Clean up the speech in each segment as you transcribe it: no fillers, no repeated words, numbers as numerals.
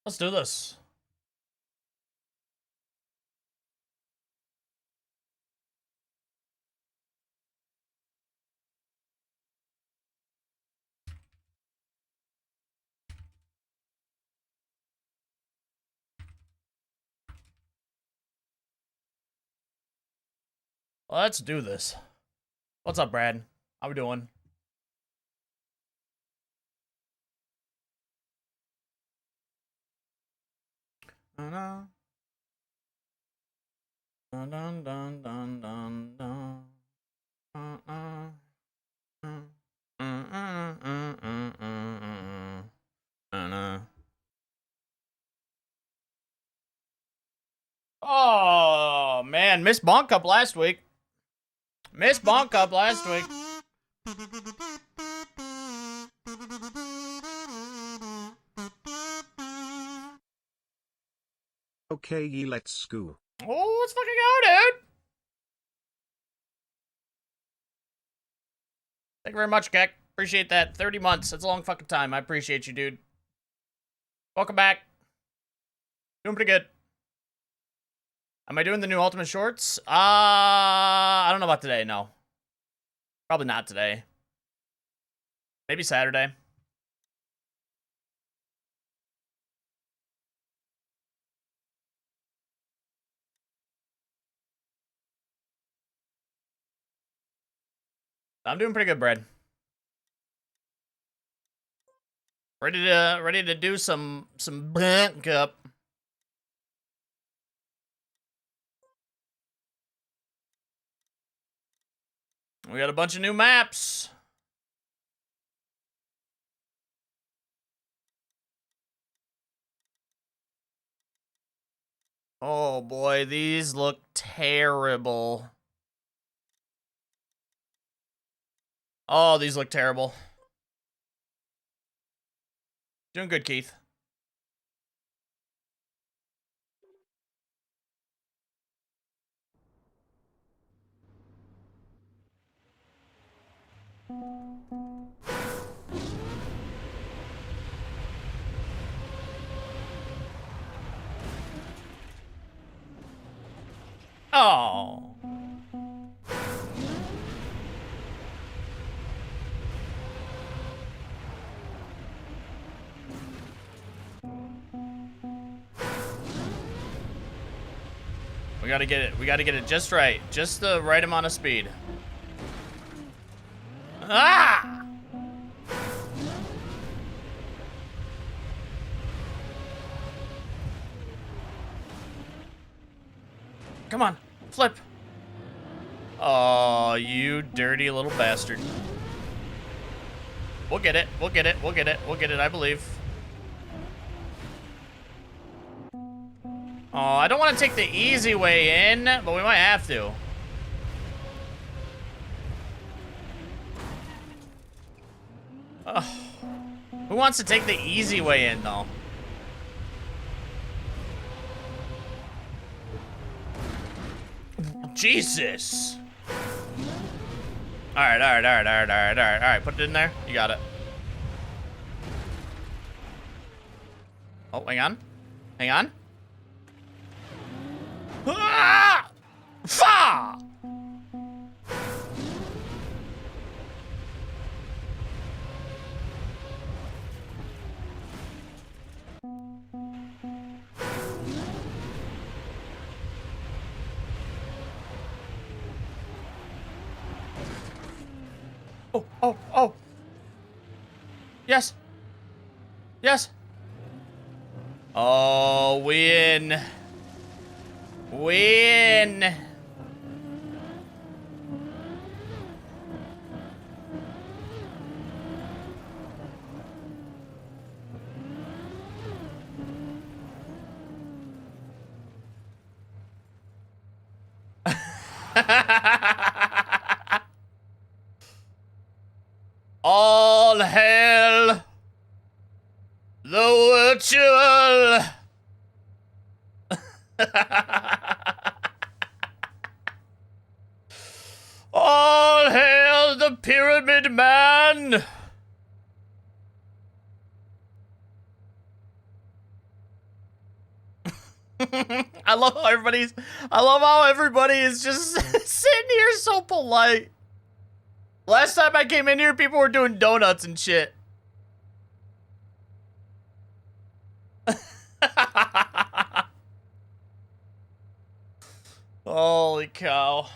Let's do this. Let's do this. What's up, Brad? How we doing? Dun, dun, dun, dun, dun, dun, dun. Oh man, missed Bonk Cup last week. Missed Bonk Cup last week. Okay, let's go. Oh, let's fucking go, dude. Thank you very much, Keck. Appreciate that. 30 months. That's a long fucking time. I appreciate you, dude. Welcome back. Doing pretty good. Am I doing the new Ultimate Shorts? I don't know about today, no. Probably not today. Maybe Saturday. I'm doing pretty good, Brad. Ready to do some Bonk Cup. We got a bunch of new maps. Oh boy, these look terrible. Oh, these look terrible. Doing good, Keith. Oh. We gotta get it just right. Just the right amount of speed. Ah! Come on, flip. Oh, you dirty little bastard. We'll get it, we'll get it, we'll get it, we'll get it, I believe. Oh, I don't want to take the easy way in, but we might have to. Oh. Who wants to take the easy way in, though? Jesus. Alright. Put it in there. You got it. Oh, hang on. Hang on. Ah! Fa! Oh. Yes. Yes. Oh, win. Win. All hail the virtual. All hail the Pyramid Man. I love how everybody is just sitting here so polite. Last time I came in here, people were doing donuts and shit. Holy cow.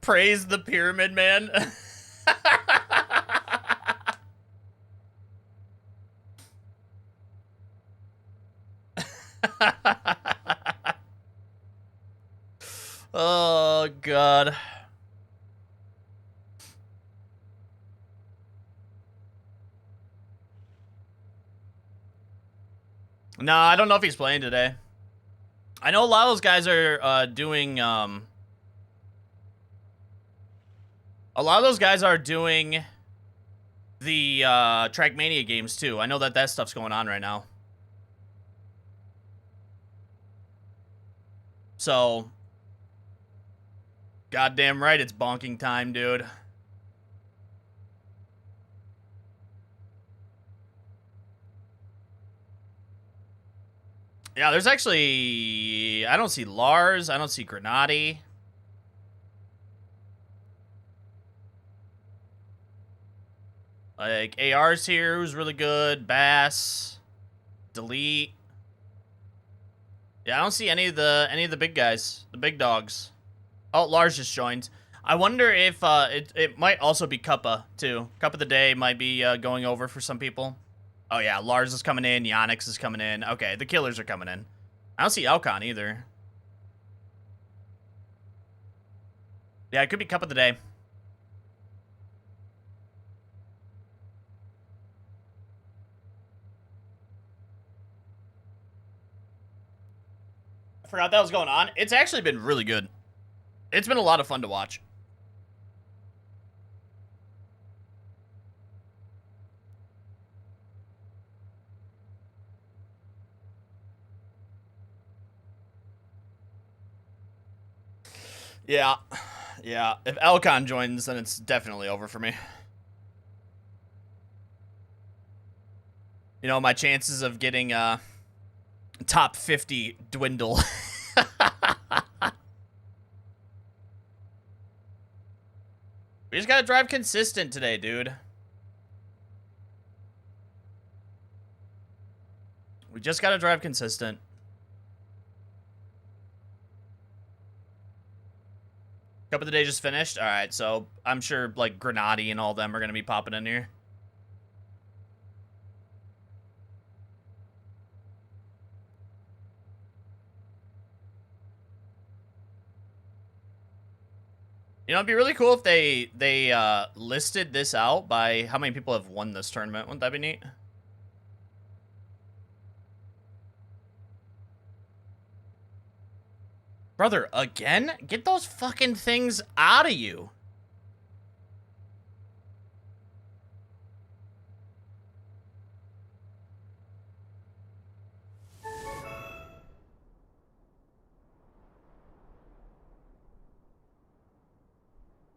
Praise the Pyramid Man. Oh, God. No, I don't know if he's playing today. I know a lot of those guys are doing the Trackmania games too. I know that stuff's going on right now. So, goddamn right, it's bonking time, dude. Yeah, there's actually... I don't see Lars. I don't see Granati. Like, AR's here, who's really good. Bass. Delete. Yeah, I don't see any of the big guys. The big dogs. Oh, Lars just joined. I wonder if it might also be Cuppa, too. Cup of the Day might be going over for some people. Oh, yeah, Lars is coming in. Yannick's is coming in. Okay, the killers are coming in. I don't see Elcon either. Yeah, it could be Cup of the Day. I forgot that was going on. It's actually been really good. It's been a lot of fun to watch. Yeah. Yeah. If Elcon joins, then it's definitely over for me. You know, my chances of getting top 50 dwindle. We just gotta drive consistent today, dude. We just gotta drive consistent. Cup of the Day just finished? Alright, so I'm sure, like, Granati and all them are gonna be popping in here. You know, it'd be really cool if they listed this out by how many people have won this tournament. Wouldn't that be neat? Brother, again? Get those fucking things out of you.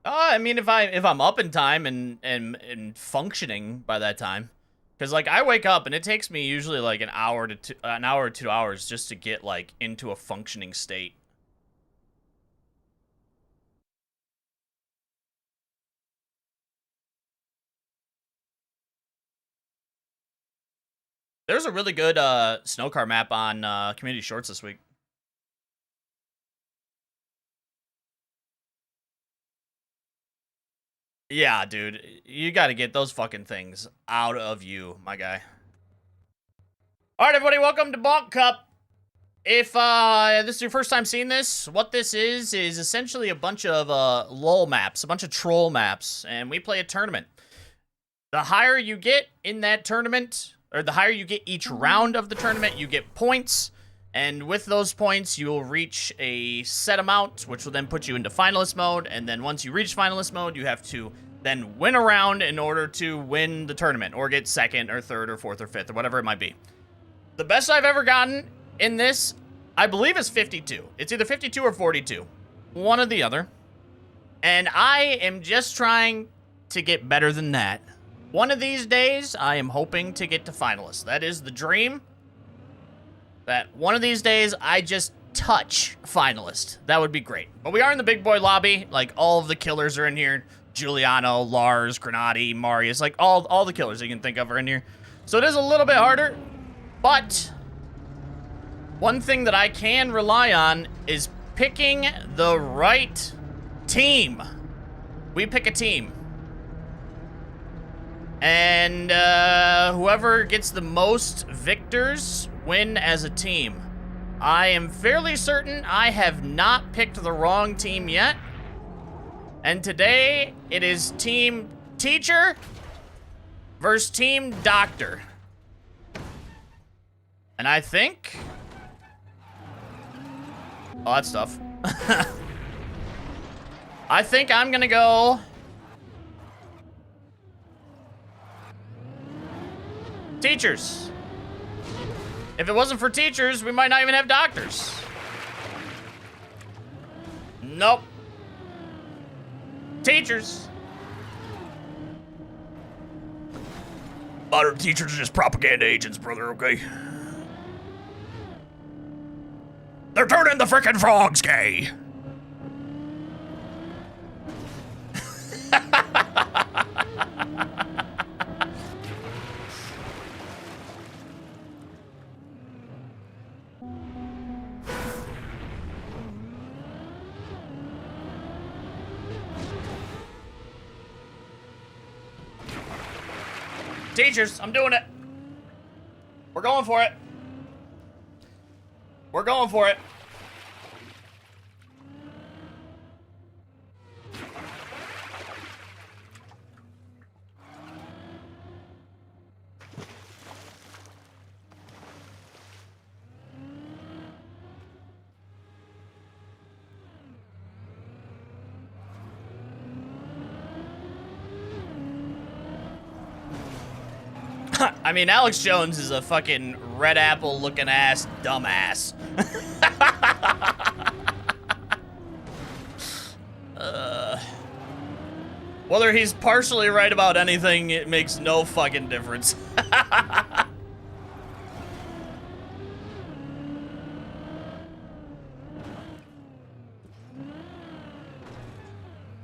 I mean, if I'm up in time and functioning by that time, because like I wake up and it takes me usually like an hour or 2 hours just to get like into a functioning state. There's a really good snow car map on Community Shorts this week. Yeah, dude. You got to get those fucking things out of you, my guy. All right, everybody, welcome to Bonk Cup. If this is your first time seeing this, what this is essentially a bunch of lol maps, a bunch of troll maps, and we play a tournament. The higher you get in that tournament, or the higher you get each round of the tournament, you get points. And with those points, you will reach a set amount, which will then put you into finalist mode. And then once you reach finalist mode, you have to then win a round in order to win the tournament or get second or third or fourth or fifth or whatever it might be. The best I've ever gotten in this, I believe, is 52. It's either 52 or 42. One or the other. And I am just trying to get better than that. One of these days, I am hoping to get to finalist. That is the dream. That one of these days, I just touch finalist. That would be great. But we are in the big boy lobby. Like, all of the killers are in here. Giuliano, Lars, Granati, Marius. Like, all the killers you can think of are in here. So it is a little bit harder. But one thing that I can rely on is picking the right team. We pick a team. And whoever gets the most victors win as a team. I am fairly certain I have not picked the wrong team yet. And today, it is Team Teacher versus Team Doctor. And I think... Oh, that's tough. I think I'm gonna go... Teachers. If it wasn't for teachers, we might not even have doctors. Nope. Teachers. Modern teachers are just propaganda agents, brother, okay? They're turning the frickin' frogs gay. Teachers, I'm doing it. We're going for it. We're going for it. I mean, Alex Jones is a fucking red apple looking ass dumbass. Whether he's partially right about anything, it makes no fucking difference.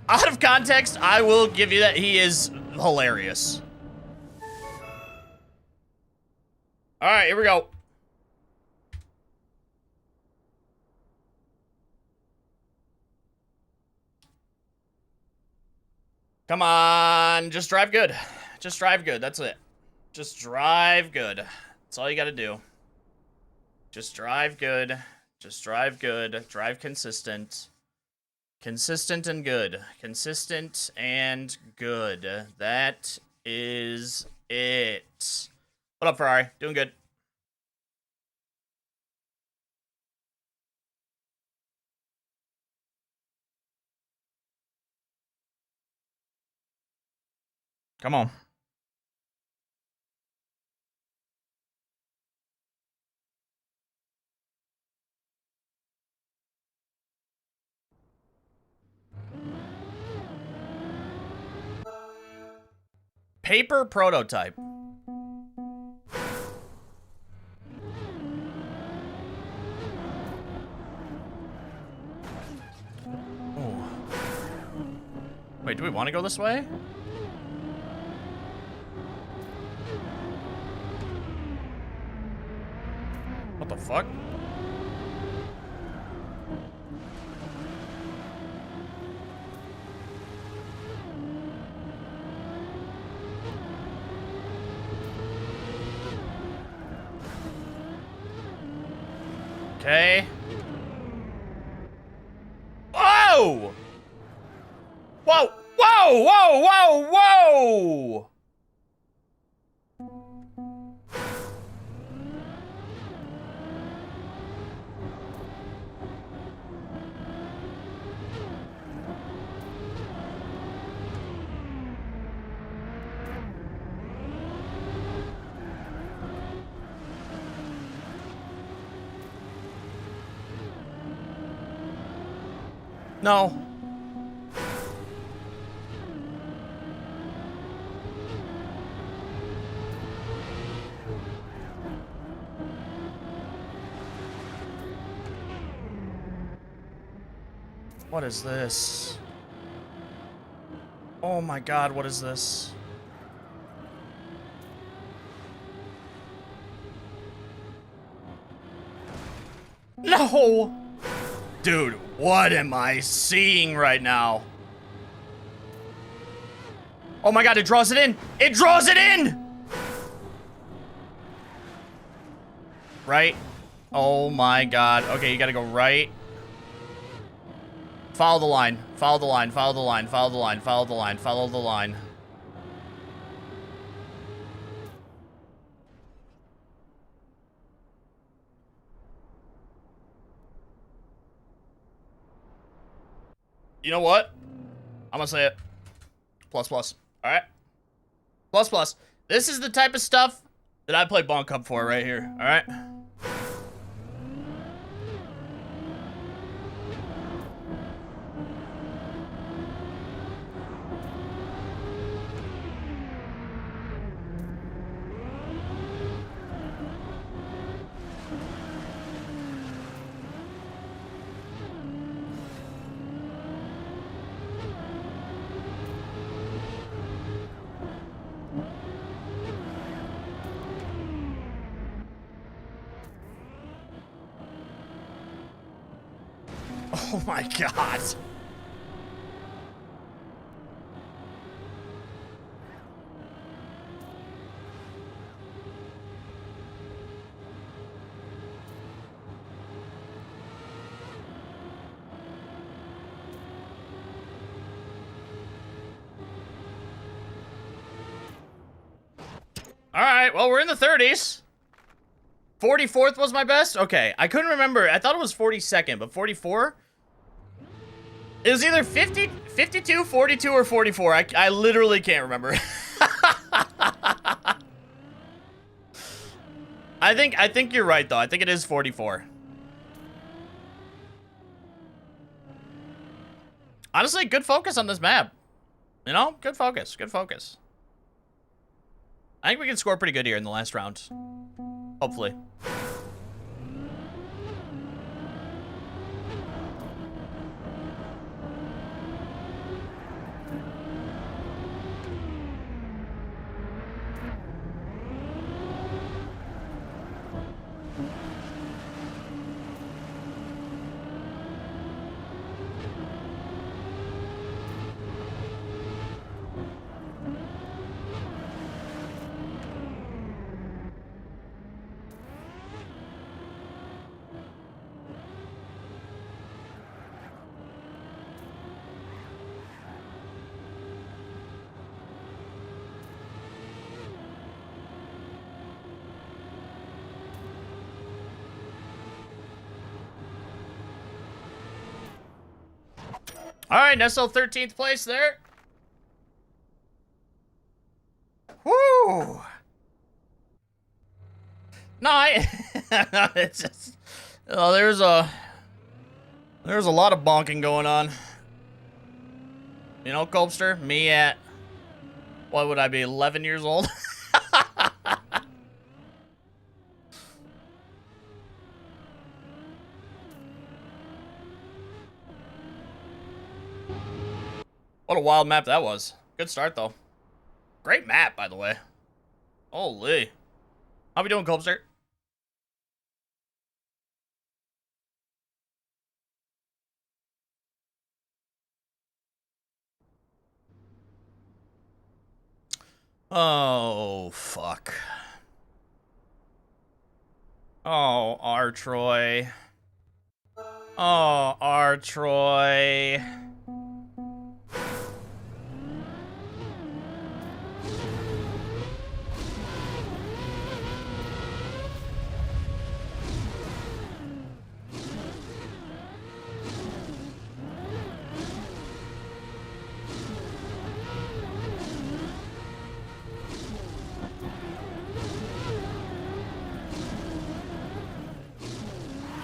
Out of context, I will give you that he is hilarious. All right, here we go. Come on, just drive good. Just drive good, that's it. Just drive good. That's all you gotta do. Just drive good. Just drive good. Drive consistent. Consistent and good. Consistent and good. That is it. What up, Ferrari? Doing good. Come on. Paper prototype. Wait, do we want to go this way? What the fuck? Okay. Whoa! Whoa! Whoa! Whoa! Whoa! Whoa! No. What is this? Oh my god, what is this? No! Dude, what am I seeing right now? Oh my god, it draws it in! It draws it in! Right? Oh my god. Okay, you gotta go right. Follow the line. Follow the line. Follow the line. Follow the line. Follow the line. Follow the line. You know what? I'm gonna say it. Plus, plus. Alright? Plus, plus. This is the type of stuff that I play Bonk Cup for right here. Alright? Oh my god. Alright, well, we're in the 30s. 44th was my best? Okay, I couldn't remember. I thought it was 42nd, but 44? It was either 50, 52, 42, or 44. I literally can't remember. I think you're right, though. I think it is 44. Honestly, good focus on this map. You know? Good focus. Good focus. I think we can score pretty good here in the last round. Hopefully. All right, Nestle 13th place there. Woo! No, it's just, there's a lot of bonking going on. You know, Colbster, me at, what would I be, 11 years old? What a wild map that was. Good start, though. Great map, by the way. Holy. How we doing, Colbster? Oh, fuck. Oh, R. Troy. Oh, R. Troy.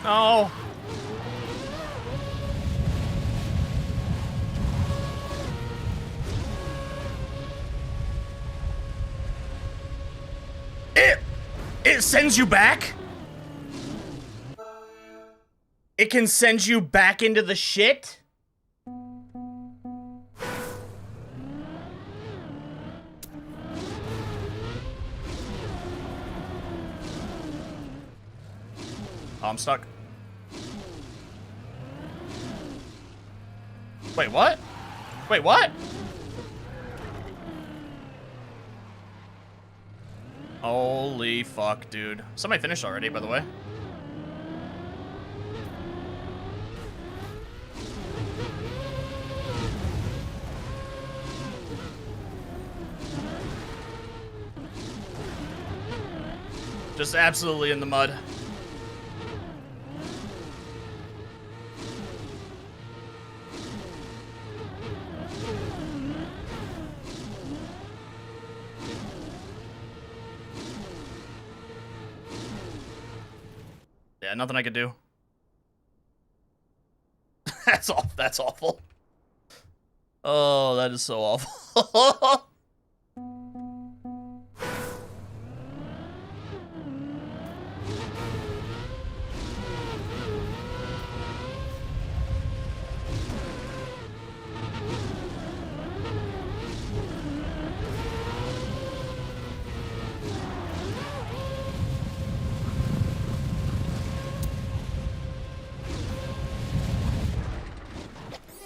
No. Wait, it sends you back? It can send you back into the shit? Oh, I'm stuck. Wait, what? Wait, what? Holy fuck, dude. Somebody finished already, by the way. Just absolutely in the mud. Yeah, nothing I could do. That's awful. Oh, that is so awful.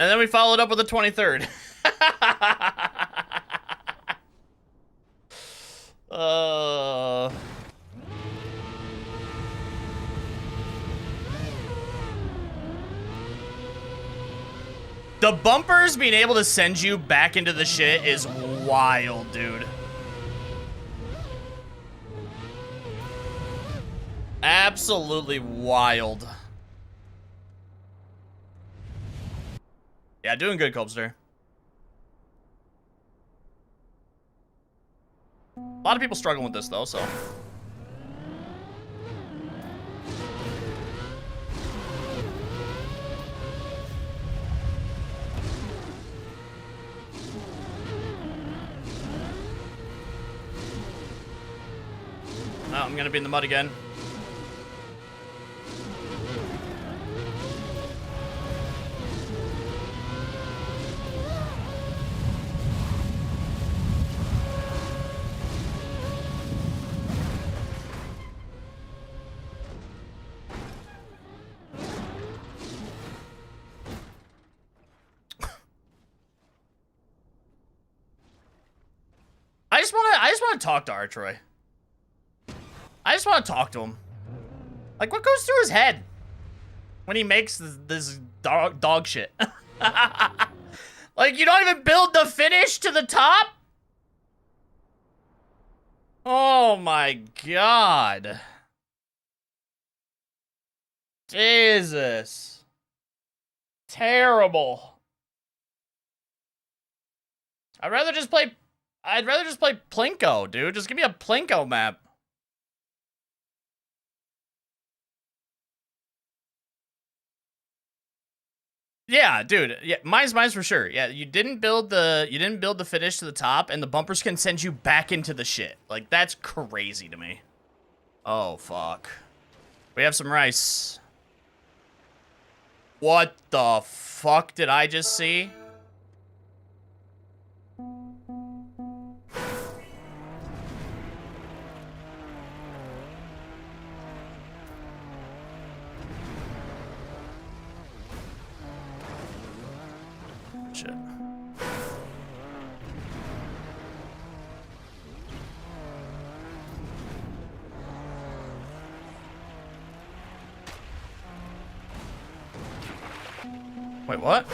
And then we followed up with the 23rd. The bumpers being able to send you back into the shit is wild, dude. Absolutely wild. Yeah, doing good, Cobster. A lot of people struggling with this, though, so. Oh, I'm gonna be in the mud again. I just want to talk to Artroy. I just want to talk to him. Like, what goes through his head when he makes this dog shit? Like, you don't even build the finish to the top? Oh my god. Jesus. Terrible. I'd rather just play Plinko, dude. Just give me a Plinko map. Yeah, dude. Yeah, mine's for sure. Yeah, you didn't build the finish to the top, and the bumpers can send you back into the shit. Like, that's crazy to me. Oh fuck. We have some rice. What the fuck did I just see? Shit. Wait, what?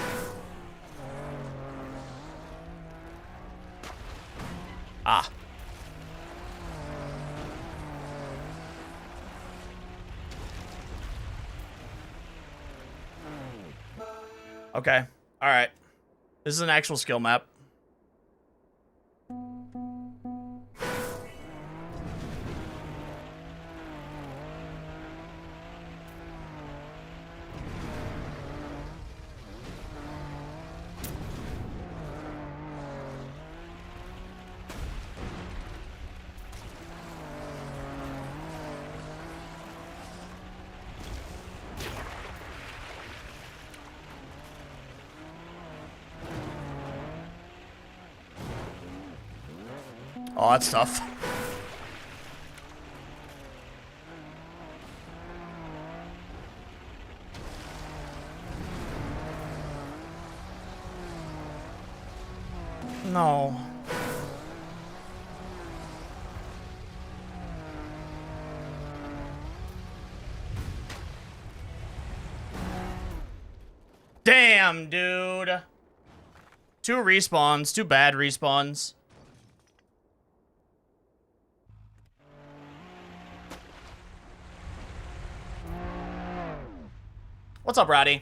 Ah. Okay. All right. This is an actual skill map. Oh, that's tough. No. Damn, dude. 2 respawns, 2 bad respawns. What's up, Roddy?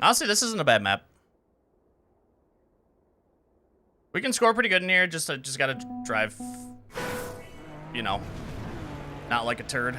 Honestly, this isn't a bad map. We can score pretty good in here, just gotta drive, you know, not like a turd.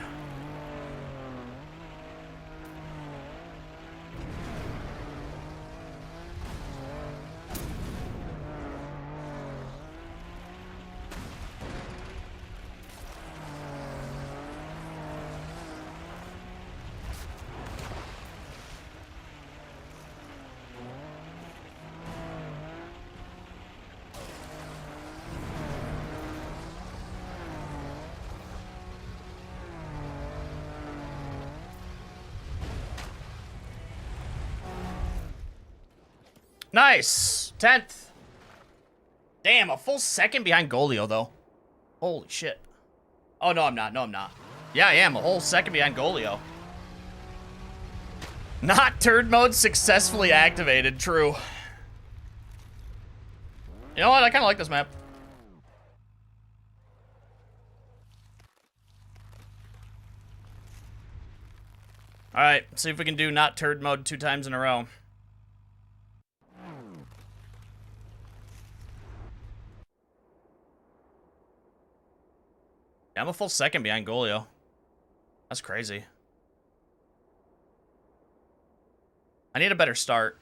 Nice. 10th. Damn, a full second behind Golio, though. Holy shit. Oh, no, I'm not. No, I'm not. Yeah, I am. A whole second behind Golio. Not turd mode successfully activated. True. You know what? I kind of like this map. All right, see if we can do not turd mode 2 times in a row. Yeah, I'm a full second behind Golio. That's crazy. I need a better start.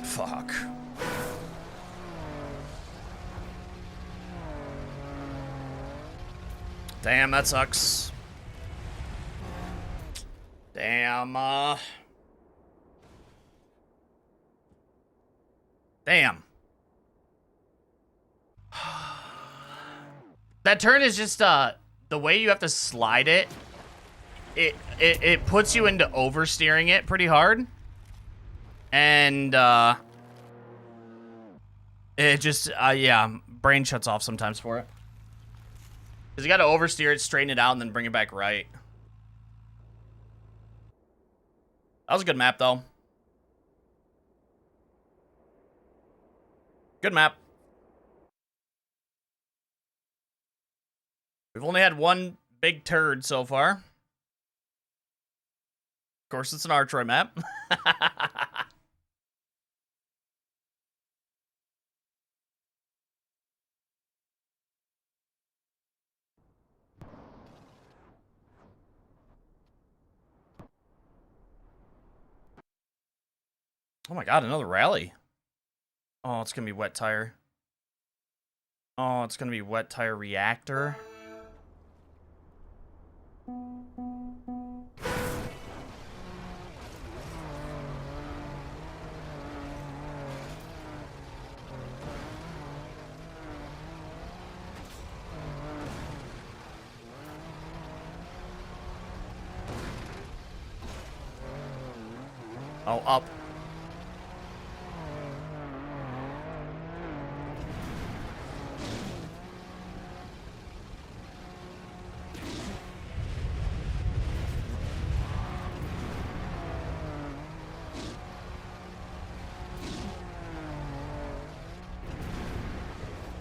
Fuck. Damn, that sucks. Damn, Damn. That turn is just, the way you have to slide it, it puts you into oversteering it pretty hard. And, it just, yeah, brain shuts off sometimes for it. Because you got to oversteer it, straighten it out, and then bring it back right. That was a good map, though. Good map. We've only had one big turd so far. Of course, it's an Archroy map. Oh my god, another rally. Oh, it's gonna be wet tire. Oh, it's gonna be wet tire reactor. Oh, up.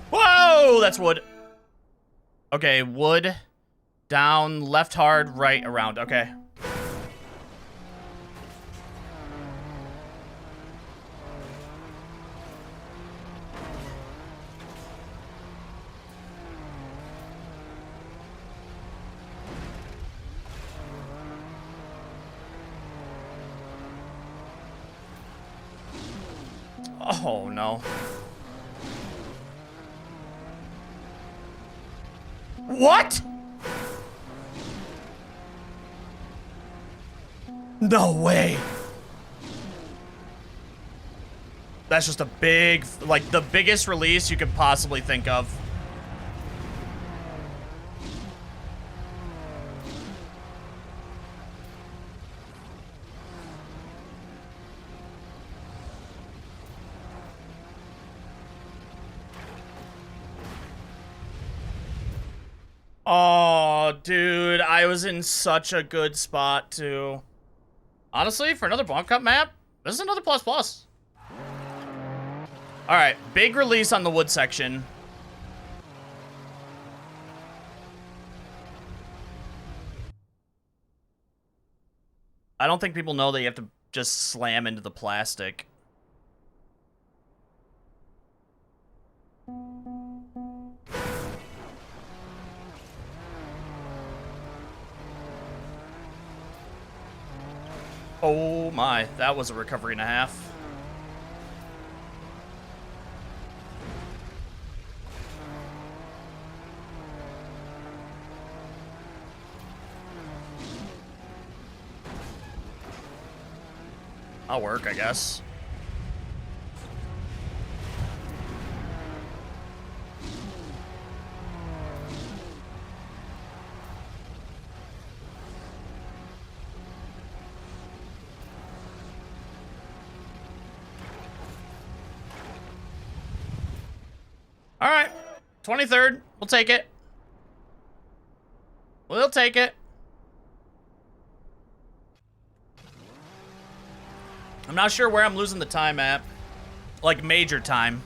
Whoa, that's wood. Okay, wood. Down, left hard, right, around. Okay. Oh, no. What? No way. That's just a big, like, the biggest release you could possibly think of. Oh, dude, I was in such a good spot, too. Honestly, for another Bonk Cup map, this is another plus. All right, big release on the wood section. I don't think people know that you have to just slam into the plastic. Oh my, that was a recovery and a half. I'll work, I guess. All right, 23rd. We'll take it. We'll take it. I'm not sure where I'm losing the time at. Like, major time.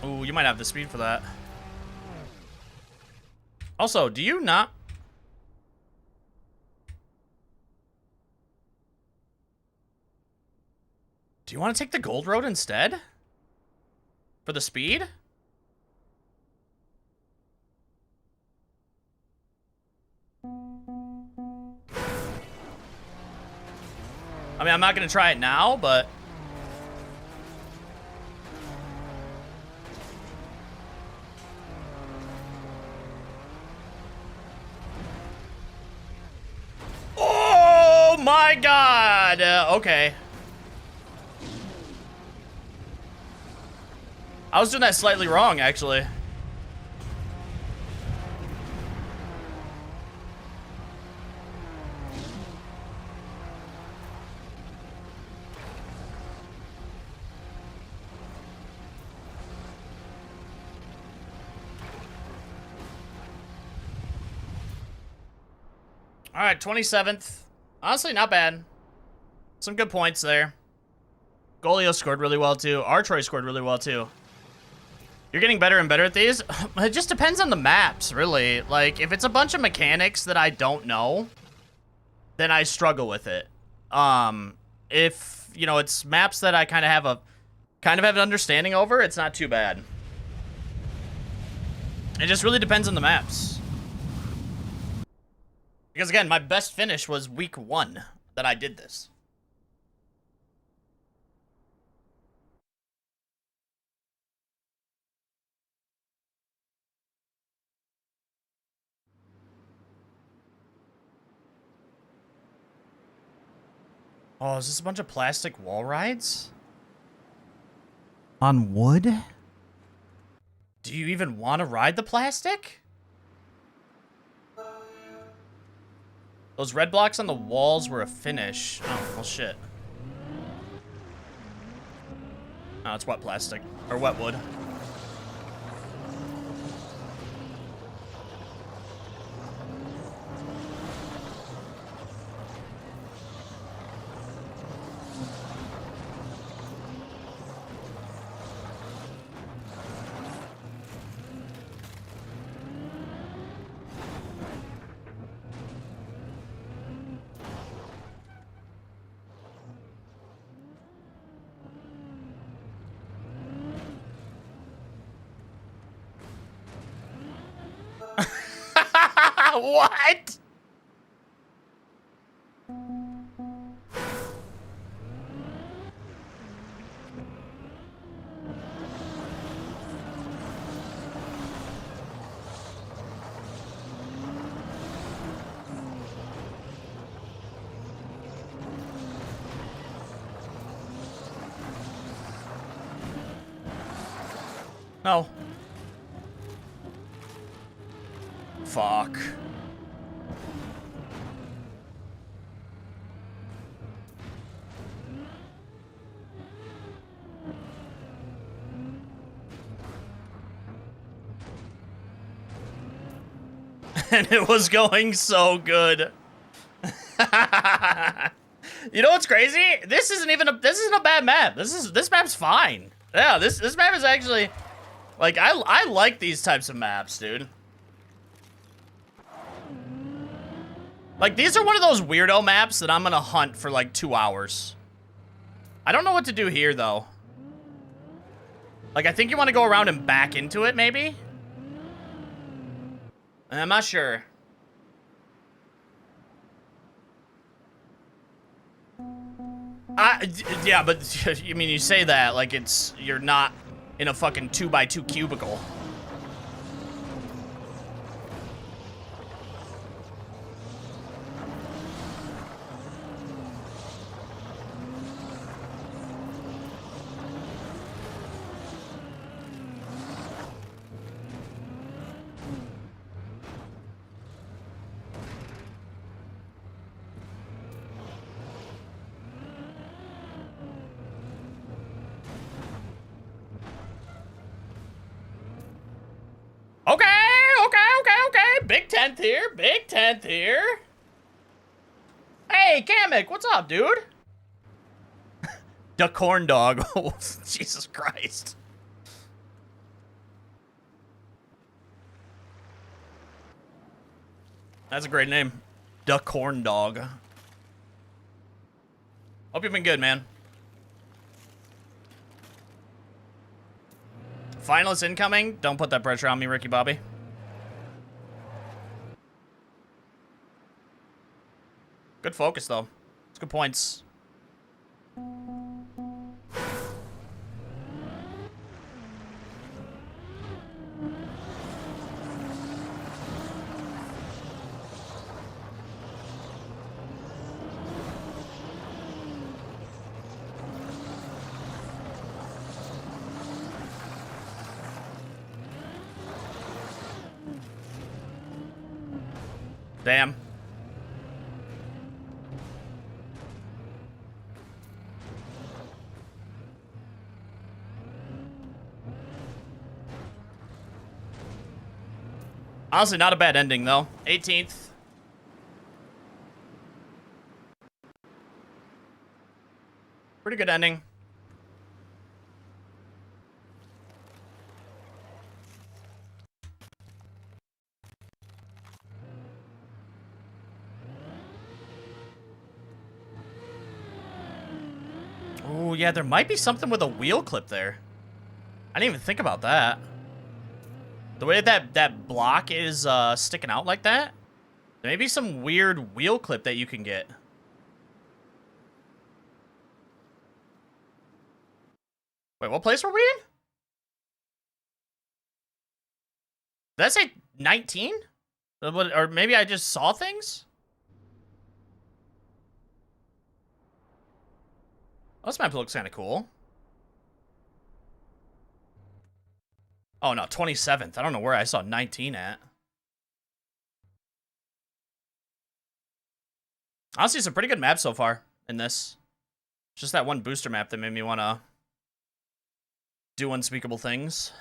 Ooh, you might have the speed for that. Also, do you not... Do you want to take the gold road instead? For the speed? I mean, I'm not going to try it now, but... Oh my god! Okay. I was doing that slightly wrong, actually. All right, 27th. Honestly, not bad. Some good points there. Golio scored really well, too. Artroy scored really well, too. You're getting better and better at these? It just depends on the maps, really. Like, if it's a bunch of mechanics that I don't know, then I struggle with it. If, you know, it's maps that I kind of have an understanding over, it's not too bad. It just really depends on the maps. Because, again, my best finish was week 1 that I did this. Oh, is this a bunch of plastic wall rides? On wood? Do you even want to ride the plastic? Those red blocks on the walls were a finish. Oh, well, shit. Oh, it's wet plastic. Or wet wood. What? No. Fuck. And it was going so good. You know what's crazy? This isn't a bad map. This map's fine. Yeah, this map is actually like I like these types of maps, dude. Like these are one of those weirdo maps that I'm gonna hunt for like 2 hours. I don't know what to do here though. Like I think you want to go around and back into it maybe? I'm not sure. Yeah, but you mean you say that like you're not in a fucking 2x2 cubicle. Okay. Big tent here. Big tent here. Hey, Kamek, what's up, dude? The corn dog. Oh, Jesus Christ. That's a great name. The corn dog. Hope you've been good, man. Finalist incoming. Don't put that pressure on me, Ricky Bobby. Good focus, though. It's good points. Damn. Honestly, not a bad ending, though. 18th. Pretty good ending. Oh, yeah, there might be something with a wheel clip there. I didn't even think about that. The way that block is sticking out like that, there may be some weird wheel clip that you can get. Wait, what place were we in? Did I say 19? Or maybe I just saw things? Oh, this map looks kind of cool. Oh, no, 27th. I don't know where I saw 19 at. Honestly, it's a pretty good map so far in this. It's just that one booster map that made me want to do unspeakable things.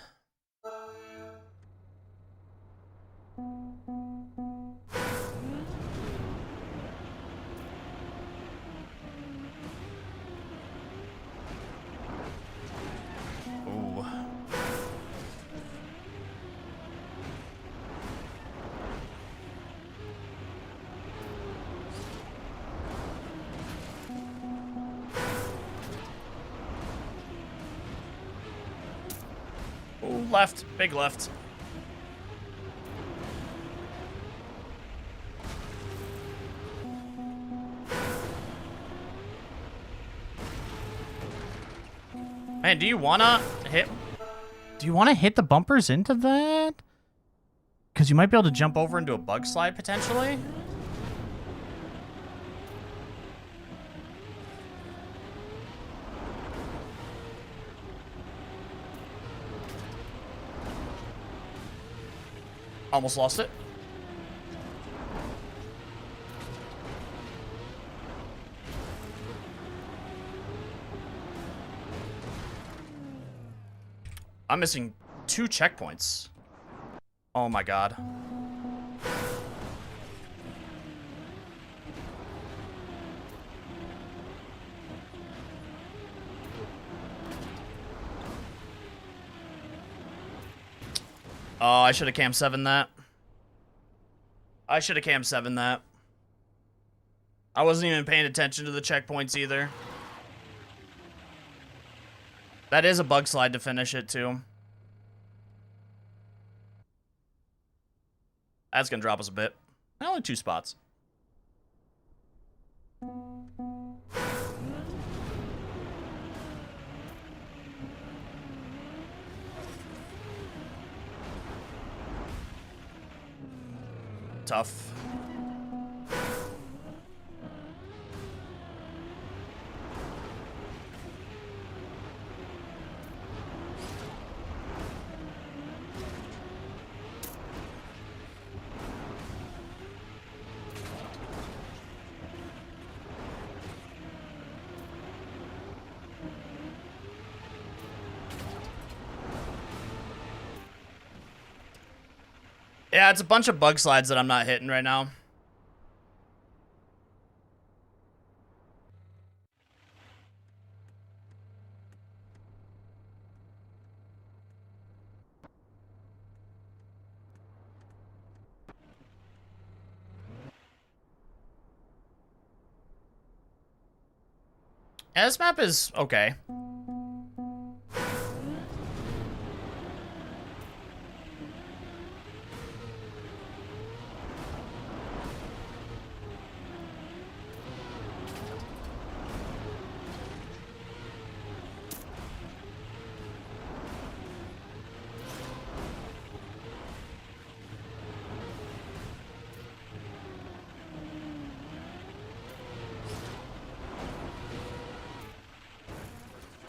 Left. Big left. Man, do you wanna hit the bumpers into that? Because you might be able to jump over into a bug slide potentially. Almost lost it. I'm missing 2 checkpoints. Oh my god. Oh, I should have cam 7 that. I should have cam 7 that. I wasn't even paying attention to the checkpoints either. That is a bug slide to finish it, too. That's gonna drop us a bit. Only 2 spots. Tough. Yeah, it's a bunch of bug slides that I'm not hitting right now. Yeah, this map is okay.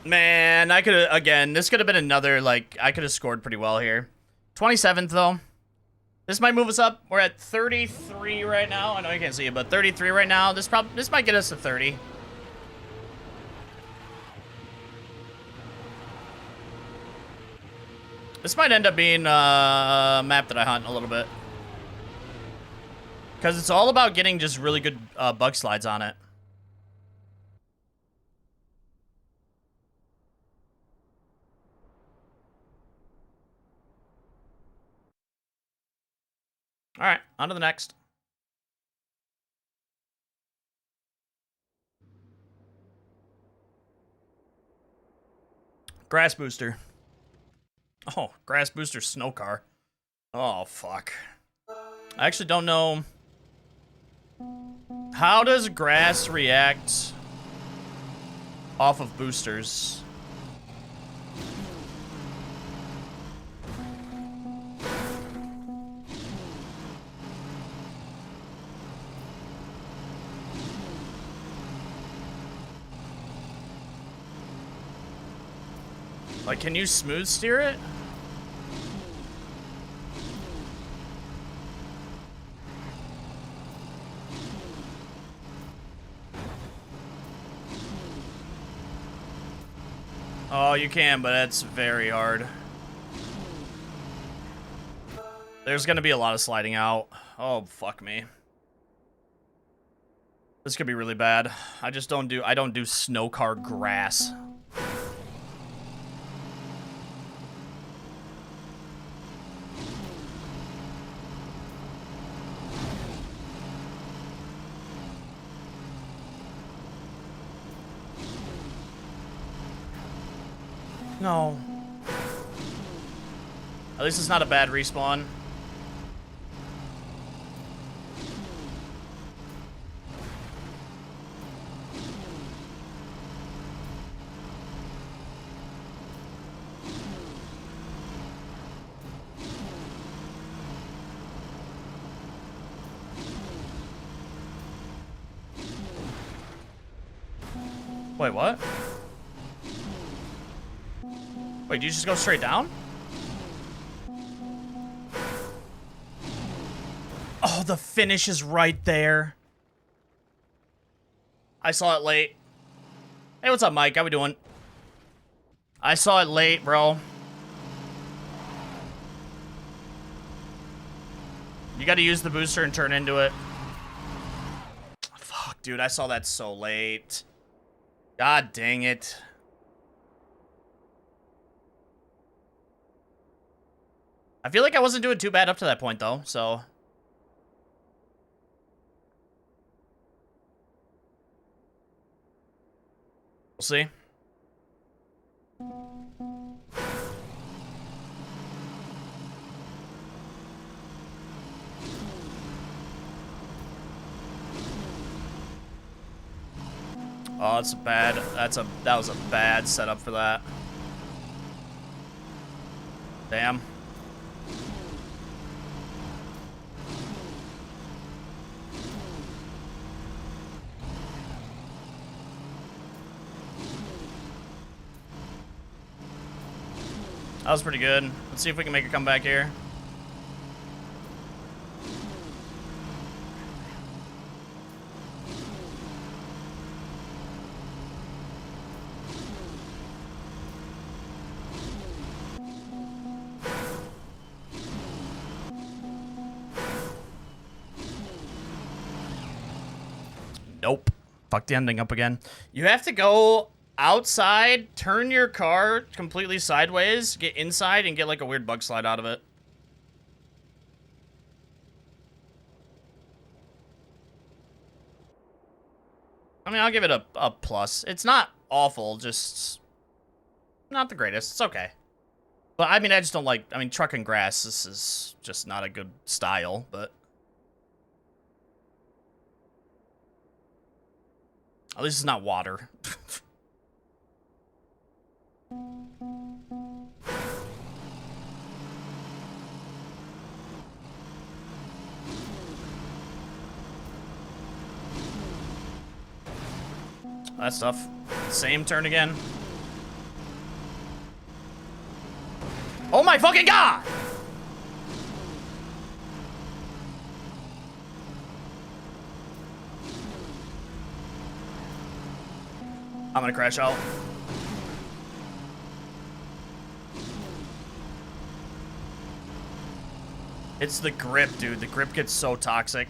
Man, I could have, again, this could have been another, like, I could have scored pretty well here. 27th, though. This might move us up. We're at 33 right now. I know you can't see it, but 33 right now. This might get us to 30. This might end up being a map that I hunt a little bit. Because it's all about getting just really good bug slides on it. All right, on to the next. Grass booster. Oh, grass booster snow car. Oh, fuck. I actually don't know. How does grass react off of boosters? Like, can you smooth steer it? Oh, you can, but that's very hard. There's gonna be a lot of sliding out. Oh, fuck me. This could be really bad. I don't do snow car grass. No. At least it's not a bad respawn. Wait, what? Wait, do you just go straight down? Oh, the finish is right there. I saw it late. Hey, what's up, Mike? How we doing? I saw it late, bro. You gotta use the booster and turn into it. Fuck, dude, I saw that so late. God dang it. I feel like I wasn't doing too bad up to that point, though, so... We'll see. Oh, it's bad. That was a bad setup for that. Damn. That was pretty good. Let's see if we can make a comeback here. Nope. Fuck the ending up again. You have to go outside, turn your car completely sideways, get inside, and get like a weird bug slide out of it. I mean, I'll give it a plus. It's not awful, just not the greatest. It's okay. But I mean, I just don't like, I mean, truck and grass, this is just not a good style, but at least it's not water. That stuff. Same turn again. Oh my fucking god! I'm gonna crash out. It's the grip, dude. The grip gets so toxic.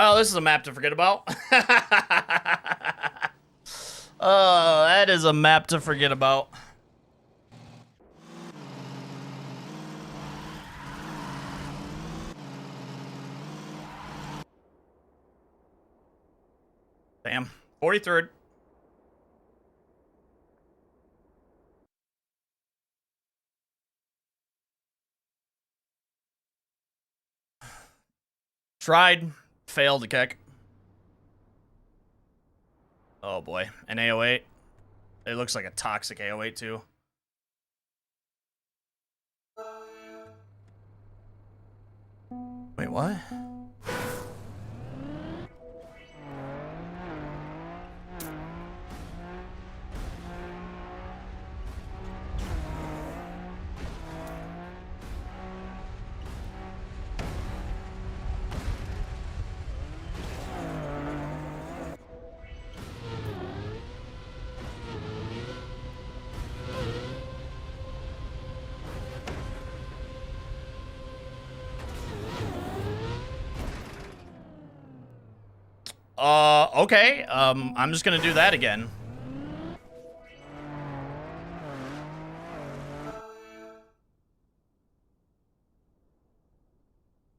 Oh, this is a map to forget about. Oh, that is a map to forget about. Damn. 43rd. Tried. Failed to kick. Oh boy. An AO8. It looks like a toxic AO8 too. Wait, what? Okay. I'm just gonna do that again.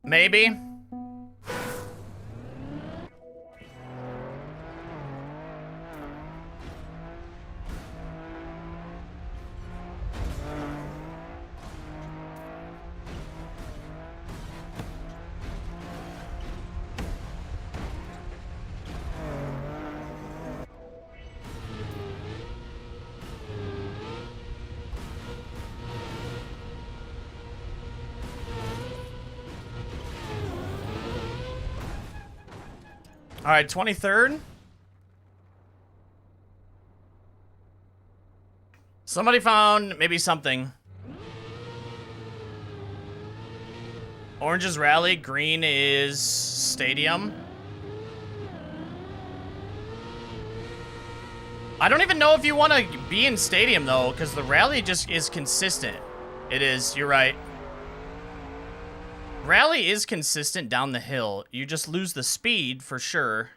Maybe. All right, 23rd. Somebody found maybe something. Orange is rally, green is stadium. I don't even know if you want to be in stadium, though, because the rally just is consistent. It is, you're right. Rally is consistent down the hill. You just lose the speed, for sure.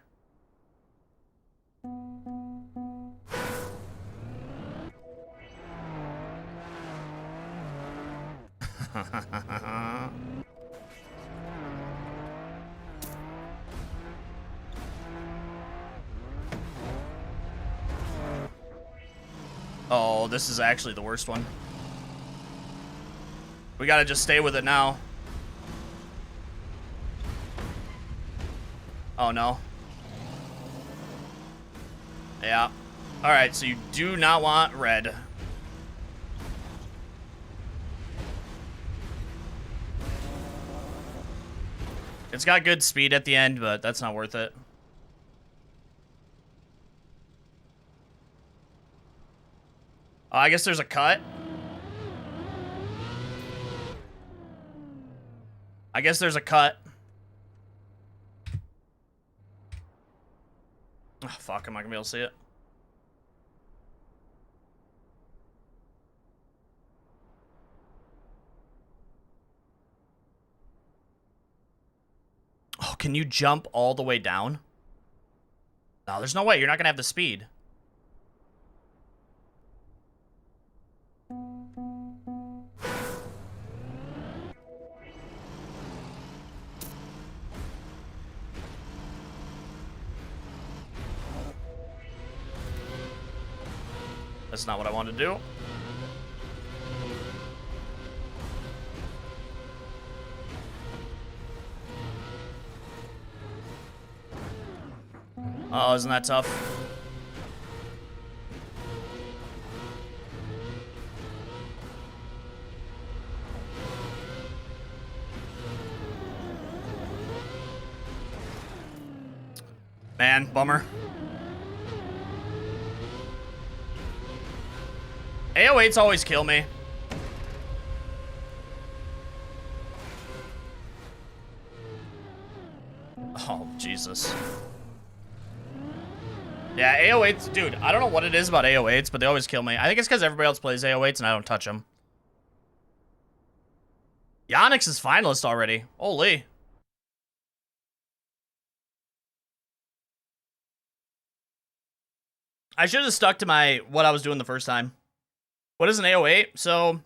Oh, this is actually the worst one. We gotta just stay with it now. Oh, no. Yeah. Alright, so you do not want red. It's got good speed at the end, but that's not worth it. Oh, I guess there's a cut. I guess there's a cut. Oh, fuck, am I gonna be able to see it? Oh, can you jump all the way down? No, there's no way. You're not gonna have the speed. That's not what I wanted to do. Oh, isn't that tough? Man, bummer. AO8s always kill me. Oh, Jesus. Yeah, AO8s, dude, I don't know what it is about AO8s, but they always kill me. I think it's because everybody else plays AO8s and I don't touch them. Yannick's is finalist already. Holy. I should have stuck to what I was doing the first time. What is an AO8? So,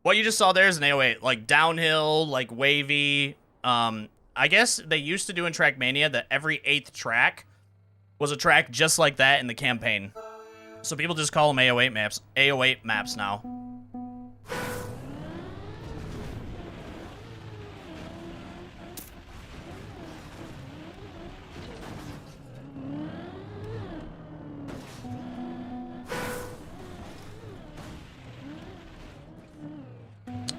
what you just saw there is an AO8. Like, downhill, like, wavy. I guess they used to do in Trackmania that every 8th track was a track just like that in the campaign. So people just call them AO8 maps. AO8 maps now.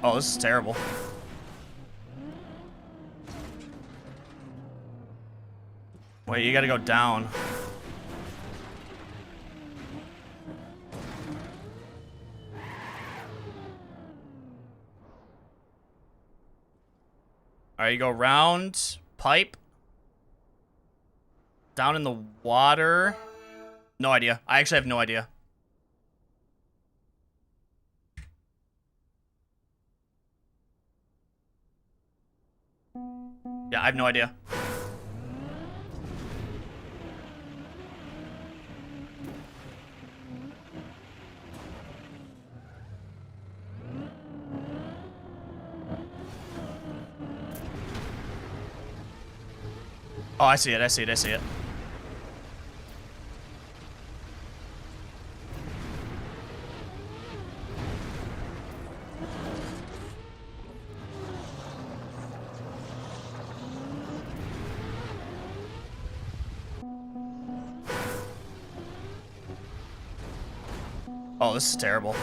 Oh, this is terrible. Wait, you gotta go down. Alright, you go round, pipe. Down in the water. No idea. I actually have no idea. Yeah, I have no idea. Oh, I see it, I see it, I see it. Oh, this is terrible.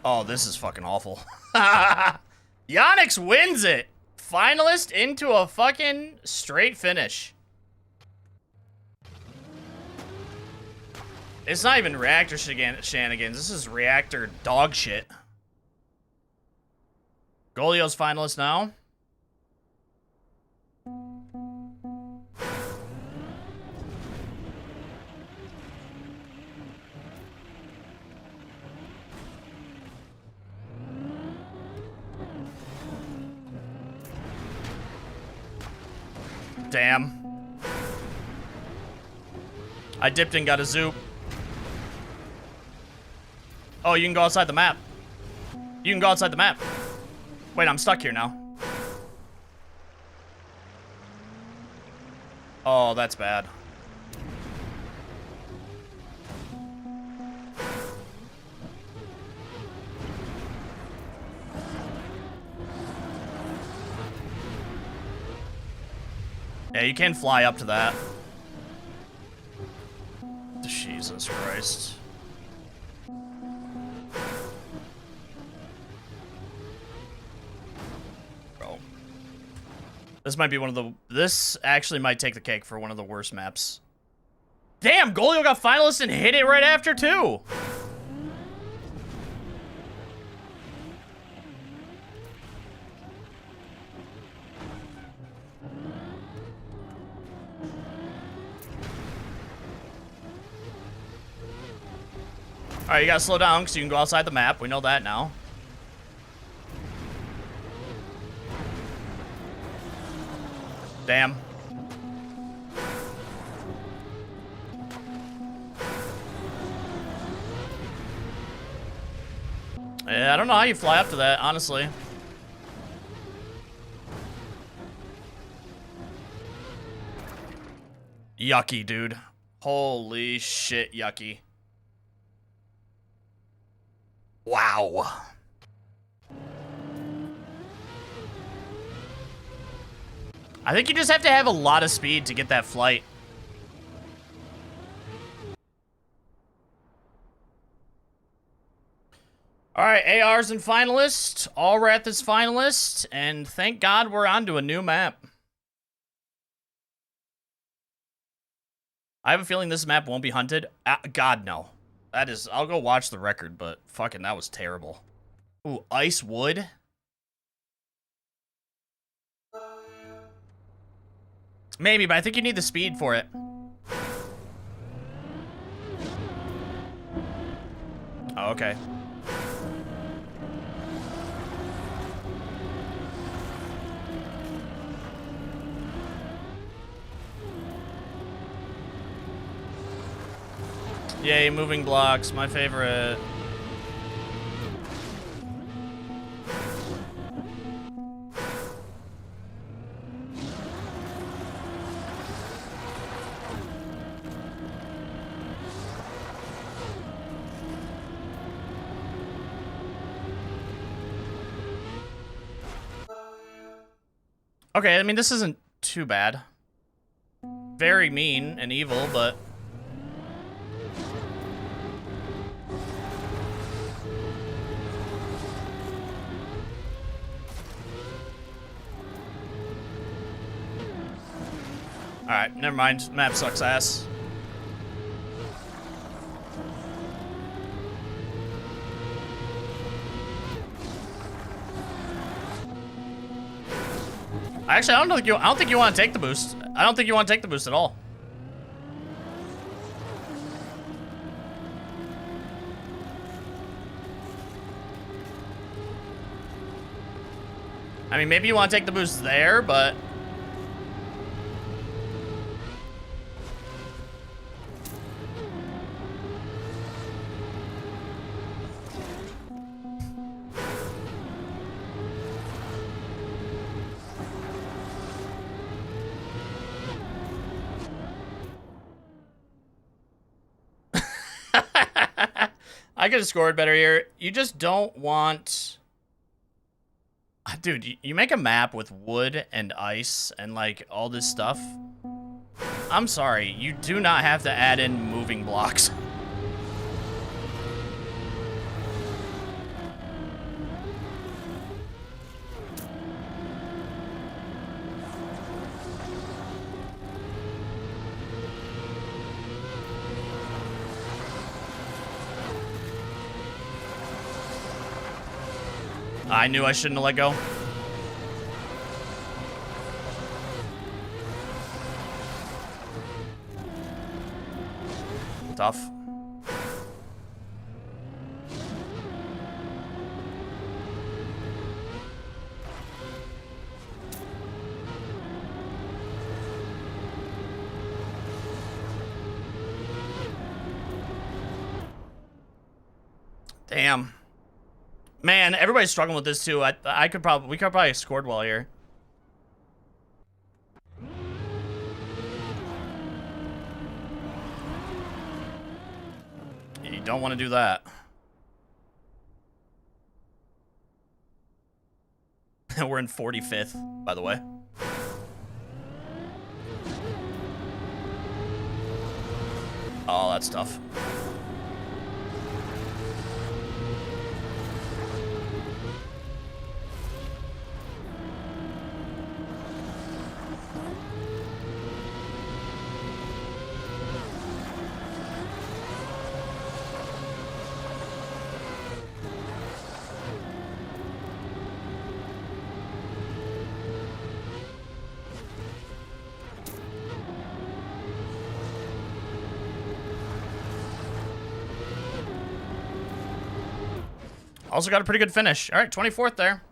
Oh, this is fucking awful. Yannick's wins it. Finalist into a fucking straight finish. It's not even reactor shenanigans. This is reactor dog shit. Golio's finalist now. Damn. I dipped and got a zoop. Oh, you can go outside the map. You can go outside the map. Wait, I'm stuck here now. Oh, that's bad. Yeah, you can fly up to that. Jesus Christ. Bro. This might be one of the... This actually might take the cake for one of the worst maps. Damn, Golio got finalist and hit it right after, too! Alright, you gotta slow down because you can go outside the map. We know that now. Damn. Yeah, I don't know how you fly up to that, honestly. Yucky, dude. Holy shit, yucky. Wow. I think you just have to have a lot of speed to get that flight. All right, AR's in finalist. Allrath is finalist. And thank God we're on to a new map. I have a feeling this map won't be hunted. God, no. That is, I'll go watch the record, but fucking that was terrible. Ooh, ice wood. Maybe, but I think you need the speed for it. Oh, okay. Yay, moving blocks, my favorite. Okay, I mean, this isn't too bad. Very mean and evil, but... Alright, never mind. Map sucks ass. Actually, I don't think you want to take the boost. I don't think you want to take the boost at all. I mean, maybe you want to take the boost there, but... I could have scored better here. You just don't want... Dude, you make a map with wood and ice and, like, all this stuff. I'm sorry. You do not have to add in moving blocks. I knew I shouldn't have let go. Tough. Damn. Man, everybody's struggling with this too. We could probably have scored well here. You don't want to do that. We're in 45th, by the way. Oh, that's tough. Also got a pretty good finish. All right, 24th there.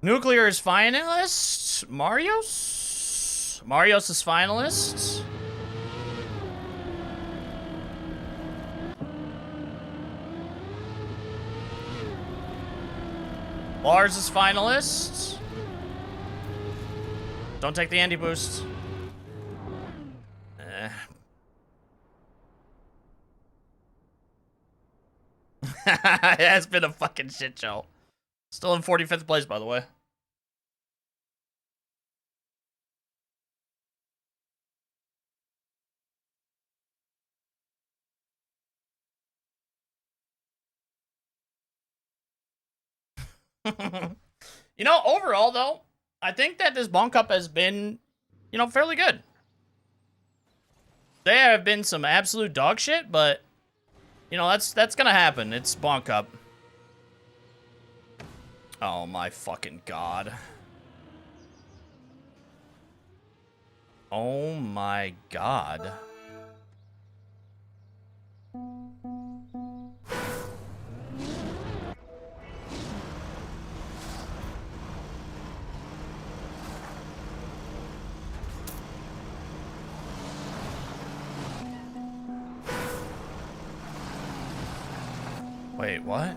Nuclear is finalists. Marios is finalists. Lars is finalists. Don't take the Andy boost. It has been a fucking shit show. Still in 45th place, by the way. You know, overall, though, I think that this Bonk Cup has been, you know, fairly good. There have been some absolute dog shit, but... you know, that's gonna happen. It's Bonk Cup. Oh my fucking god. Oh my god. Wait, what?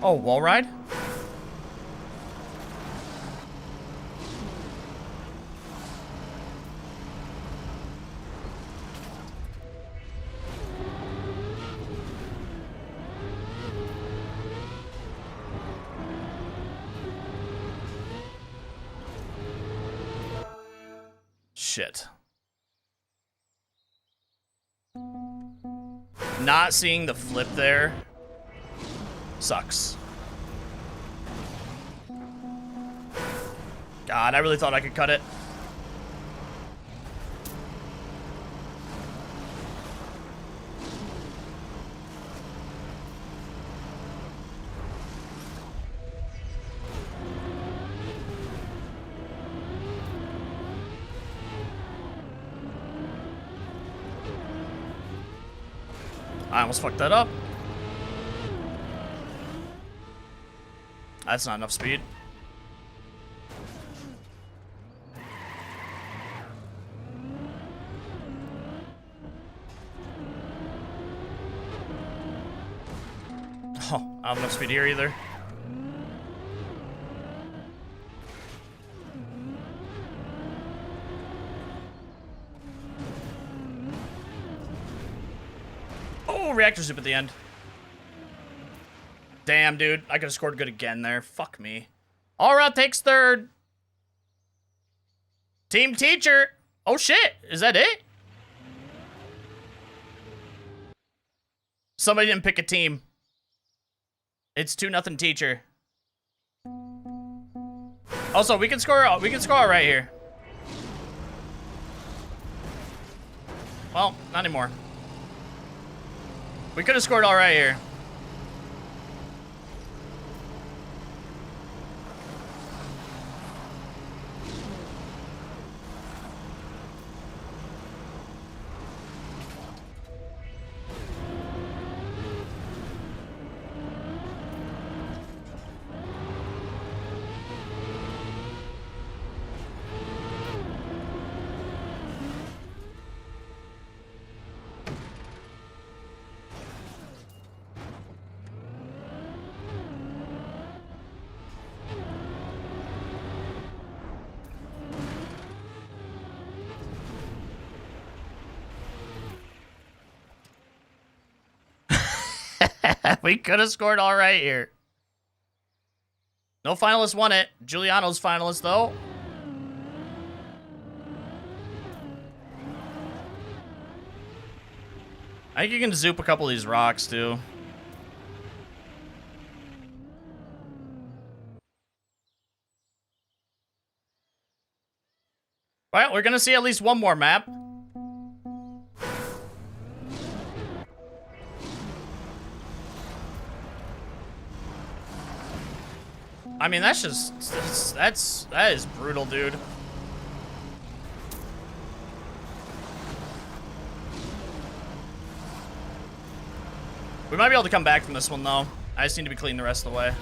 Oh, wall ride? Shit. Not seeing the flip there sucks. God, I really thought I could cut it. I almost fucked that up. That's not enough speed. Oh, I don't have enough speed here either. Oh, reactor soup at the end. Damn, dude. I could have scored good again there. Fuck me. Aura takes third. Team teacher. Oh, shit. Is that it? Somebody didn't pick a team. It's 2-0 teacher. Also, we can score right here. Well, not anymore. We could have scored all right here. We could have scored all right here. No finalist won it. Giuliano's finalist, though. I think you can zoop a couple of these rocks, too. All right, we're going to see at least one more map. I mean, that's just, that is brutal, dude. We might be able to come back from this one, though. I just need to be clean the rest of the way.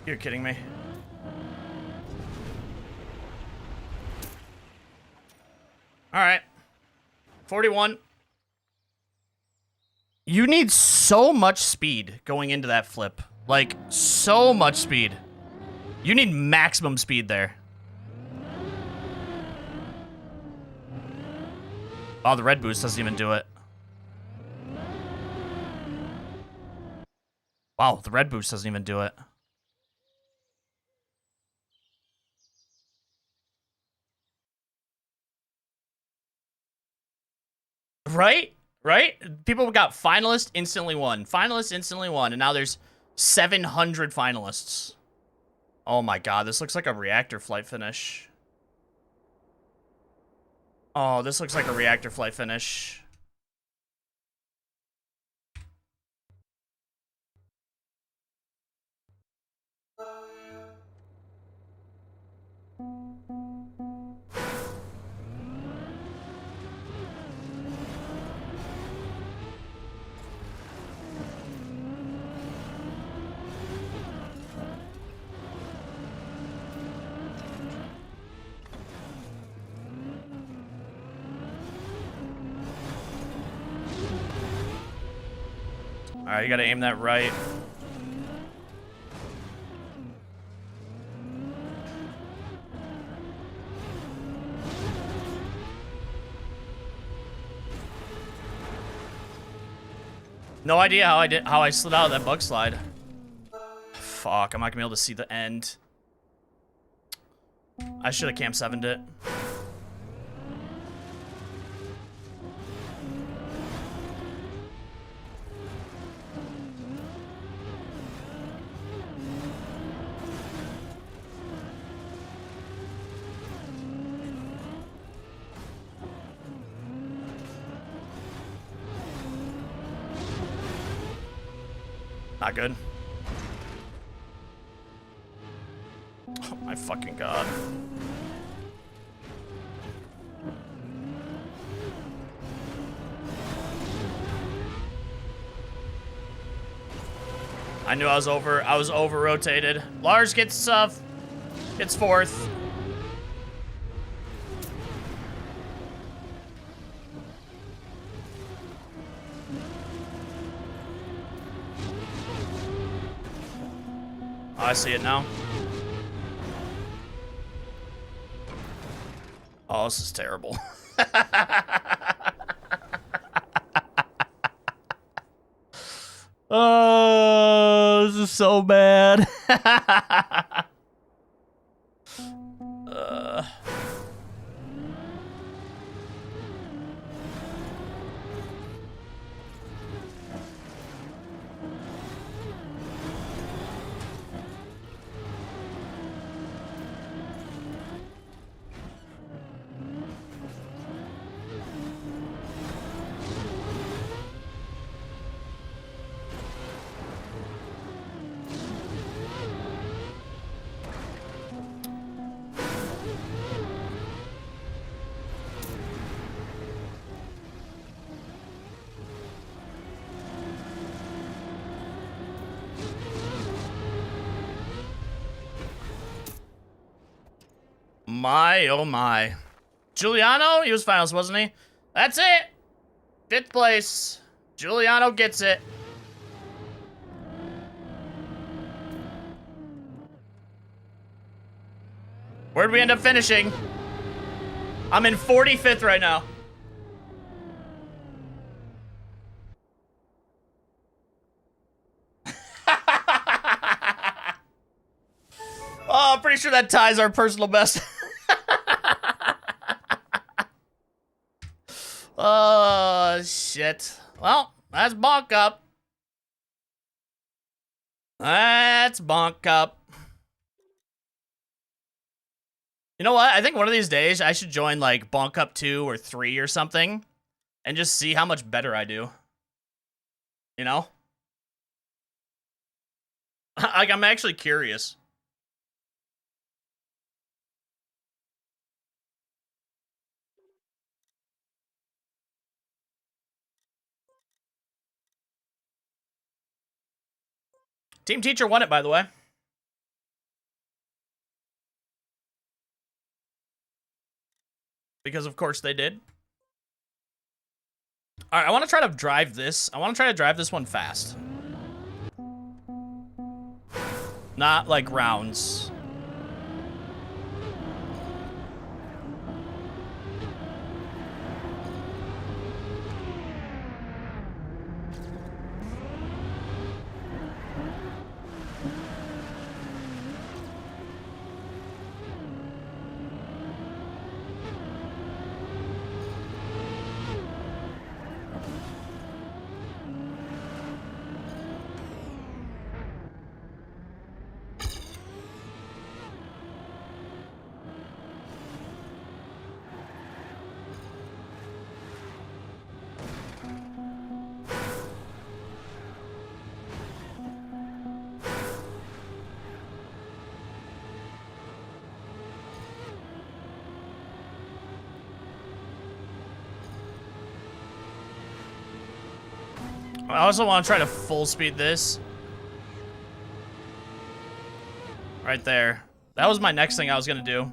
You're kidding me. All right. 41. You need so much speed going into that flip. Like, so much speed. You need maximum speed there. Oh, the red boost doesn't even do it. Wow, the red boost doesn't even do it. Right? Right? People got finalist, instantly won. Finalist, instantly won. And now there's 700 finalists. Oh my god, this looks like a reactor flight finish. Oh, this looks like a reactor flight finish. Alright, you gotta aim that right. No idea how I slid out of that bug slide. Fuck, I'm not gonna be able to see the end. I should have camp 7'd it. Not good. Oh my fucking god. I knew I was over rotated. Lars gets fourth. Oh, I see it now. Oh, this is terrible. Oh, this is so bad. my, oh my. Giuliano? He was finalist, wasn't he? That's it! 5th place. Giuliano gets it. Where'd we end up finishing? I'm in 45th right now. Oh, I'm pretty sure that ties our personal best. Oh, shit. Well, that's Bonk up. That's Bonk up. You know what? I think one of these days I should join like Bonk Up 2 or 3 or something and just see how much better I do. You know? Like, I'm actually curious. Team Teacher won it, by the way. Because, of course, they did. All right, I want to try to drive this. I want to try to drive this one fast. Not, like, rounds. I also want to try to full speed this. Right there. That was my next thing I was going to do.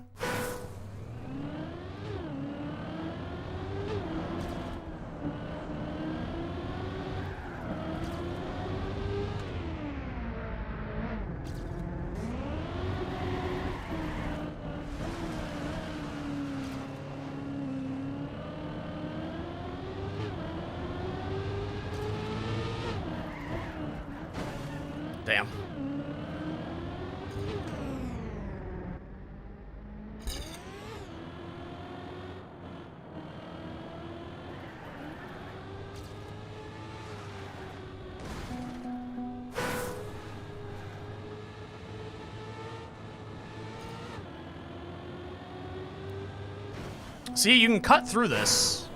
Damn. See, you can cut through this.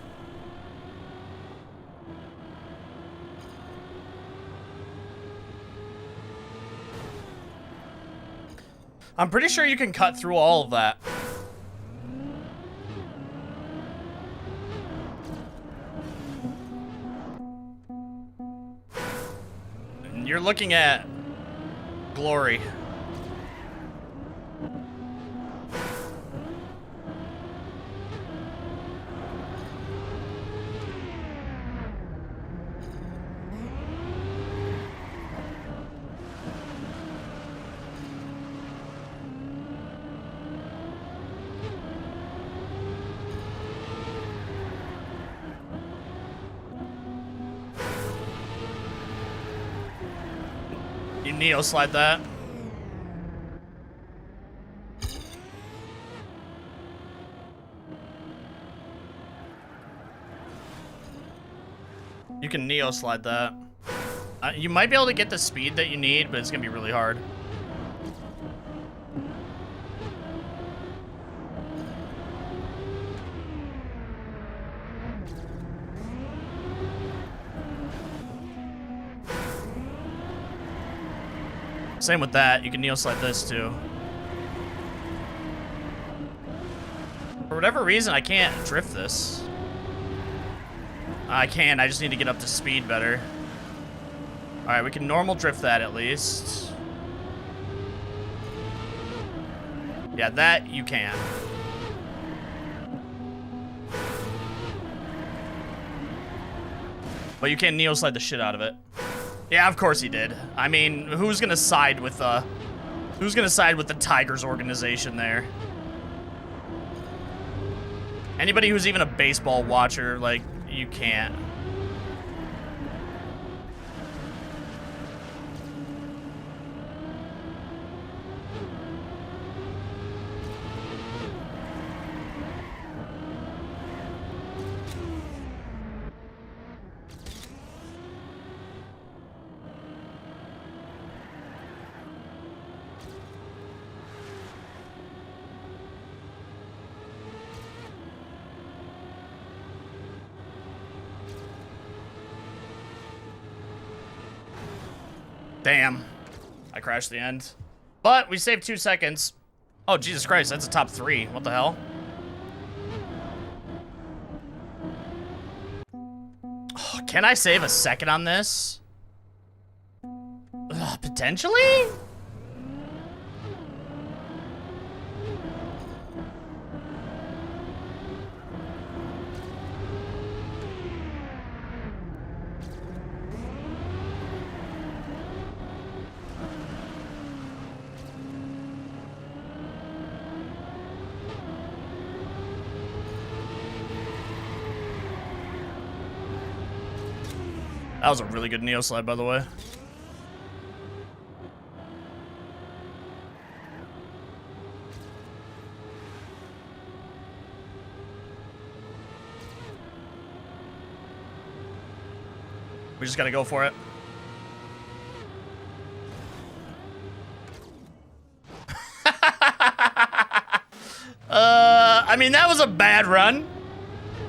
I'm pretty sure you can cut through all of that. And you're looking at glory. You neo slide that. You can neo slide that. You might be able to get the speed that you need, but it's gonna be really hard. Same with that. You can neo slide this too. For whatever reason, I can't drift this. I can. I just need to get up to speed better. All right, we can normal drift that at least. Yeah, that you can. But you can't neo slide the shit out of it. Yeah, of course he did. I mean, who's gonna side with the Tigers organization there? Anybody who's even a baseball watcher, like, you can't. Damn. I crashed the end. But we saved 2 seconds. Oh, Jesus Christ, that's a top 3. What the hell? Oh, can I save a second on this? Potentially? That was a really good neo slide, by the way. We just gotta go for it. I mean, that was a bad run.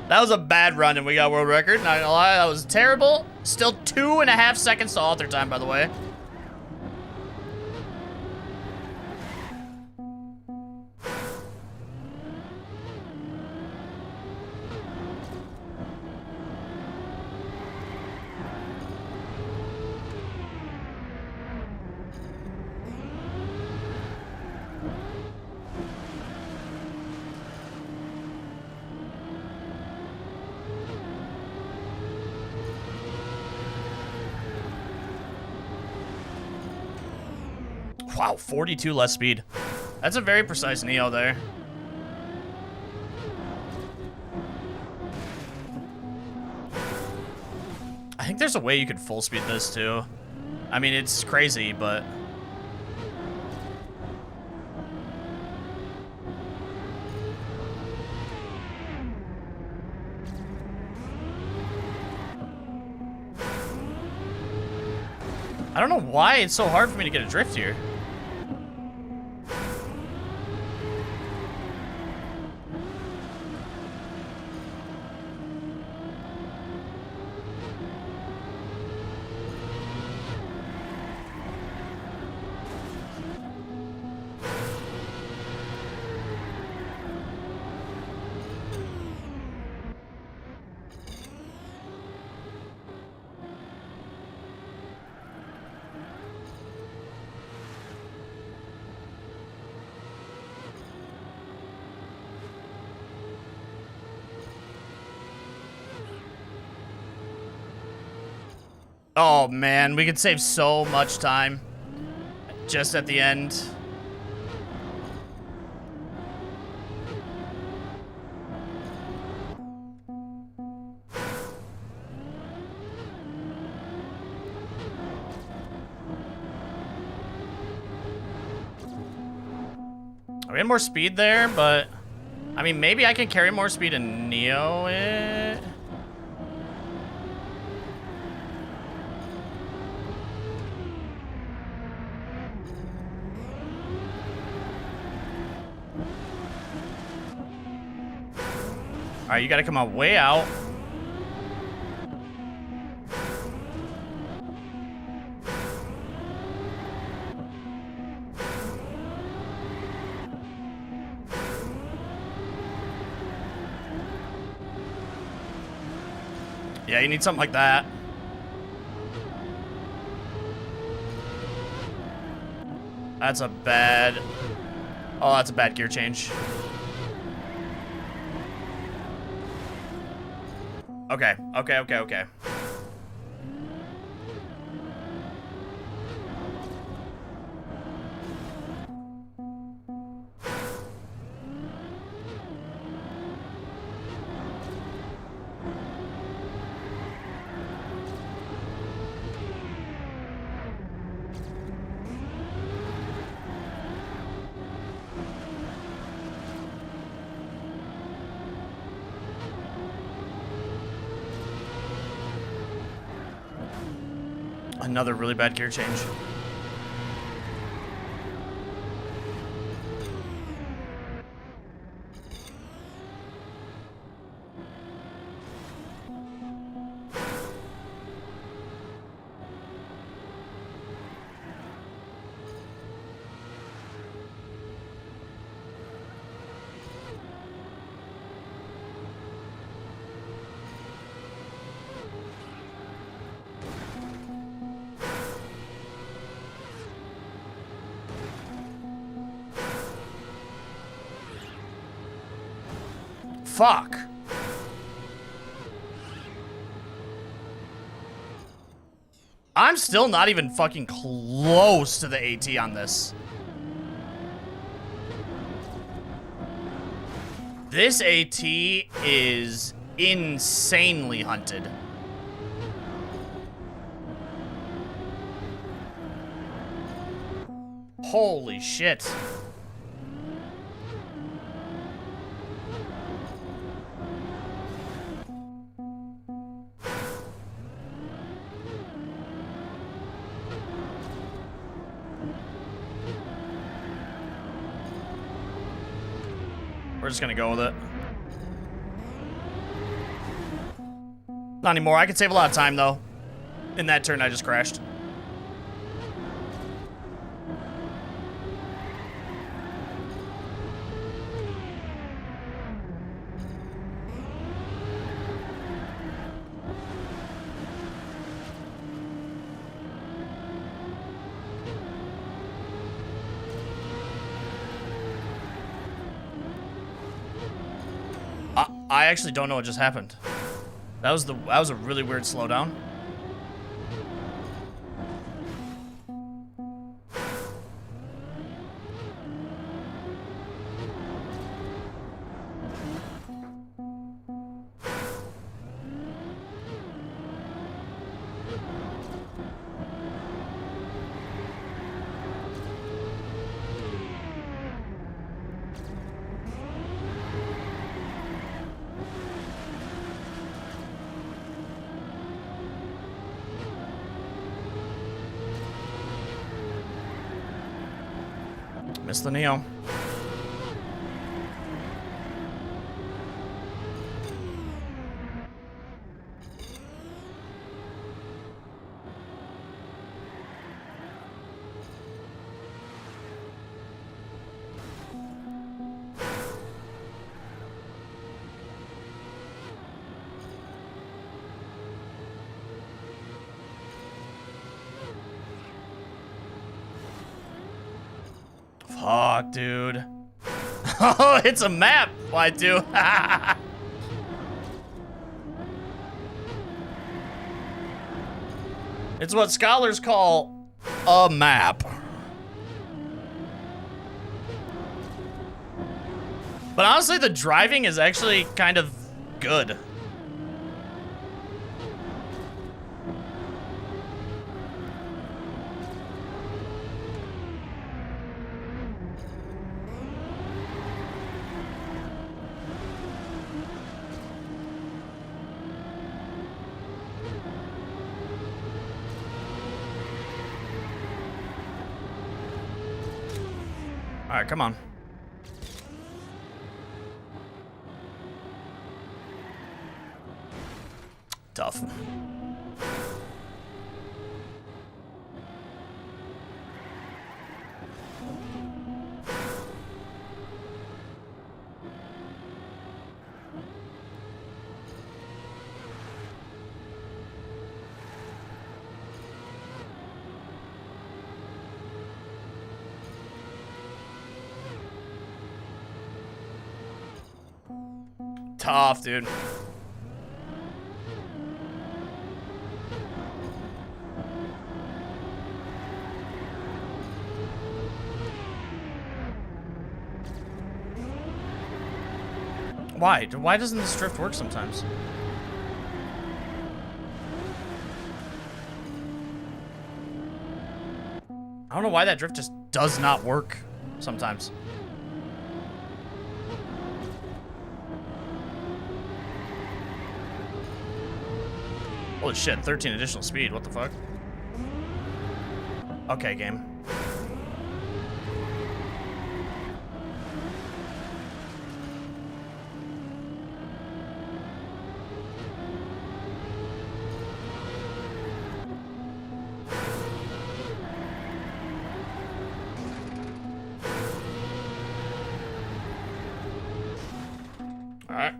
That was a bad run, and we got world record. Not gonna lie, that was terrible. Still 2.5 seconds to alter time, by the way. Wow, 42 less speed. That's a very precise neo there. I think there's a way you could full speed this too. I mean, it's crazy, but... I don't know why it's so hard for me to get a drift here. Oh man, we could save so much time just at the end. We had more speed there, but I mean, maybe I can carry more speed and neo it. All right, you gotta come out way out. Yeah, you need something like that. That's a bad... Oh, that's a bad gear change. Okay. Another really bad gear change. Fuck. I'm still not even fucking close to the AT on this. This AT is insanely hunted. Holy shit. We're just gonna go with it. Not anymore. I could save a lot of time, though. In that turn, I just crashed. I actually don't know what just happened. That was a really weird slowdown. Missed the Neo. Fuck, dude. Oh, it's a map. Why, dude? It's what scholars call a map. But honestly, the driving is actually kind of good. All right, come on. Tough. Tough, dude. Why? Why doesn't this drift work sometimes? I don't know why that drift just does not work sometimes. Holy shit, 13 additional speed, what the fuck? Okay, game. All right.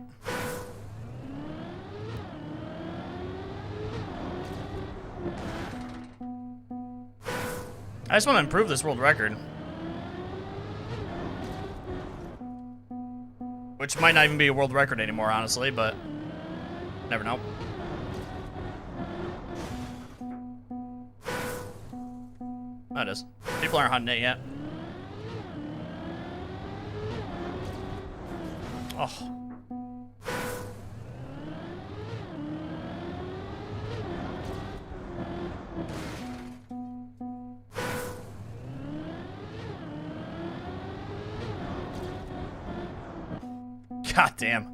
I just want to improve this world record. Which might not even be a world record anymore, honestly, but never know. That is. People aren't hunting it yet. Oh. God damn.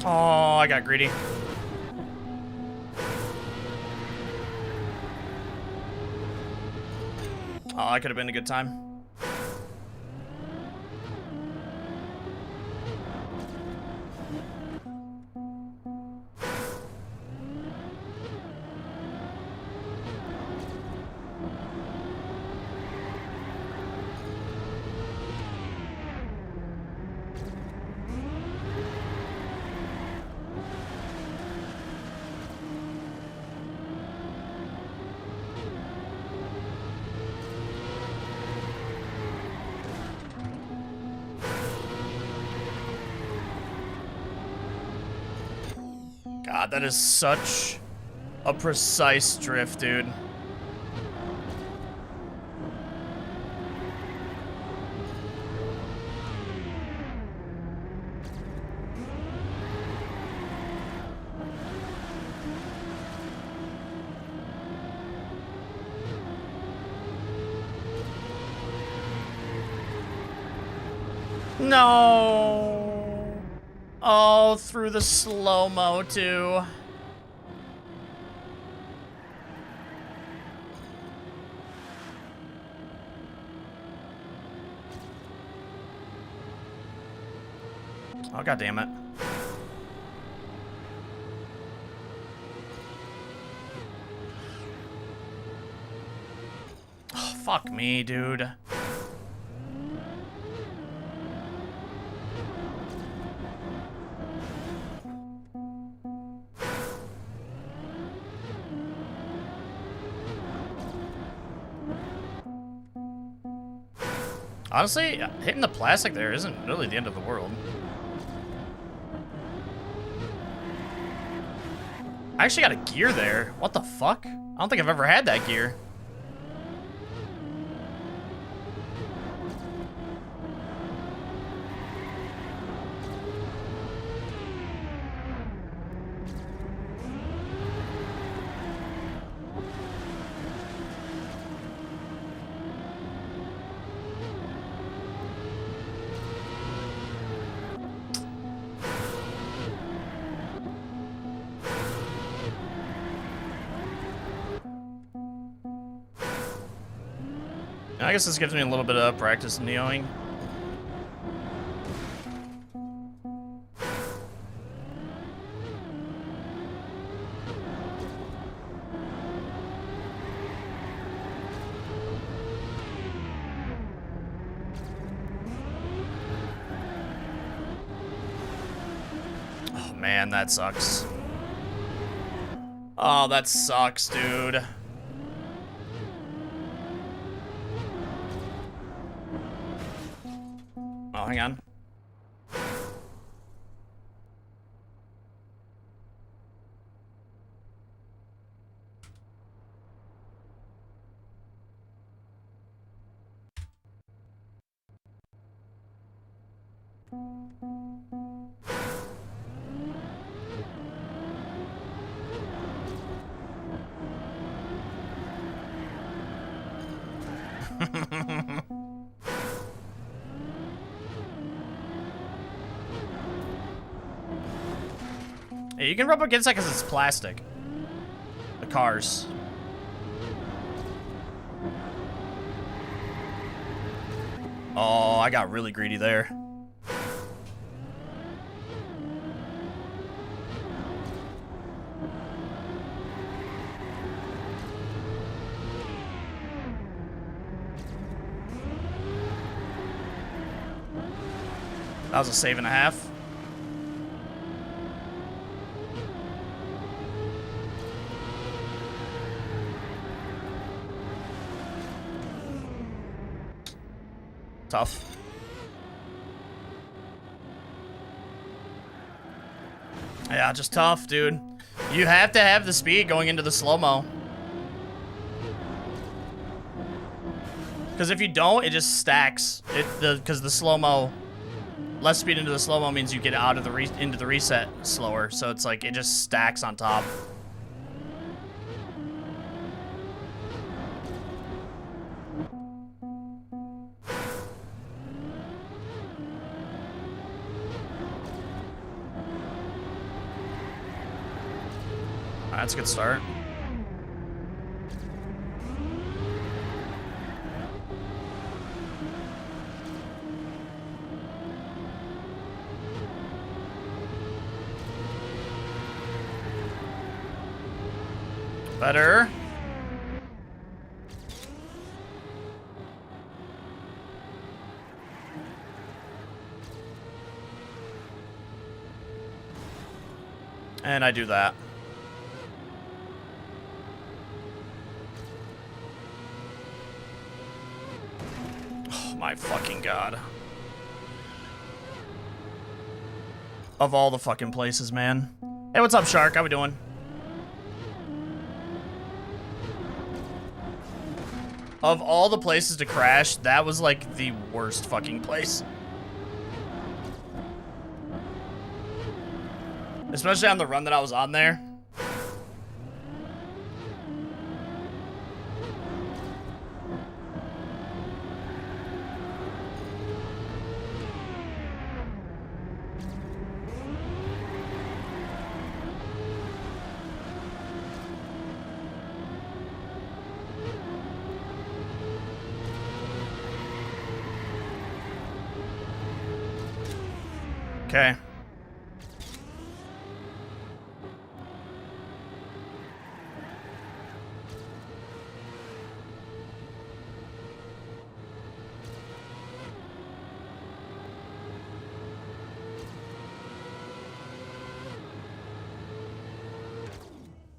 Oh, I got greedy. Oh, that could have been a good time. God, that is such a precise drift, dude. No. Oh, through the slow-mo, too. Oh, God damn it. Oh, fuck me, dude. Honestly, hitting the plastic there isn't really the end of the world. I actually got a gear there. What the fuck? I don't think I've ever had that gear. I guess this gives me a little bit of practice neoing. Oh man, that sucks. Oh, that sucks, dude. Oh, hang on. Yeah, you can rub against that because it's plastic. The cars. Oh, I got really greedy there. That was a save and a half. Tough. Yeah, just tough, dude. You have to have the speed going into the slow-mo. Because if you don't, it just stacks. Because the slow-mo, less speed into the slow-mo means you get out of the into the reset slower. So it's like it just stacks on top. That's a good start. Better. And I do that. My fucking god. Of all the fucking places, man. Hey, what's up, Shark? How we doing? Of all the places to crash, that was like the worst fucking place. Especially on the run that I was on there. Okay.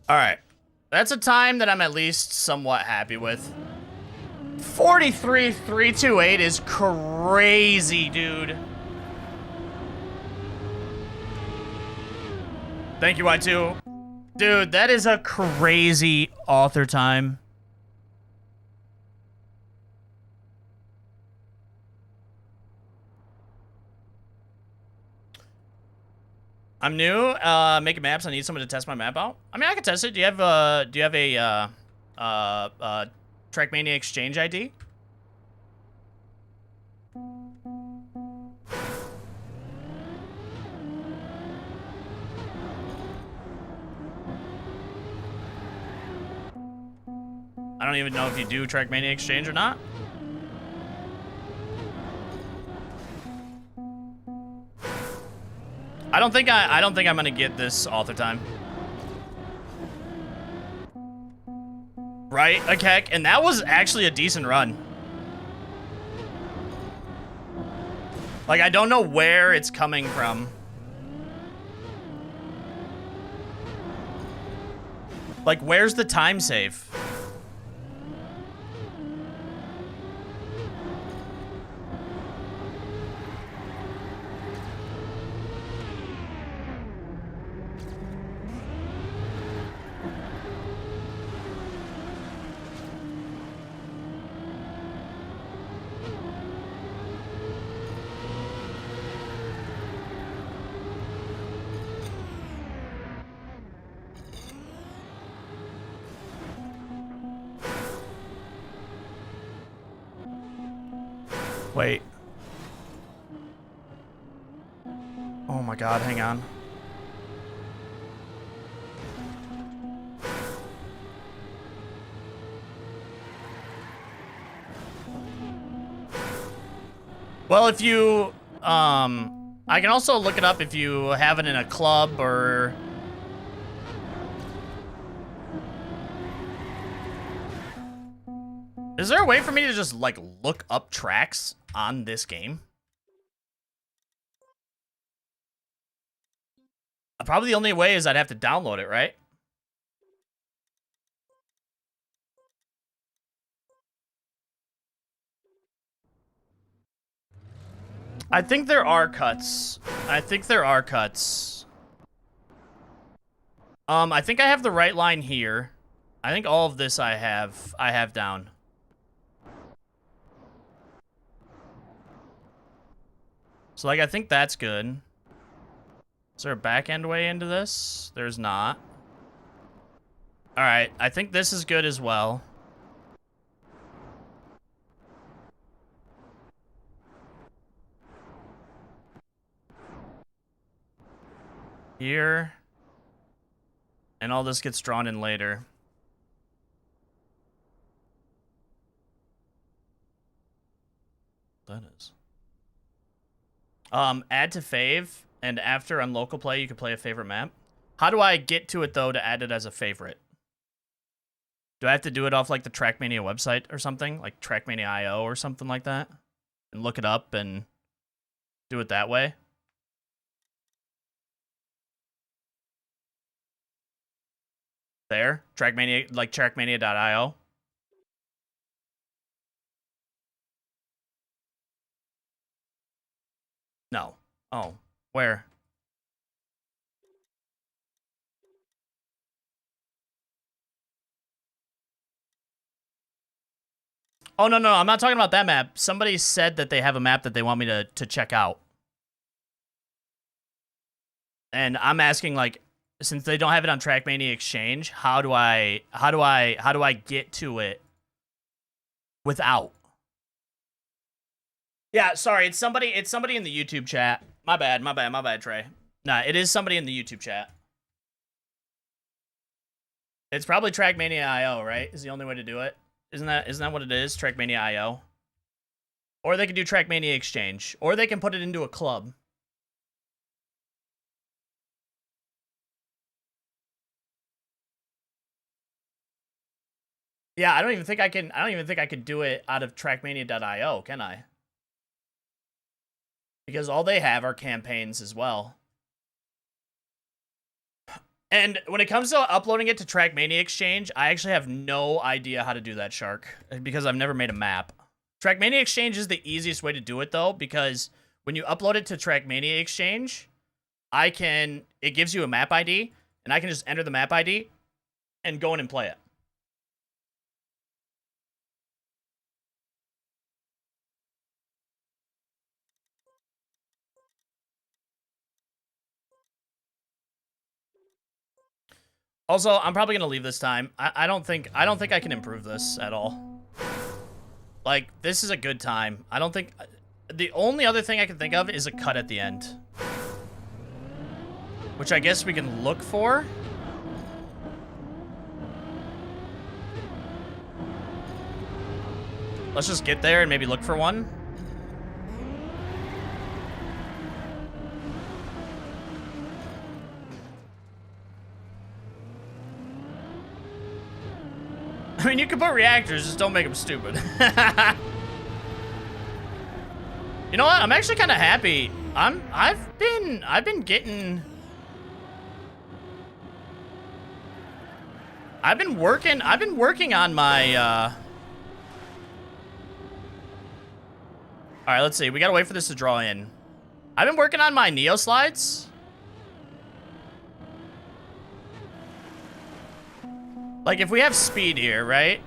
All right. That's a time that I'm at least somewhat happy with. 43.328 is crazy, dude. Thank you, Y2. Dude, that is a crazy author time. I'm new, making maps. I need someone to test my map out. I mean, I can test it. Do you have a Trackmania Exchange ID? I don't even know if you do Trackmania Exchange or not. I don't think I'm gonna get this author time. Right, like heck, and that was actually a decent run. Like, I don't know where it's coming from. Like, where's the time save? Wait. Oh my god, hang on. Well, if you, I can also look it up if you have it in a club or... Is there a way for me to just, like, look up tracks on this game? Probably the only way is I'd have to download it, right? I think there are cuts. I think there are cuts. I think I have the right line here. I think all of this I have down. So, like, I think that's good. Is there a back end way into this? There's not. Alright, I think this is good as well. Here. And all this gets drawn in later. That is. Add to fave, and after on local play, you can play a favorite map. How do I get to it, though, to add it as a favorite? Do I have to do it off, like, the Trackmania website or something? Like Trackmania.io or something like that? And look it up and do it that way? There? Trackmania, like Trackmania.io? No. Oh. Where? Oh, no, no, I'm not talking about that map. Somebody said that they have a map that they want me to check out. And I'm asking, like, since they don't have it on Trackmania Exchange, how do I get to it without? Yeah, sorry, it's somebody in the YouTube chat. My bad, Trey. Nah, it is somebody in the YouTube chat. It's probably Trackmania.io, right? Is the only way to do it. Isn't that what it is? Trackmania.io. Or they can do Trackmania Exchange. Or they can put it into a club. Yeah, I don't even think I can do it out of Trackmania.io, can I? Because all they have are campaigns as well. And when it comes to uploading it to Trackmania Exchange, I actually have no idea how to do that, Shark, because I've never made a map. Trackmania Exchange is the easiest way to do it, though, because when you upload it to Trackmania Exchange, it gives you a map ID, and I can just enter the map ID and go in and play it. Also, I'm probably gonna leave this time. I don't think I can improve this at all. Like, this is a good time. I don't think... The only other thing I can think of is a cut at the end. Which I guess we can look for. Let's just get there and maybe look for one. I mean, you can put reactors, just don't make them stupid. You know what? I'm actually kind of happy. I've been getting... I've been working on my, All right, let's see. We gotta wait for this to draw in. I've been working on my Neo slides. Like, if we have speed here, right?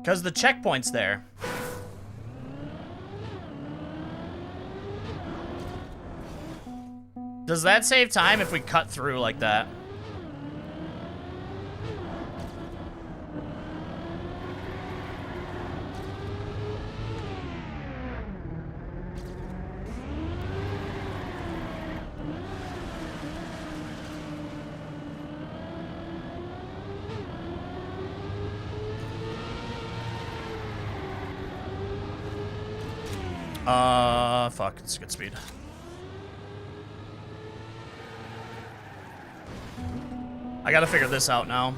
Because the checkpoint's there. Does that save time if we cut through like that? Fuck, it's good speed. I gotta figure this out now.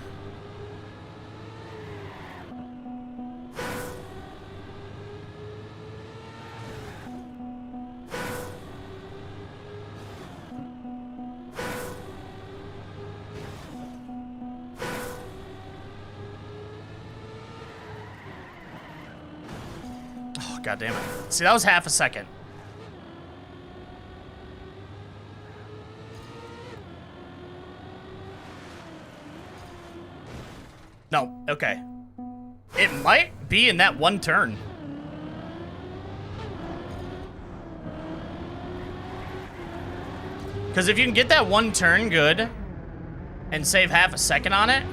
Oh, God damn it. See, that was half a second. No, okay. It might be in that one turn. Because if you can get that one turn good and save half a second on it,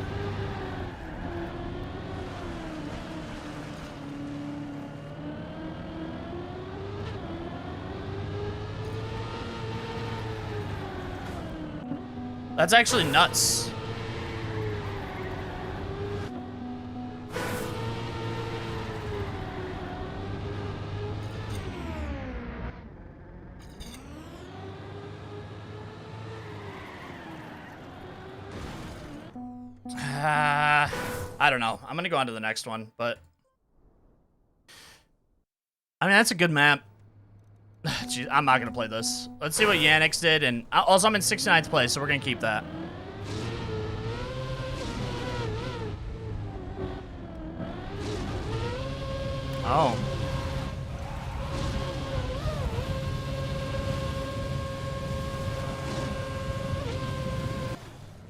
that's actually nuts. I don't know. I'm gonna go on to the next one, but I mean, that's a good map. Jeez, I'm not gonna play this. Let's see what Yannick's did, and also I'm in 69th place, so we're gonna keep that. Oh.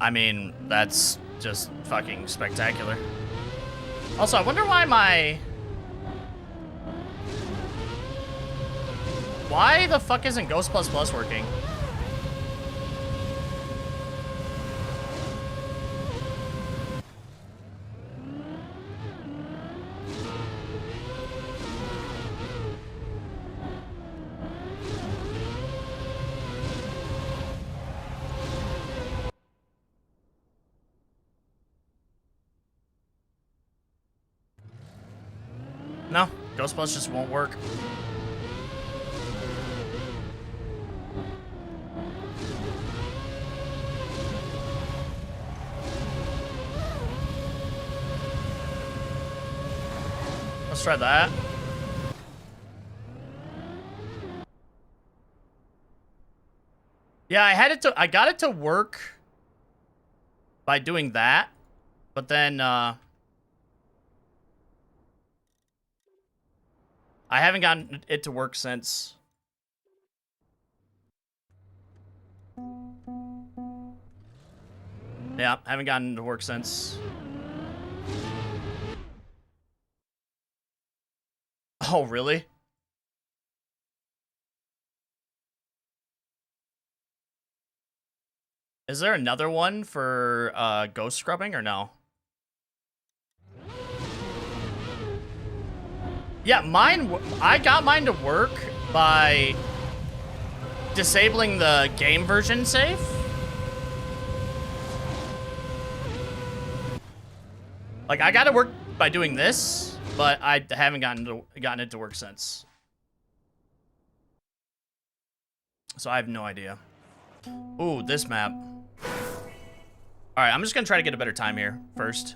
I mean, that's just fucking spectacular. Also, I wonder why why the fuck isn't Ghost Plus Plus working? No, Ghost Plus just won't work. Let's try that. Yeah, I got it to work by doing that, but then I haven't gotten it to work since. Yeah, haven't gotten it to work since. Oh, really? Is there another one for ghost scrubbing or no? Yeah, I got mine to work by disabling the game version save. Like, I got it work by doing this, but I haven't gotten it to work since. So I have no idea. Ooh, this map. All right, I'm just gonna try to get a better time here first.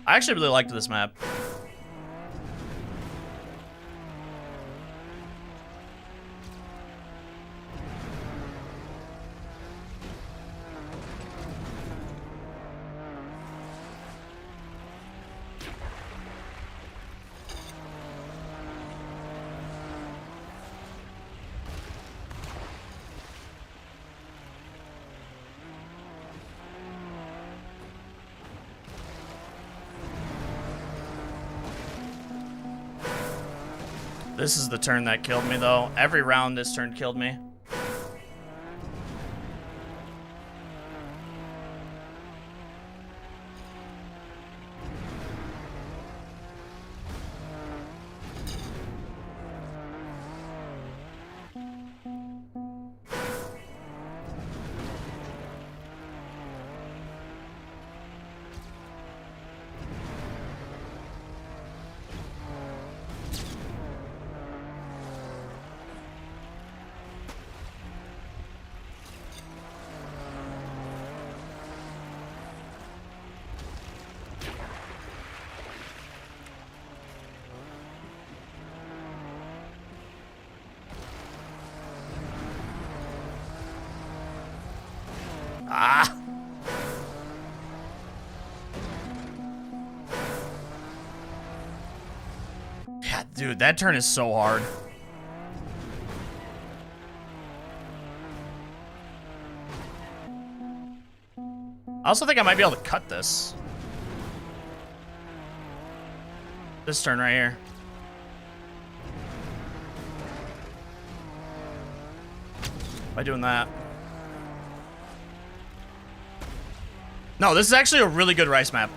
I actually really liked this map. This is the turn that killed me, though. Every round this turn killed me. Dude, that turn is so hard. I also think I might be able to cut this. This turn right here. By doing that. No, this is actually a really good rice map.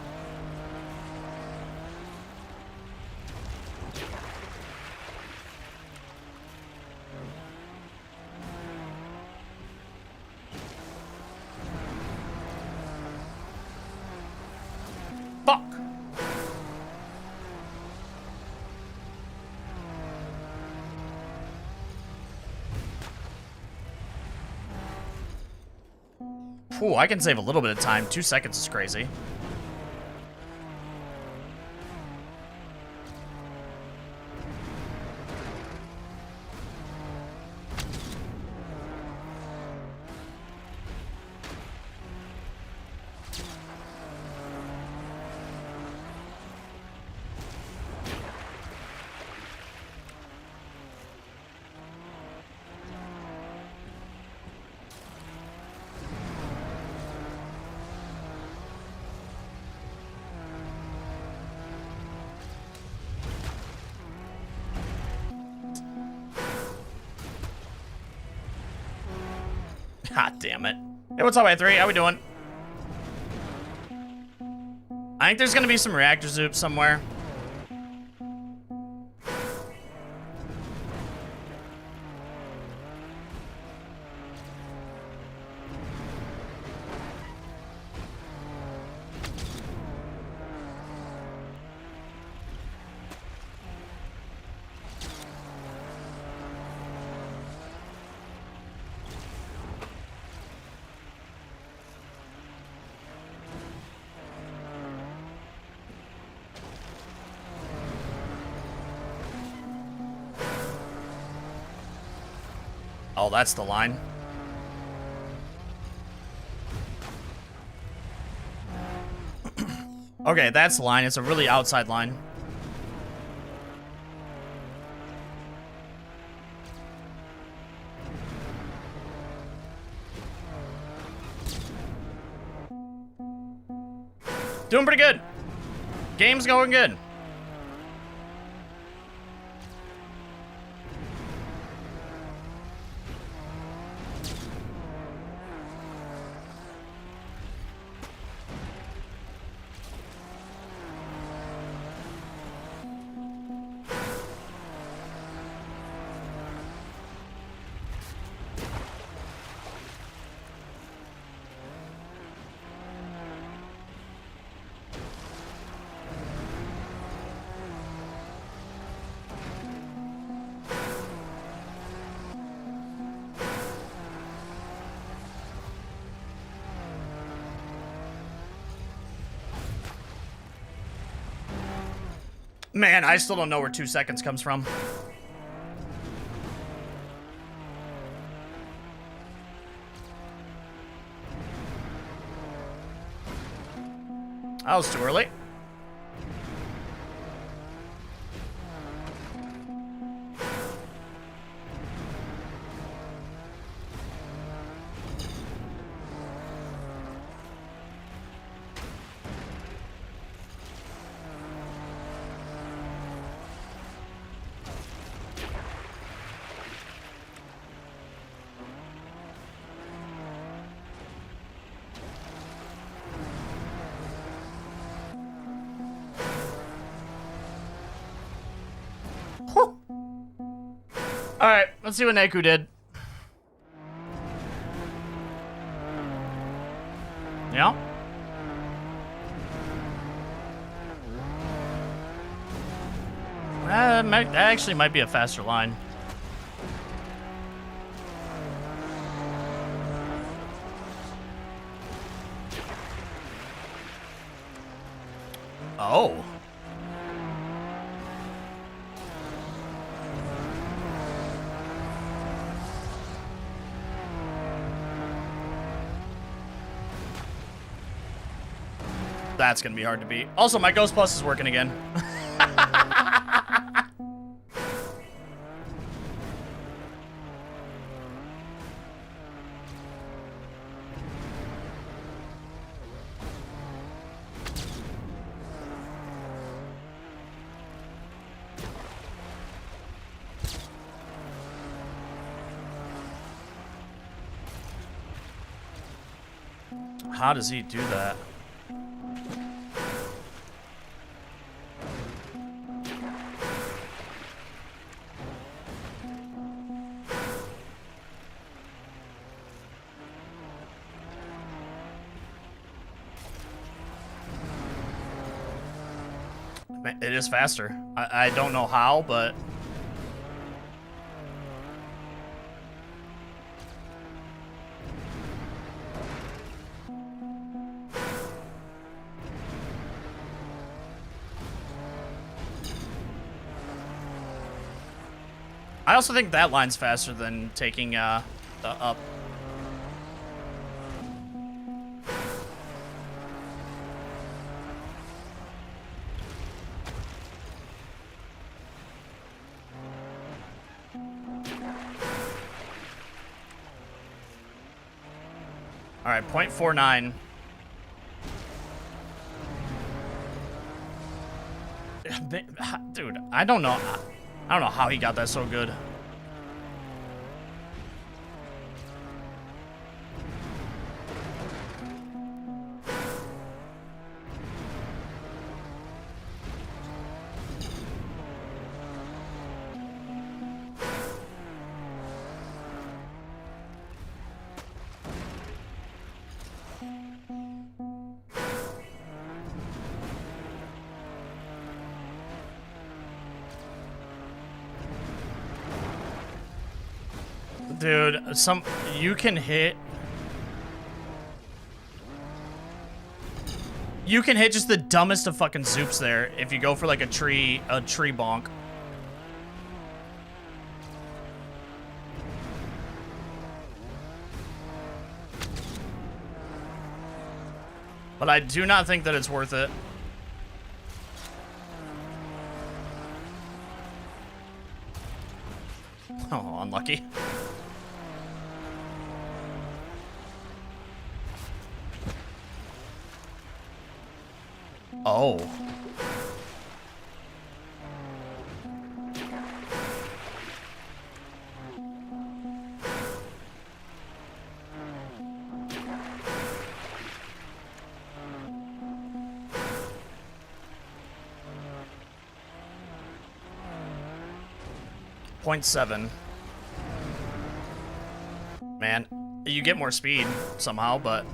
Fuck. Ooh, I can save a little bit of time. 2 seconds is crazy. God damn it. Hey, what's up, A3? How we doing? I think there's gonna be some reactor zoop somewhere. Oh, that's the line. Okay, that's the line. It's a really outside line. Doing pretty good. Game's going good. Man, I still don't know where 2 seconds comes from. That was too early. Alright, let's see what Neku did. Yeah? That actually might be a faster line. Oh. That's gonna be hard to beat. Also, my Ghost Plus is working again. How does he do that? It is faster. I don't know how, but... I also think that line's faster than taking the up. All right, 0.49. Dude, I don't know. I don't know how he got that so good. Dude, you can hit just the dumbest of fucking zoops there if you go for like a tree bonk. But I do not think that it's worth it. Oh, unlucky. Oh. .7. Man, you get more speed somehow, but...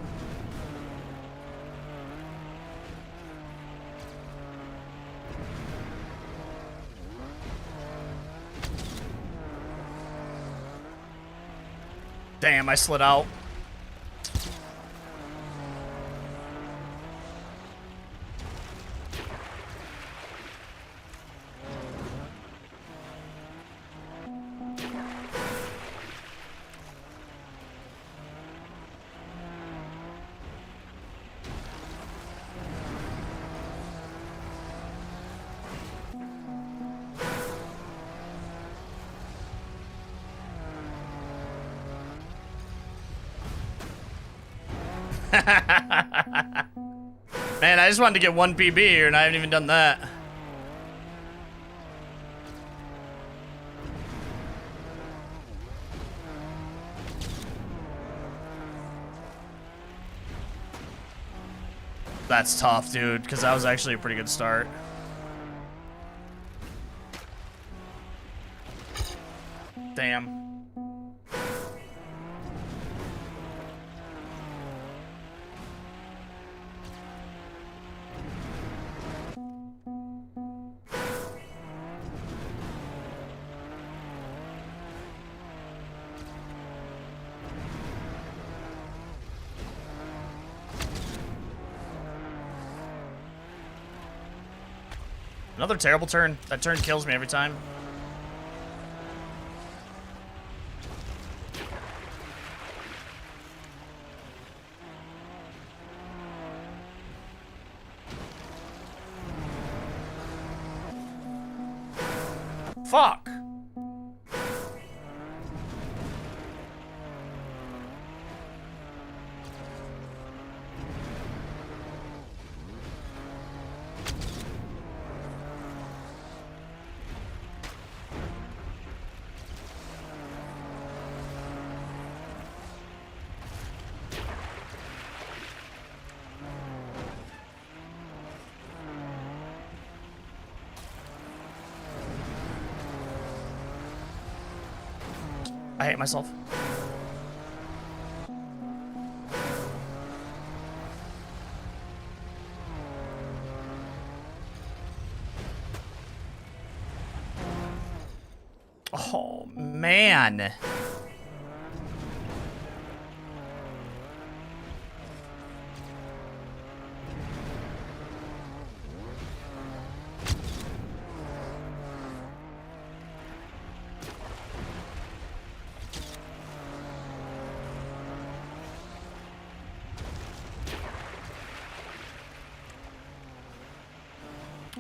Damn, I slid out. Man, I just wanted to get one PB here, and I haven't even done that. That's tough, dude, because that was actually a pretty good start. Damn. Another terrible turn. That turn kills me every time. Fuck. I hate myself. Oh, man.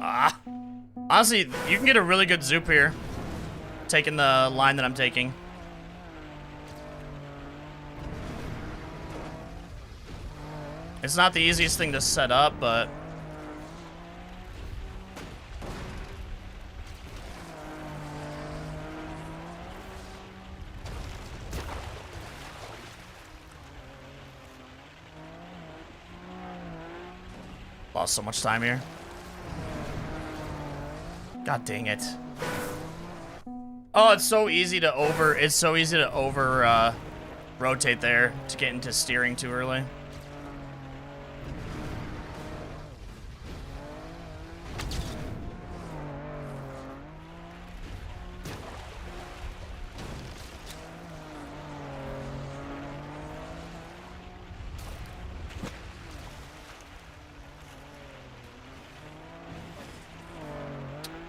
Ah. Honestly, you can get a really good zoop here. Taking the line that I'm taking. It's not the easiest thing to set up, but... Lost so much time here. God dang it. Oh, it's so easy to rotate there to get into steering too early.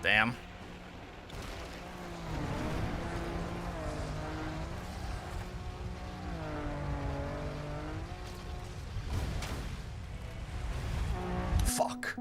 Damn. Fuck.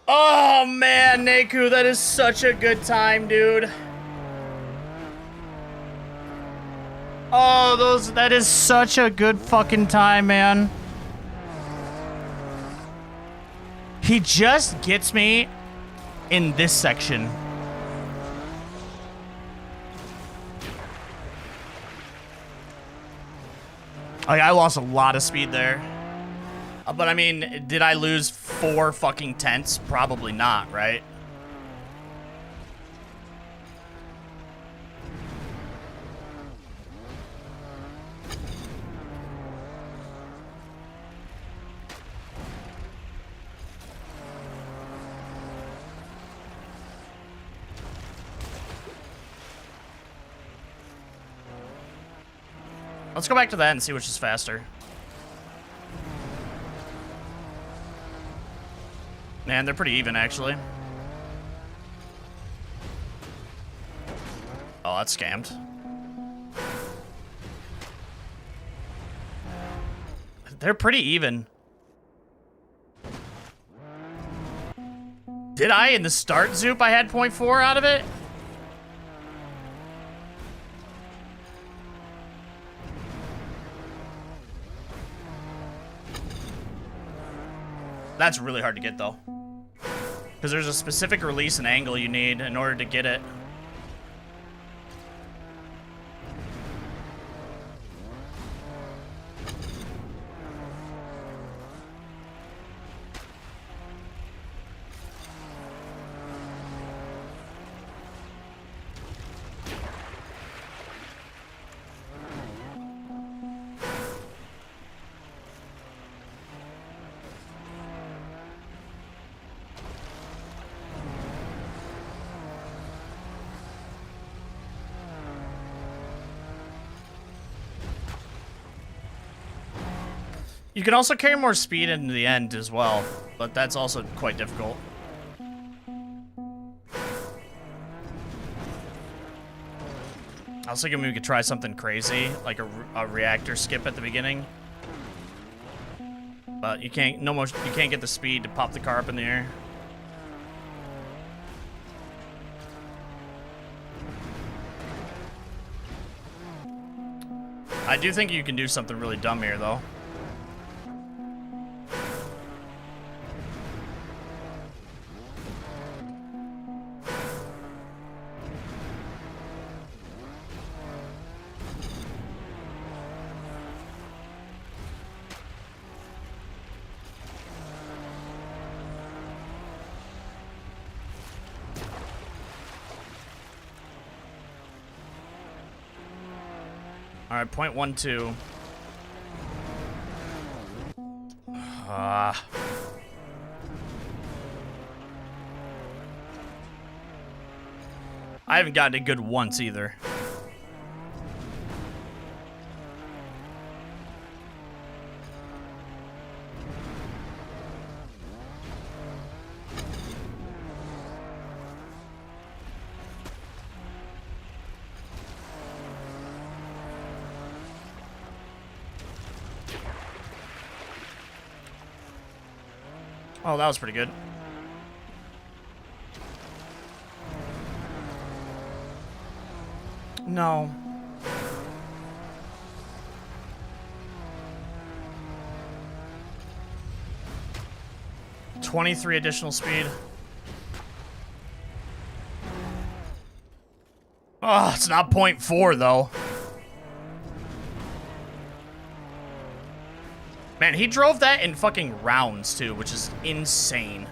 Oh man, Neku, that is such a good time, dude. Oh, that is such a good fucking time, man. He just gets me in this section. I lost a lot of speed there. But I mean, did I lose 4 fucking tenths? Probably not, right? Let's go back to that and see which is faster. Man, they're pretty even, actually. Oh, that's scammed. They're pretty even. Did I? In the start zoop, I had 0.4 out of it? That's really hard to get, though. Because there's a specific release and angle you need in order to get it. You can also carry more speed into the end as well, but that's also quite difficult. I was thinking we could try something crazy, like a reactor skip at the beginning. But you can't you can't get the speed to pop the car up in the air. I do think you can do something really dumb here, though. All right, 0.12. I haven't gotten it good once either. Oh, that was pretty good. No. $23 additional speed. Oh, it's not 0.4 though. Man, he drove that in fucking rounds too, which is insane.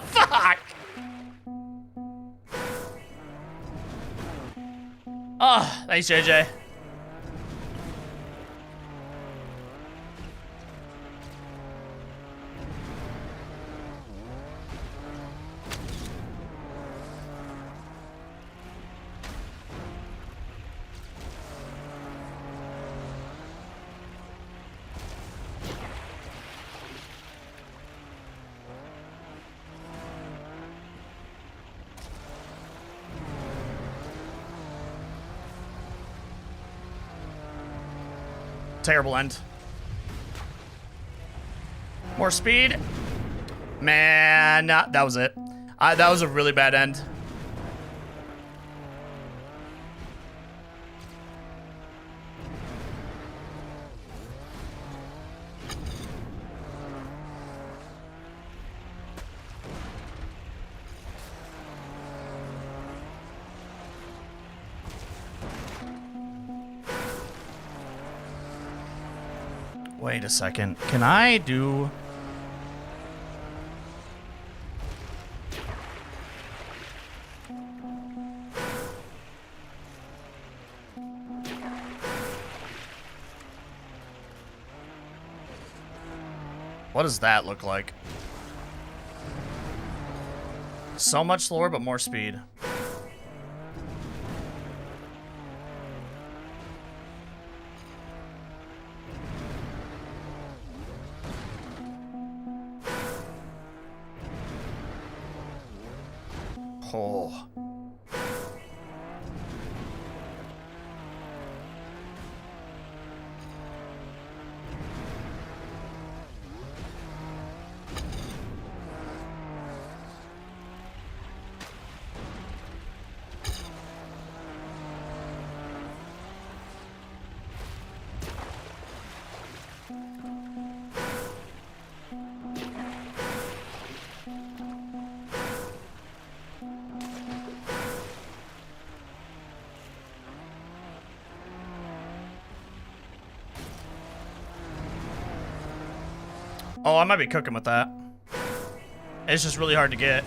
Fuck! Oh, thanks, JJ. Terrible end. More speed. Man, that was it. That was a really bad end. Wait a second. Can I do... What does that look like? So much slower, but more speed. Oh. Oh, I might be cooking with that. It's just really hard to get.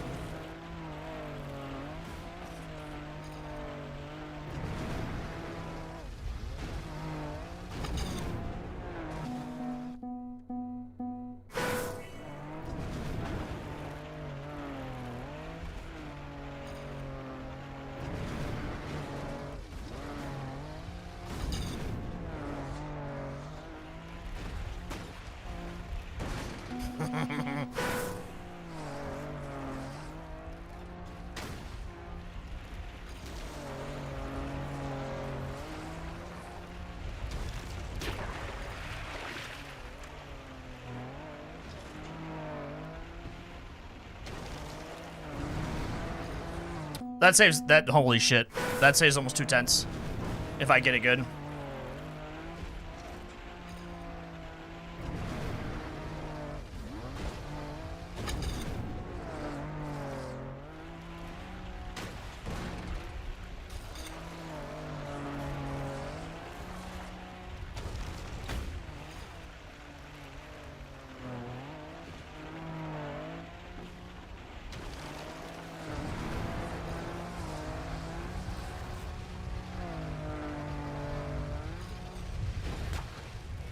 That saves that. Holy shit. That saves almost 2/10 if I get it good.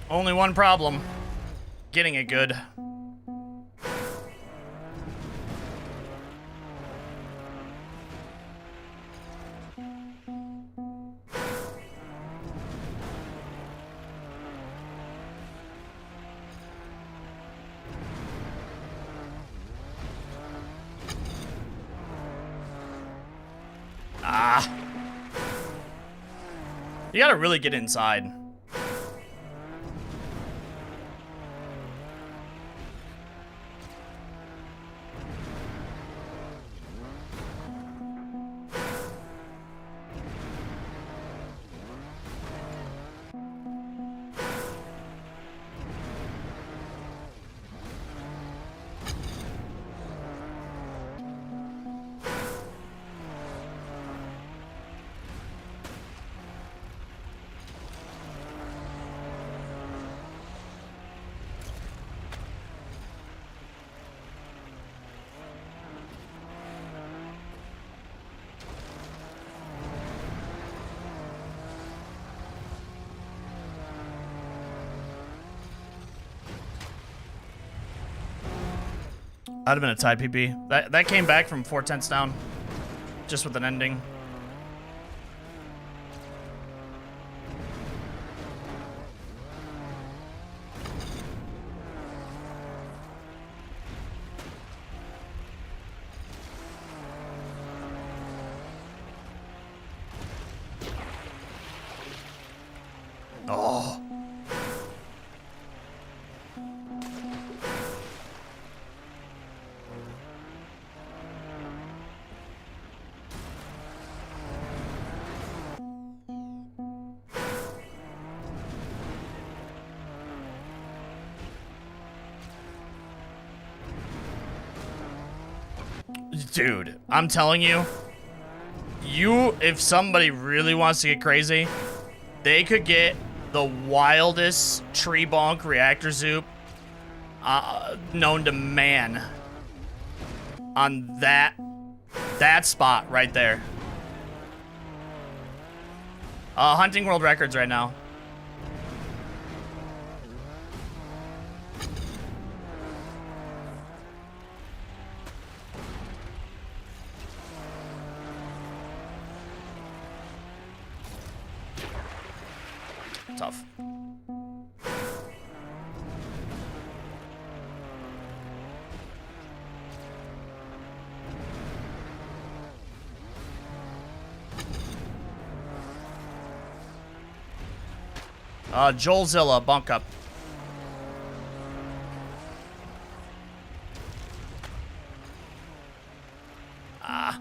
Only one problem. Getting it good. Ah. You gotta really get inside. I'd have been a tie PB. That came back from 4/10 down, just with an ending. Oh. Dude, I'm telling you, if somebody really wants to get crazy, they could get the wildest tree bonk reactor zoop known to man on that spot right there. Hunting world records right now. Tough. Joel Zilla, bunk up. Ah.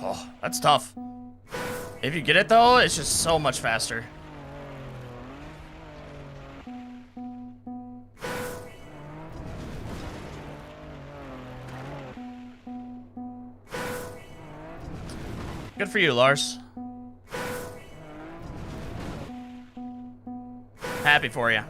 Oh, that's tough. If you get it, though, it's just so much faster. Good for you, Lars. Happy for you.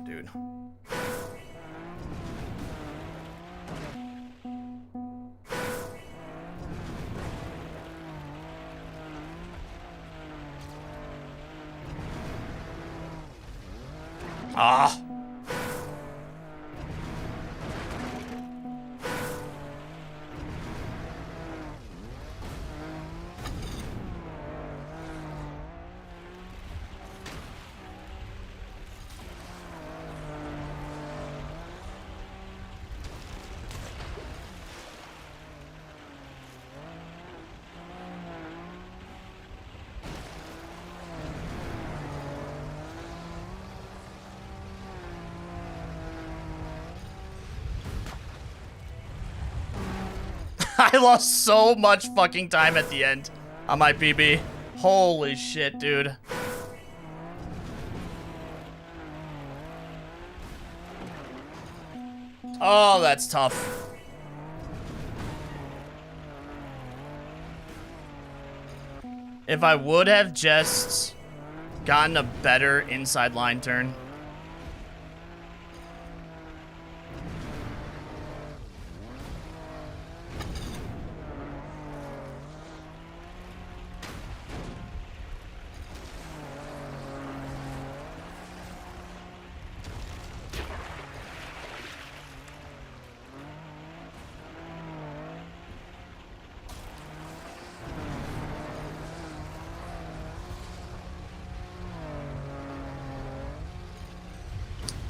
dude. Ah. I lost so much fucking time at the end on my PB. Holy shit, dude. Oh, that's tough. If I would have just gotten a better inside line turn.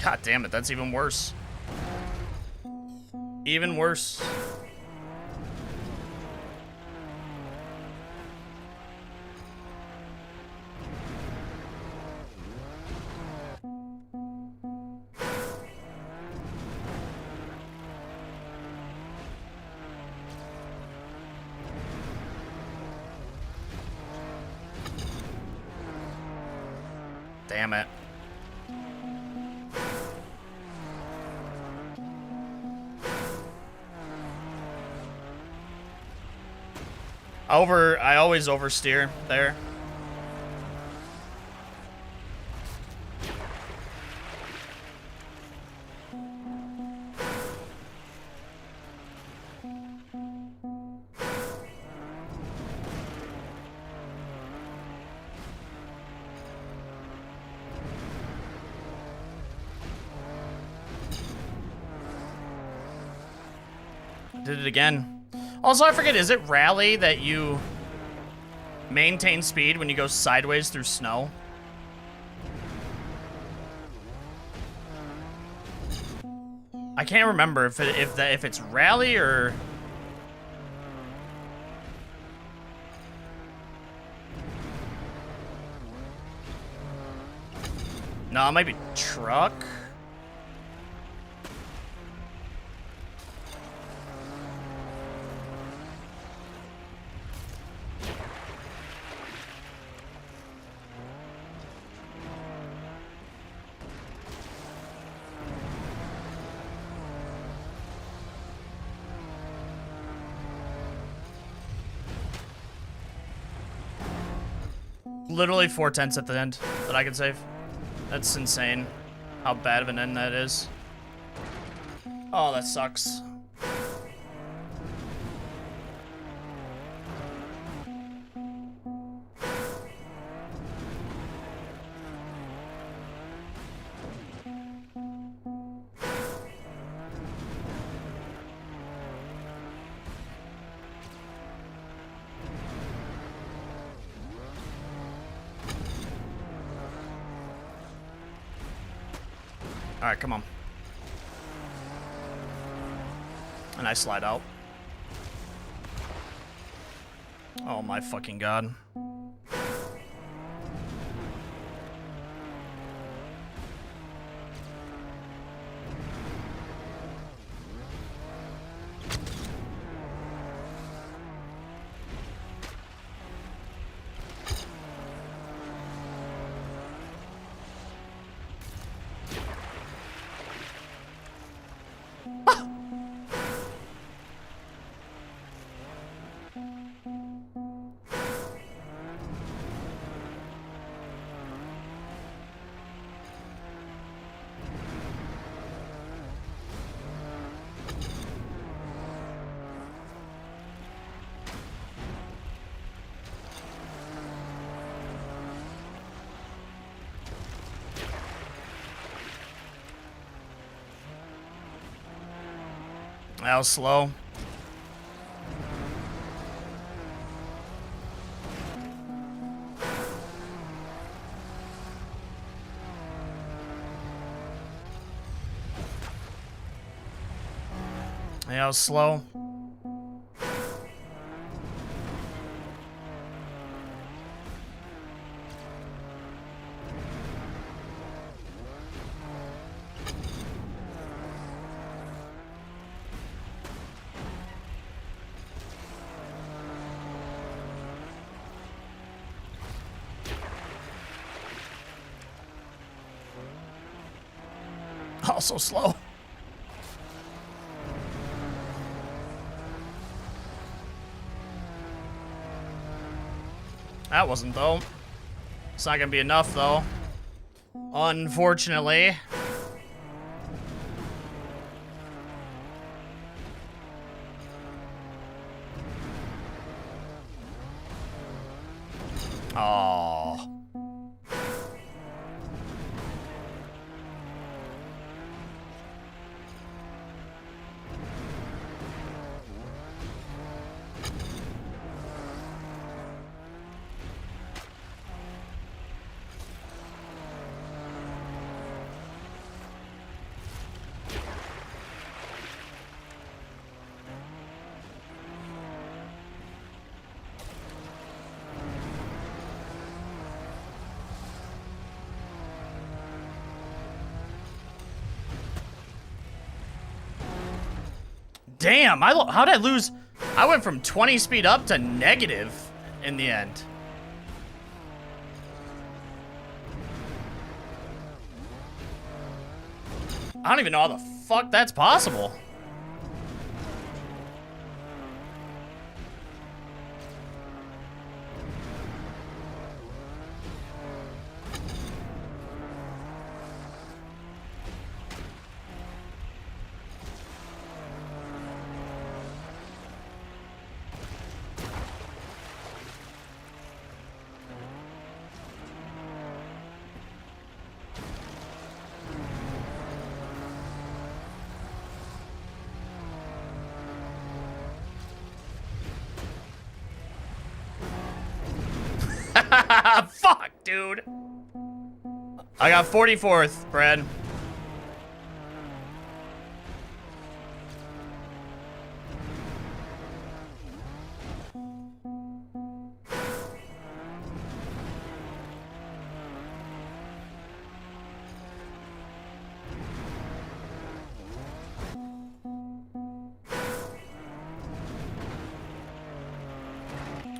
God damn it, that's even worse. Even worse. Damn it. I always oversteer there. Did it again. Also, I forget, is it rally that you maintain speed when you go sideways through snow? I can't remember if it's rally or... No, it might be truck. Literally 4/10 at the end that I can save. That's insane how bad of an end that is. Oh, that sucks. All right, come on. And I slide out. Oh my fucking god. That was slow. Yeah, that was slow. Also slow. That wasn't, though. It's not gonna be enough, though. Unfortunately. Oh. Damn, how'd I lose? I went from 20 speed up to negative in the end. I don't even know how the fuck that's possible. Fuck, dude. I got 44th, Brad.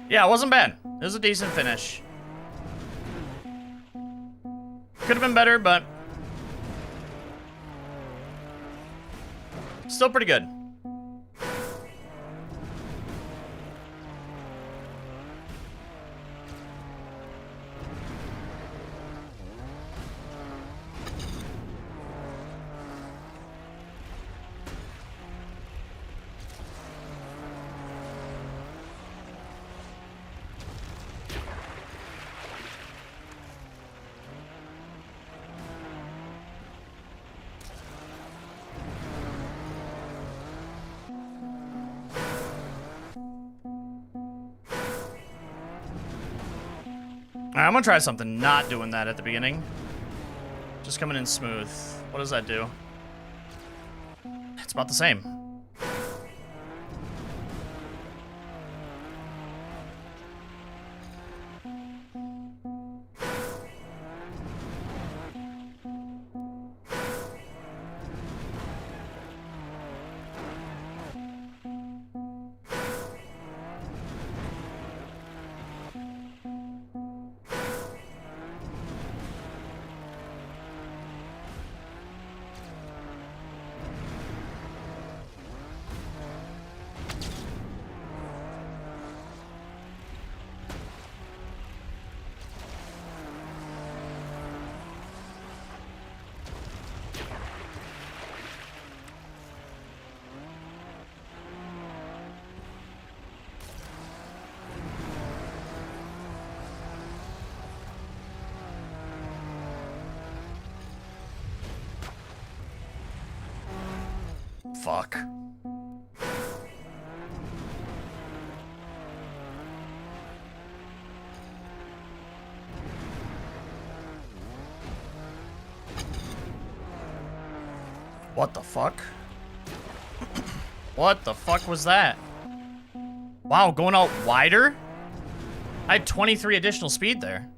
Yeah, it wasn't bad. It was a decent finish. Could have been better, but still pretty good. Alright, I'm gonna try something not doing that at the beginning. Just coming in smooth. What does that do? It's about the same. Fuck. What the fuck? What the fuck was that? Wow, going out wider? I had 23 additional speed there.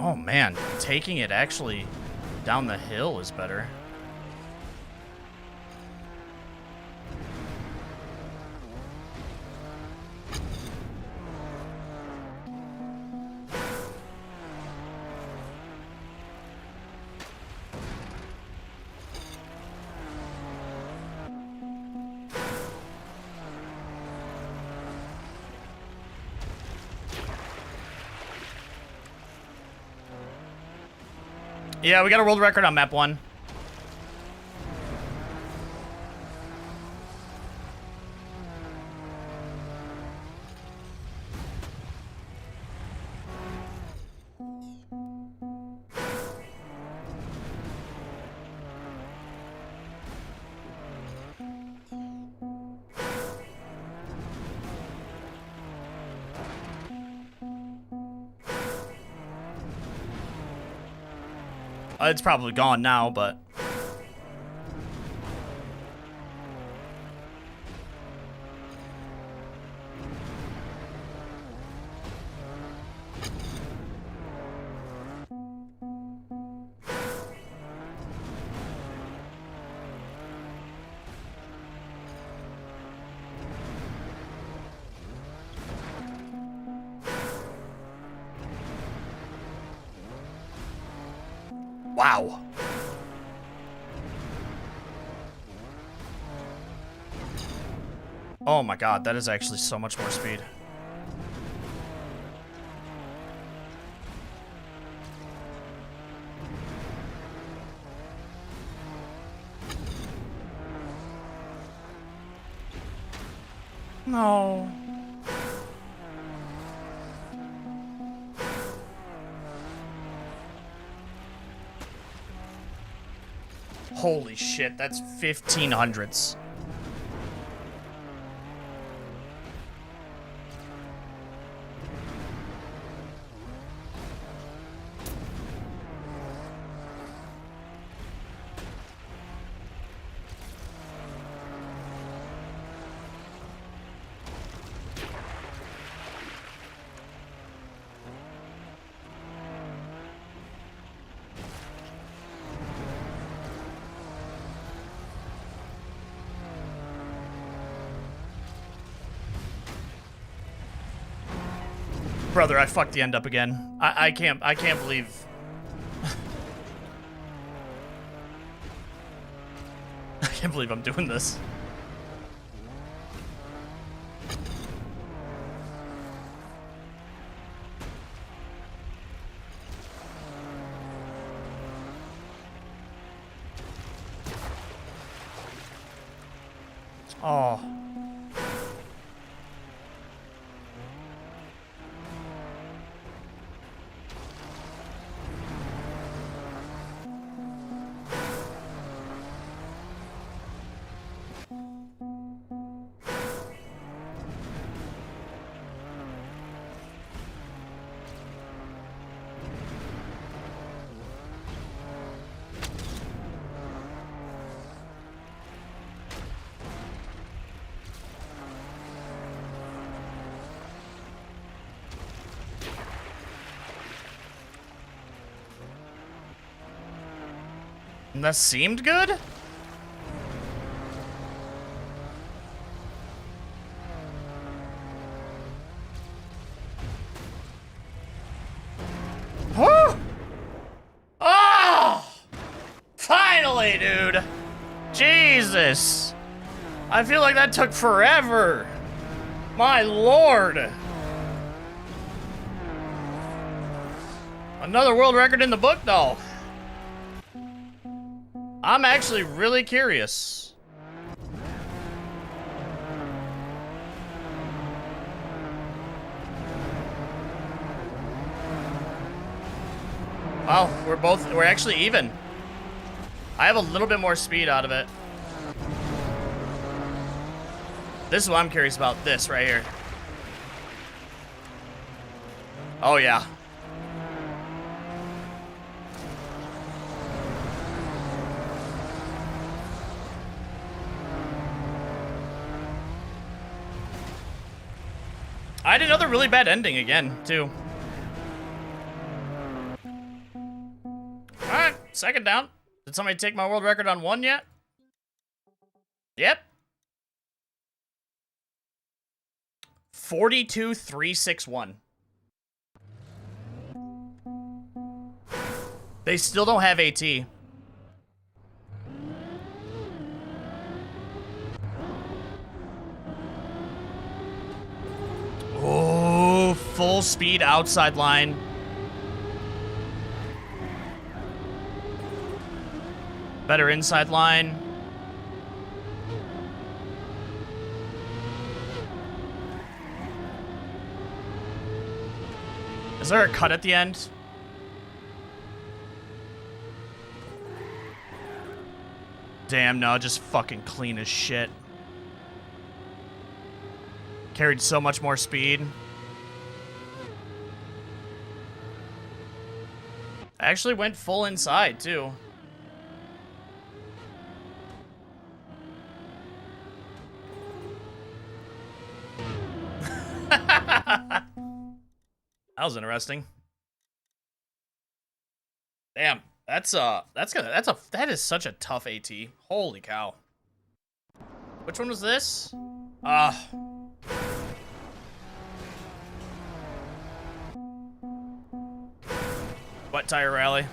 Oh man, taking it actually down the hill is better. Yeah, we got a world record on map 1. It's probably gone now, but... Wow. Oh my god, that is actually so much more speed. No. Holy shit, that's 1500s. Brother, I fucked the end up again. I can't believe. I can't believe I'm doing this. Oh. And that seemed good? Woo! Oh! Finally, dude! Jesus! I feel like that took forever. My lord! Another world record in the book, though. I'm actually really curious. Oh, we're actually even. I have a little bit more speed out of it. This is what I'm curious about, this right here. Oh, yeah. I had another really bad ending again, too. Alright, second down. Did somebody take my world record on 1 yet? Yep. 42-361. They still don't have AT. Oh, full speed outside line. Better inside line. Is there a cut at the end? Damn, no, just fucking clean as shit. Carried so much more speed. I actually went full inside, too. That was interesting. Damn, that is such a tough AT. Holy cow. Which one was this? Wet tire rally.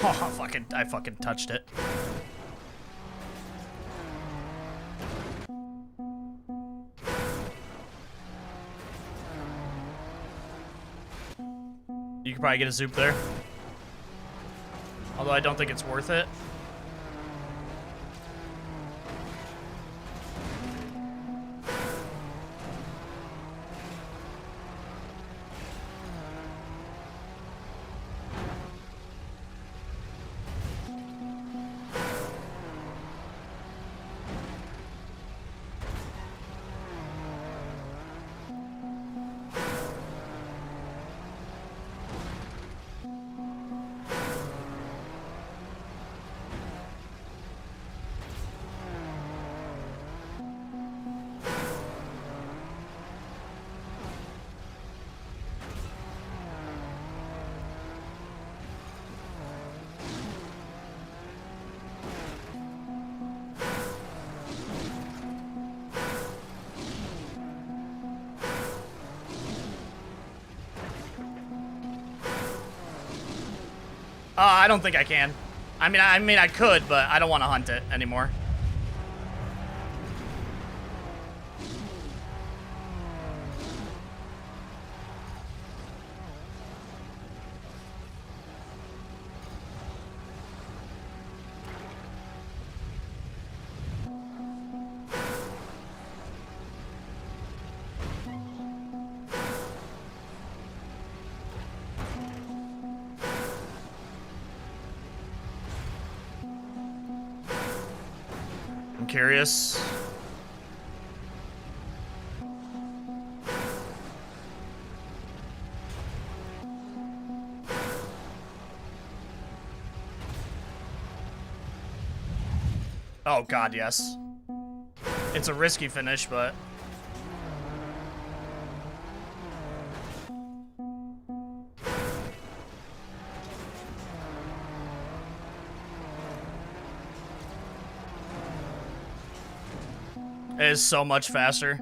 Oh, I fucking touched it. You could probably get a zoop there. Although I don't think it's worth it. I don't think I can. I mean, I could, but I don't want to hunt it anymore. Curious. Oh god, yes. It's a risky finish, but it is so much faster.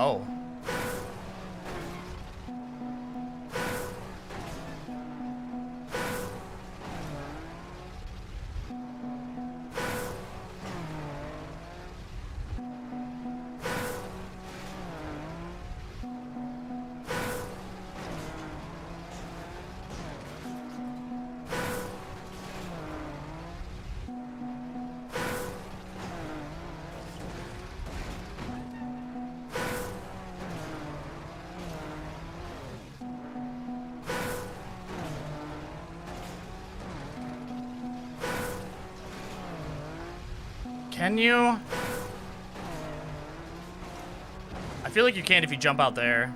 Oh. Can you? I feel like you can if you jump out there.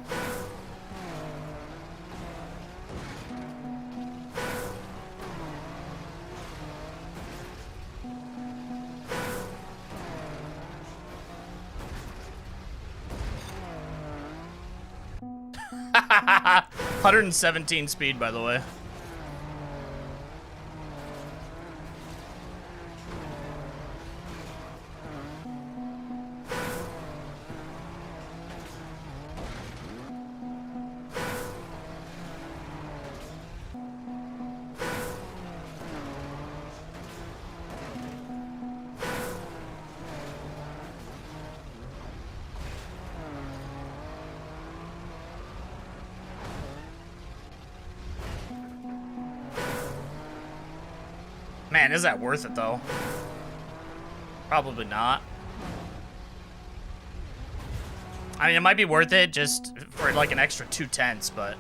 $117 speed, by the way. Man, is that worth it, though? Probably not. I mean, it might be worth it just for, like, an extra 2/10, but...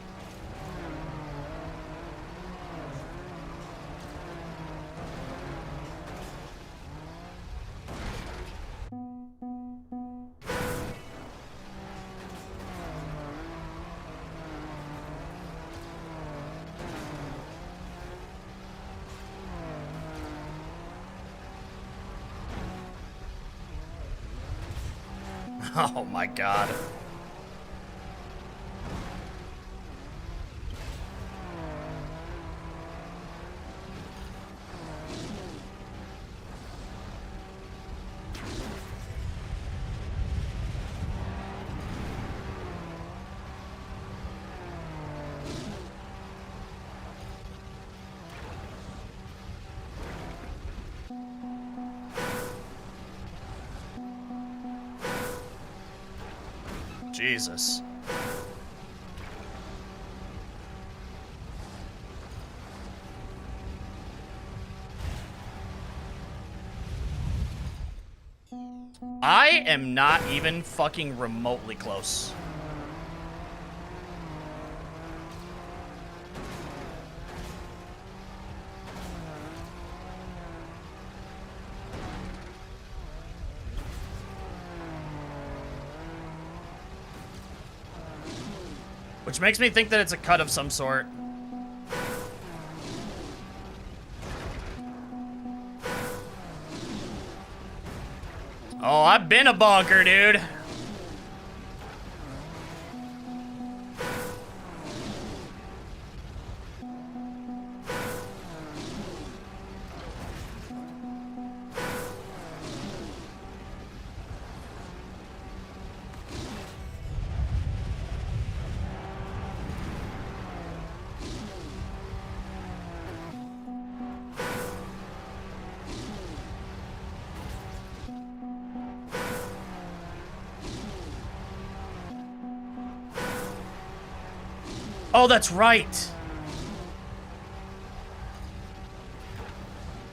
Oh my god. Jesus. I am not even fucking remotely close. Which makes me think that it's a cut of some sort. Oh, I've been a bonker, dude. Oh, that's right.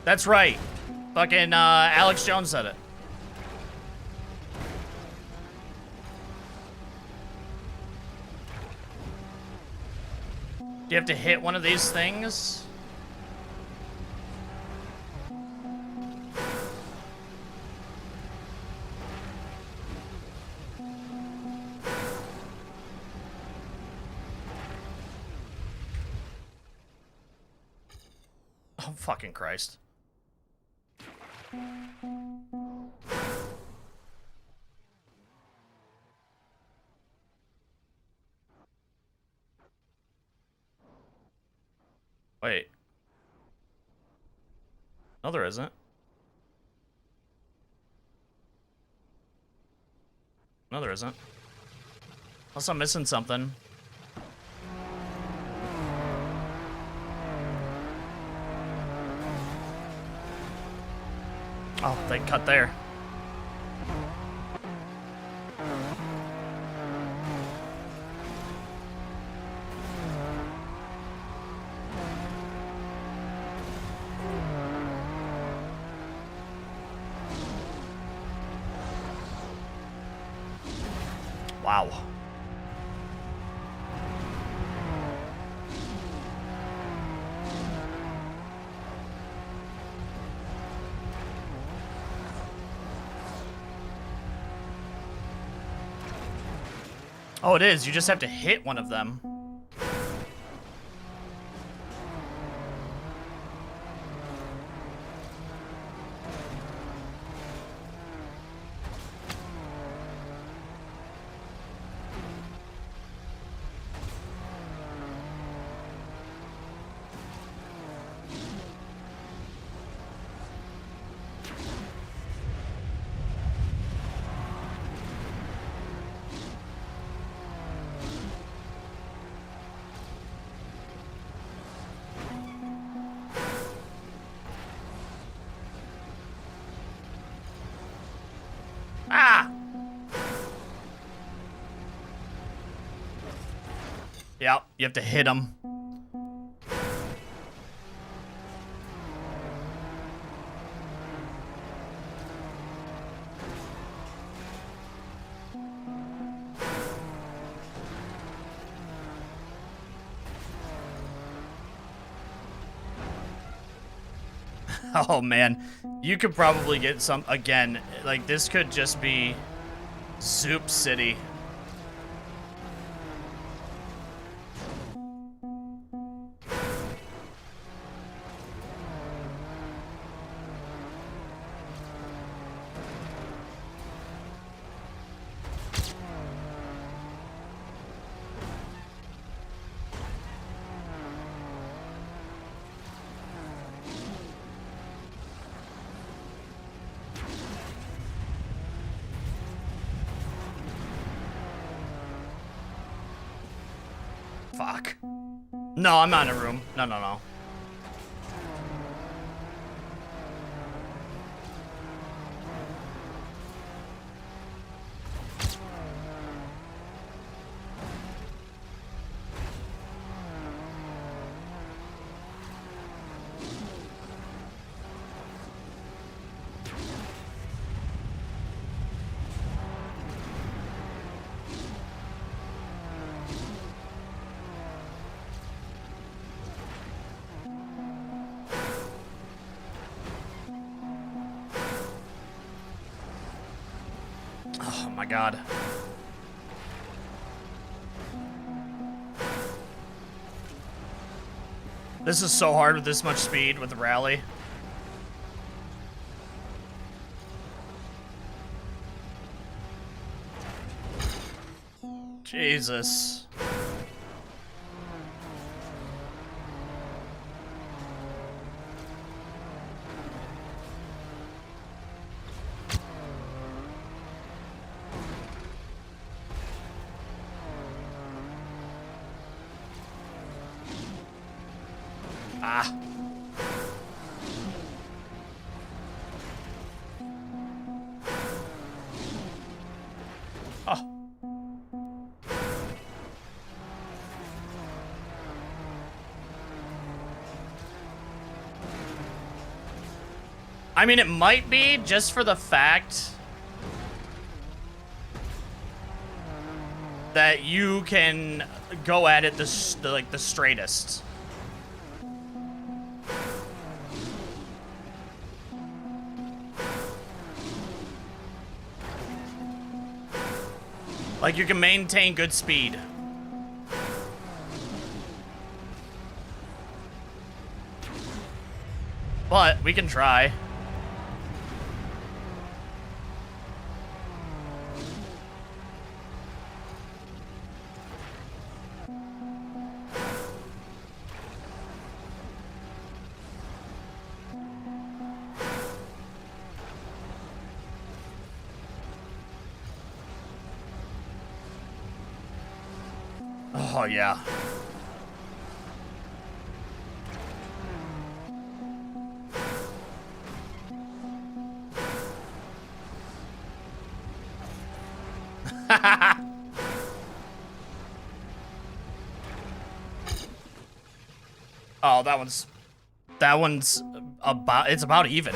That's right. Fucking Alex Jones said it. Do you have to hit one of these things? Oh, fucking Christ. Wait. No, there isn't. No, there isn't. Unless I'm missing something. Oh, they cut there. Wow. Oh, it is. You just have to hit one of them. Ah! Yep, you have to hit him. Oh man, you could probably get some again. Like this could just be Zoop City. Fuck. No, I'm not in a room. No, no, no. Oh my god. This is so hard with this much speed with the rally. Jesus. Ah. Oh. I mean, it might be just for the fact that you can go at it the straightest. Like, you can maintain good speed. But we can try. Oh, yeah. Oh, that one's it's about even.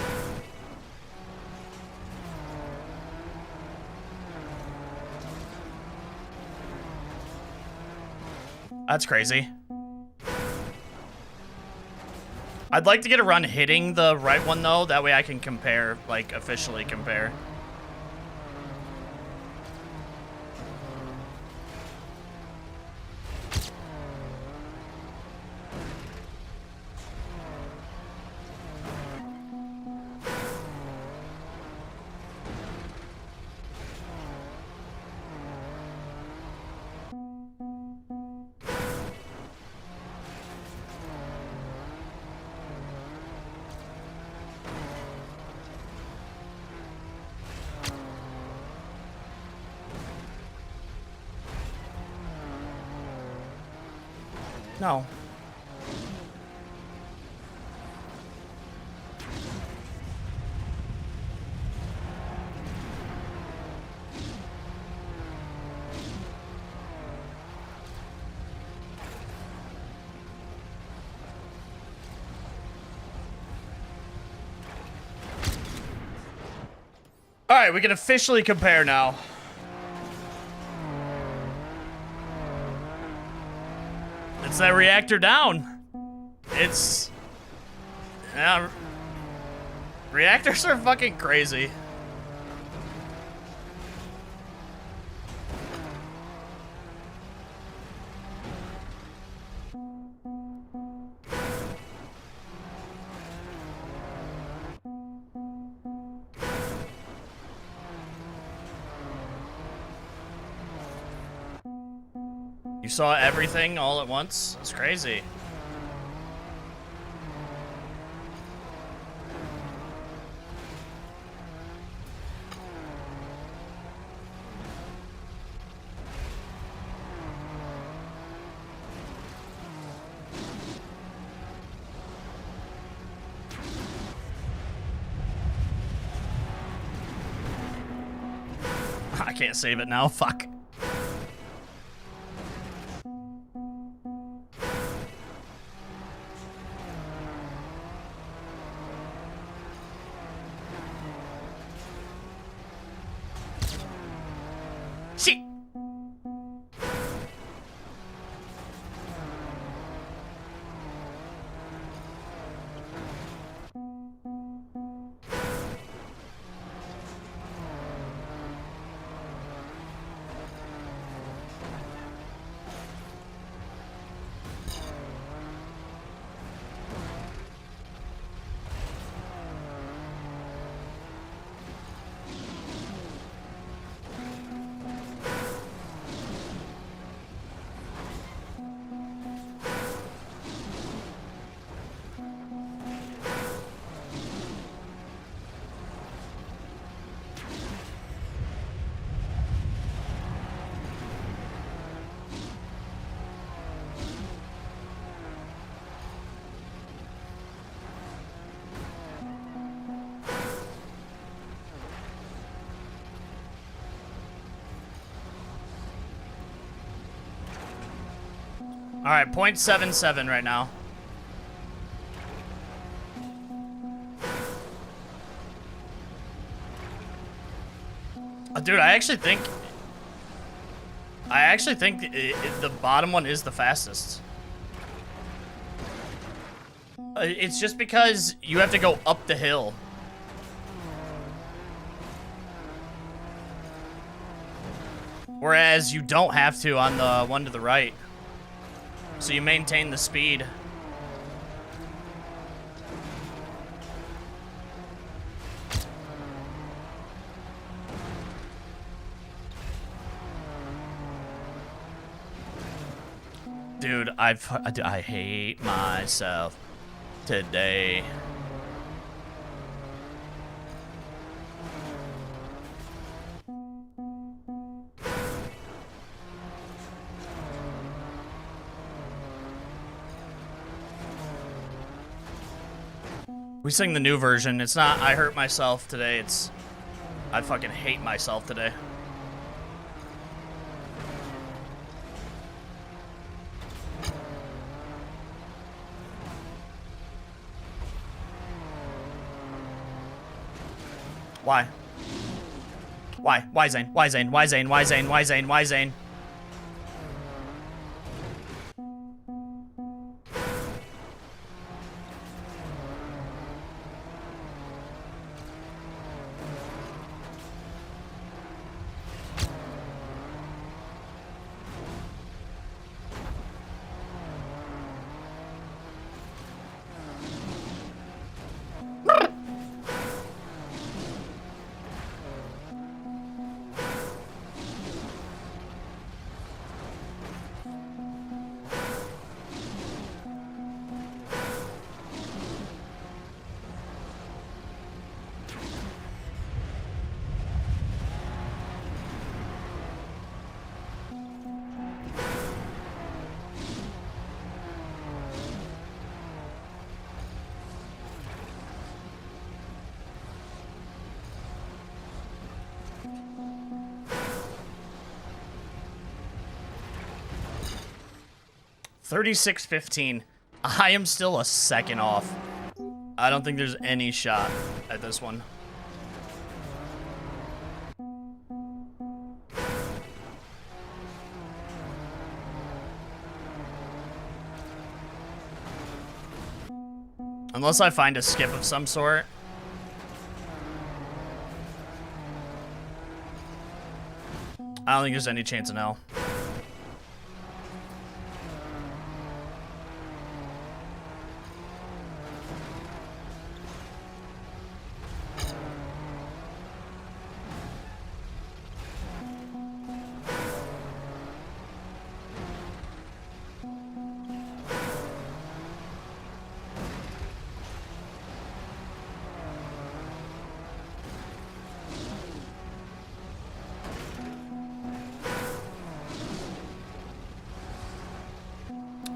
That's crazy. I'd like to get a run hitting the right one, though. That way I can compare, like, officially compare. No. All right, we can officially compare now. It's that reactor down. It's... yeah, reactors are fucking crazy. You saw everything all at once? It's crazy. I can't save it now. Fuck. Shit. All right, 0.77 right now. Dude, I actually think the bottom one is the fastest. It's just because you have to go up the hill. Whereas you don't have to on the one to the right. So you maintain the speed. Dude, I hate myself today. We sing the new version. It's not I hurt myself today. It's I fucking hate myself today. Why? Why? Why Zane? Why Zane? Why Zane? Why Zane? Why Zane? Why Zane? $36.15. I am still a second off. I don't think there's any shot at this one. Unless I find a skip of some sort. I don't think there's any chance in hell.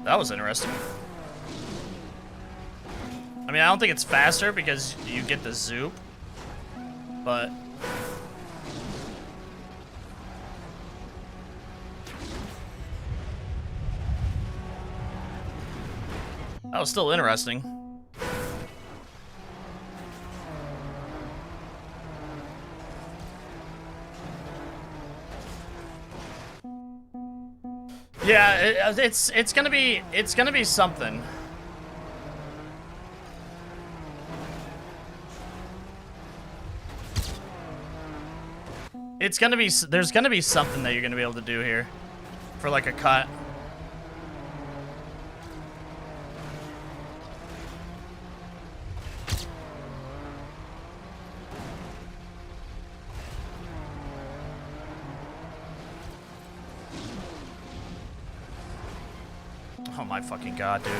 That was interesting. I mean, I don't think it's faster because you get the zoop, but that was still interesting. Yeah, it's gonna be something. There's gonna be something that you're gonna be able to do here for like a cut. Oh my fucking god, dude.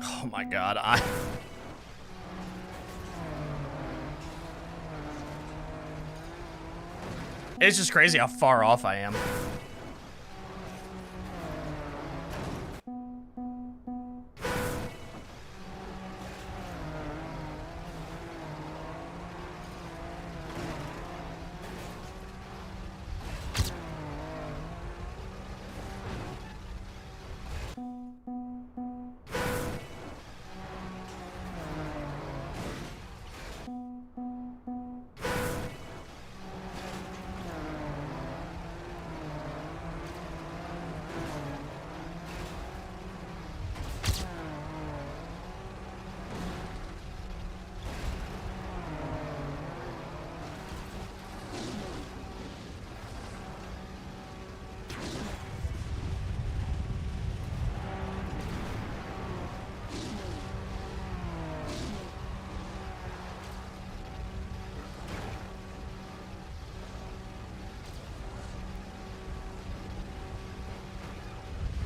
Oh my god, It's just crazy how far off I am.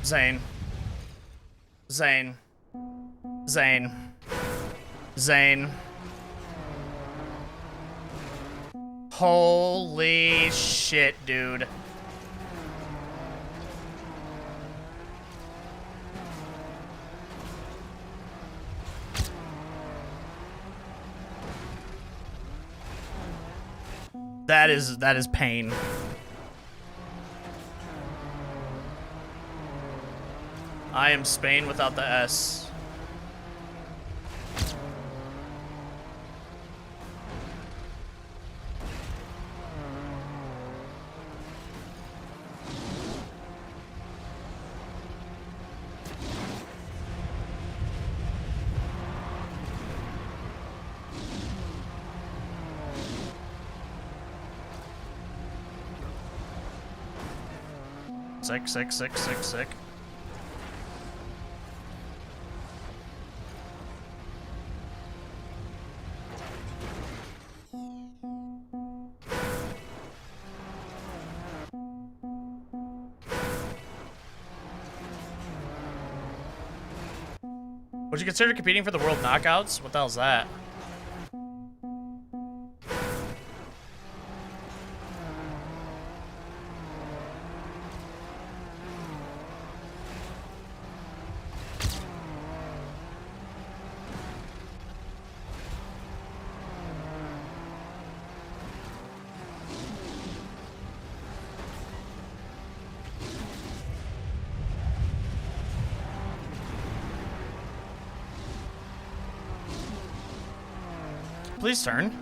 Zane. Zane. Zane. Zane. Holy shit, dude. That is pain. I am Spain without the S. Sick. Would you consider competing for the World Knockouts? What the hell's that? Please turn.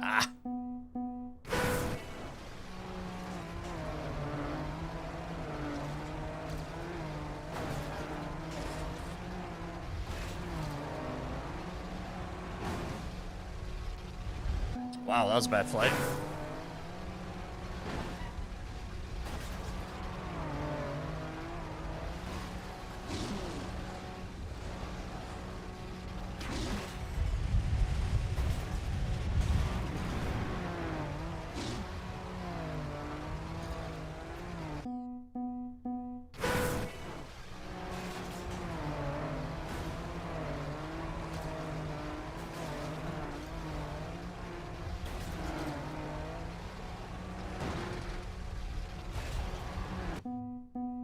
Ah. Wow, that was a bad flight.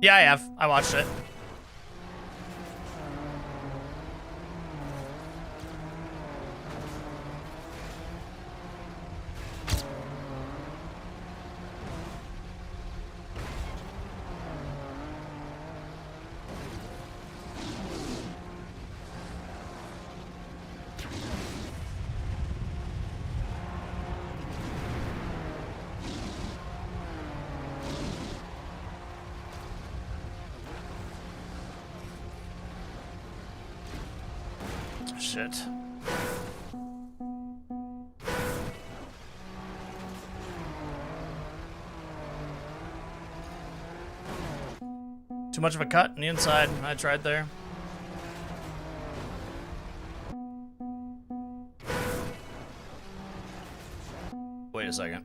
Yeah, I have. I watched it. Shit. Too much of a cut on the inside. I tried there. Wait a second.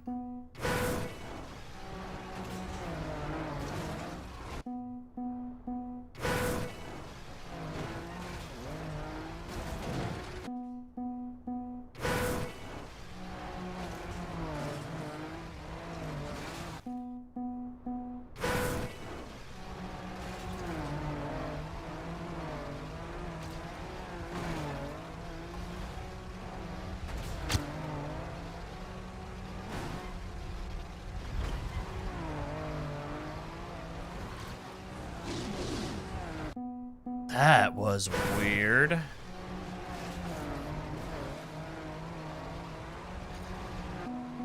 That was weird.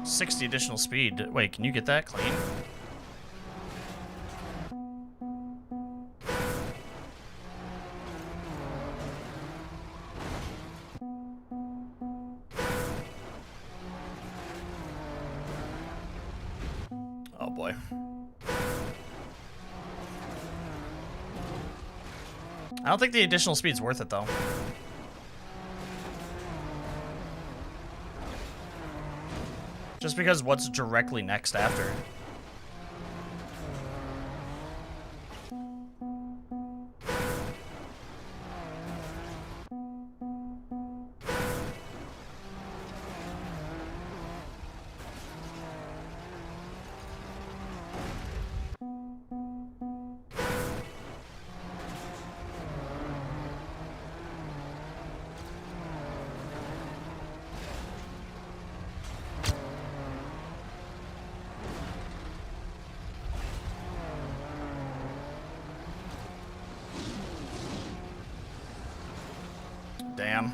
$60 additional speed. Wait, can you get that clean? Oh boy. I don't think the additional speed's worth it, though. Just because what's directly next after? Damn.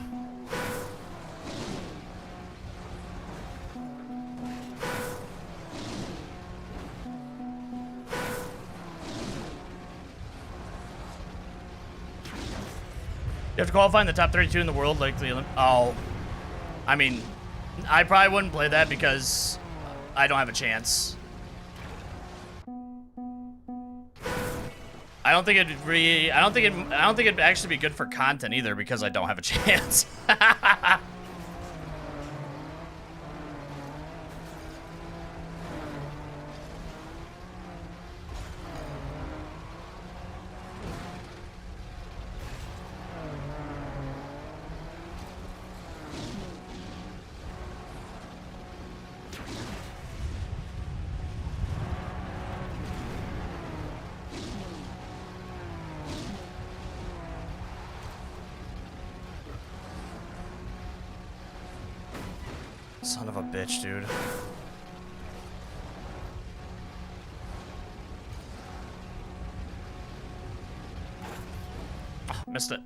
You have to qualify in the top 32 in the world, like the Olymp. Oh, I mean, I probably wouldn't play that because I don't have a chance. I don't think it'd actually be good for content either because I don't have a chance. Son of a bitch, dude. Oh, missed it.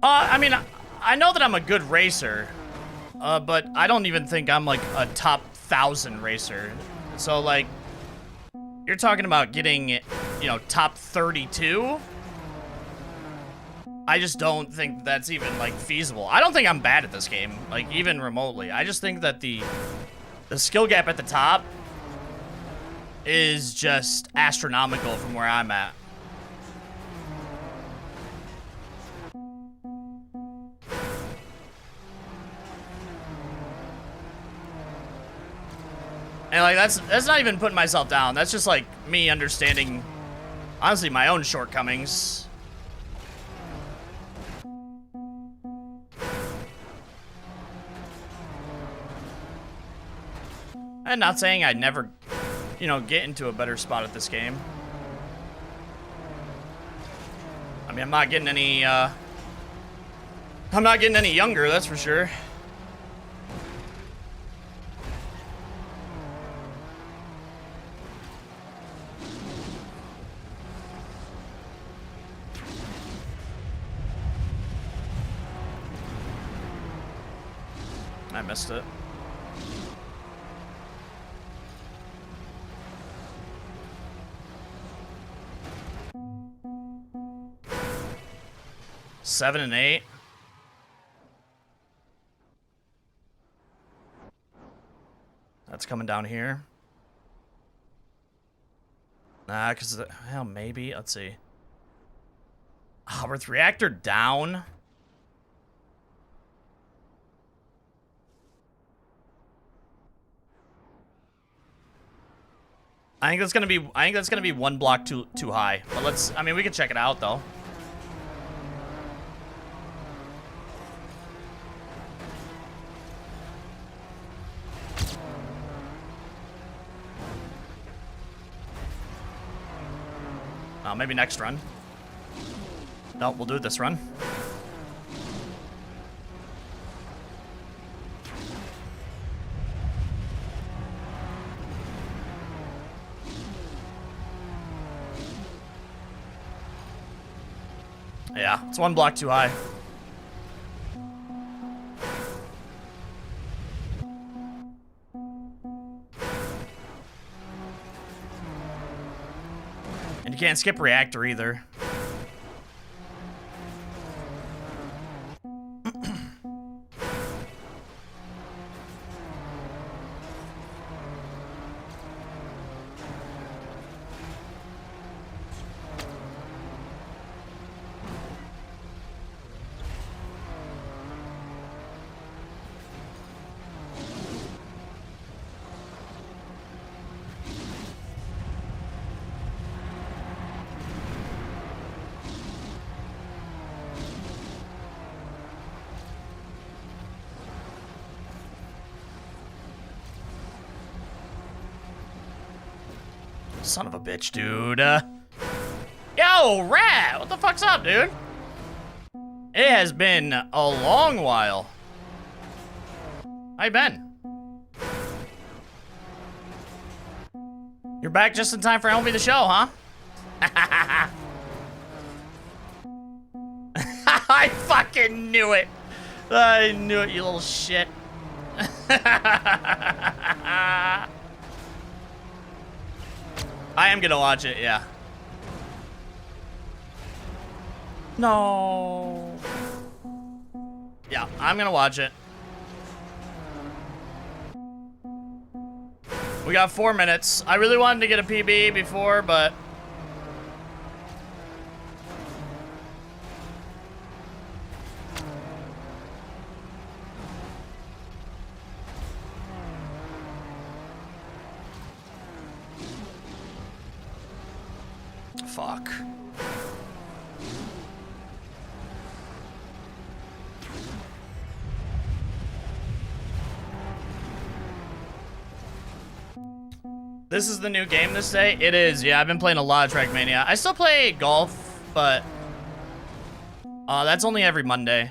I mean, I know that I'm a good racer, but I don't even think I'm like a top 1,000 racer. So like, you're talking about getting, you know, top 32? I just don't think that's even like feasible. I don't think I'm bad at this game, like even remotely. I just think that the skill gap at the top is just astronomical from where I'm at. And like that's not even putting myself down. That's just like me understanding, honestly, my own shortcomings. I'm not saying I'd never, you know, get into a better spot at this game. I mean, I'm not getting any younger, that's for sure. I missed it. Seven and 8. That's coming down here. Nah, because, well, maybe. Let's see. Oh, with reactor down. I think that's gonna be one block too high. But let's, I mean, we can check it out though. Maybe next run. No, we'll do it this run. Yeah, it's one block too high. And you can't skip reactor either. Son of a bitch, dude. Yo, Rat! What the fuck's up, dude? It has been a long while. How you been? You're back just in time for MLB The Show, huh? I fucking knew it. I knew it, you little shit. I am gonna watch it, yeah. No. Yeah, I'm gonna watch it. We got 4 minutes. I really wanted to get a PB before, but... Fuck. This is the new game this day? It is, yeah. I've been playing a lot of Trackmania. I still play golf, but that's only every Monday.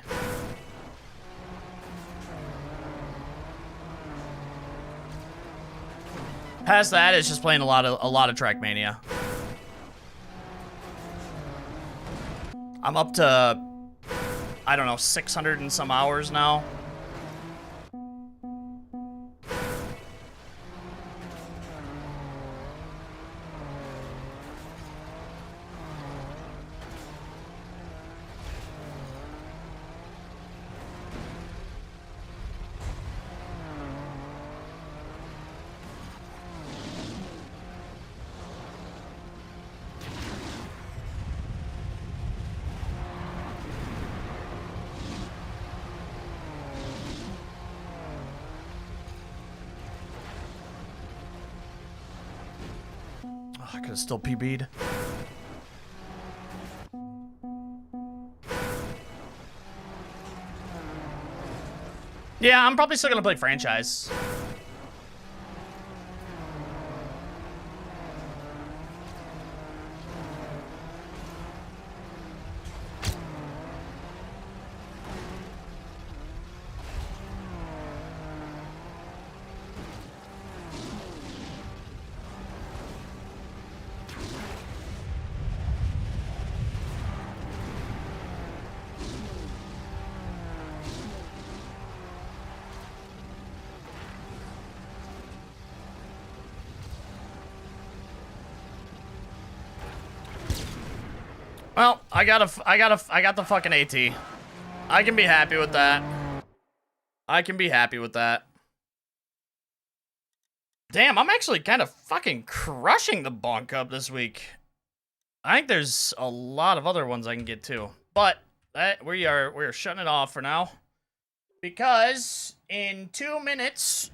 Past that, it's just playing a lot of Trackmania. I'm up to, I don't know, 600 and some hours now. I could have still PB'd. Yeah, I'm probably still gonna play franchise. Well, I got the fucking AT. I can be happy with that. I can be happy with that. Damn, I'm actually kind of fucking crushing the Bonk Cup this week. I think there's a lot of other ones I can get to, but we are shutting it off for now because in 2 minutes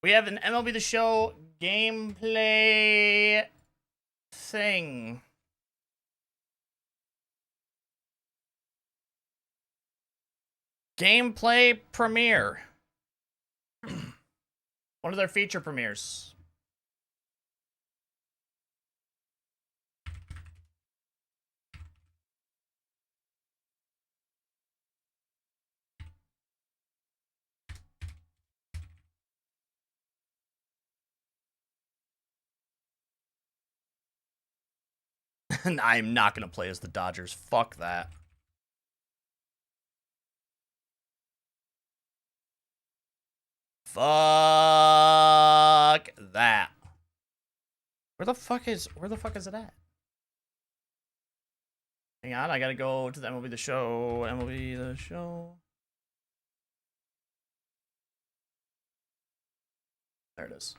we have an MLB The Show gameplay thing. Gameplay premiere. One of their feature premieres. I'm not gonna play as the Dodgers. Fuck that. Fuck that. Where the fuck is it at? Hang on, I gotta go to the MLB The Show. MLB The Show. There it is.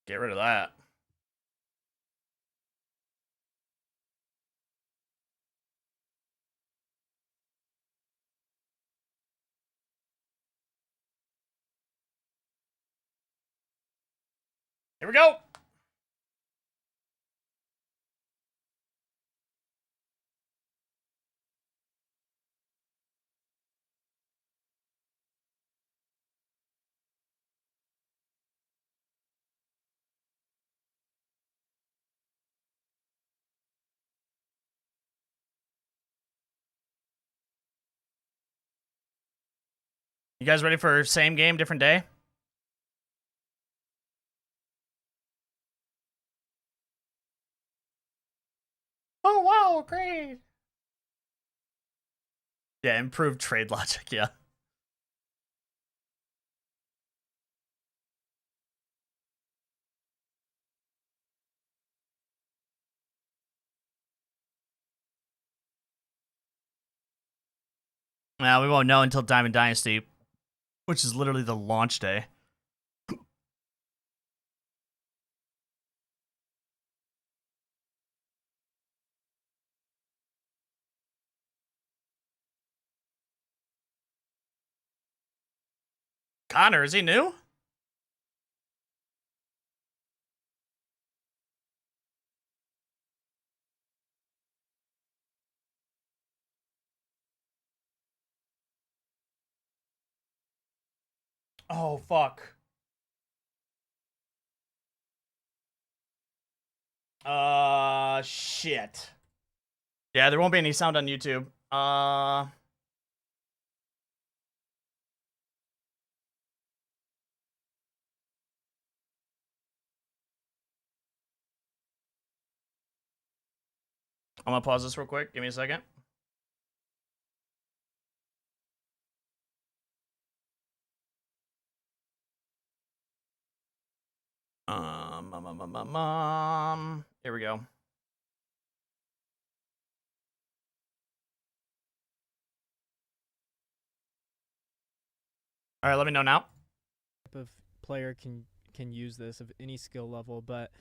Get rid of that. Here we go. You guys ready for same game, different day? Oh, wow, great. Yeah, improved trade logic, yeah. Now, we won't know until Diamond Dynasty, which is literally the launch day. Connor, is he new? Oh, fuck. Shit. Yeah, there won't be any sound on YouTube. I'm gonna pause this real quick. Give me a second. Here we go. All right, let me know now. Of player can use this of any skill level, but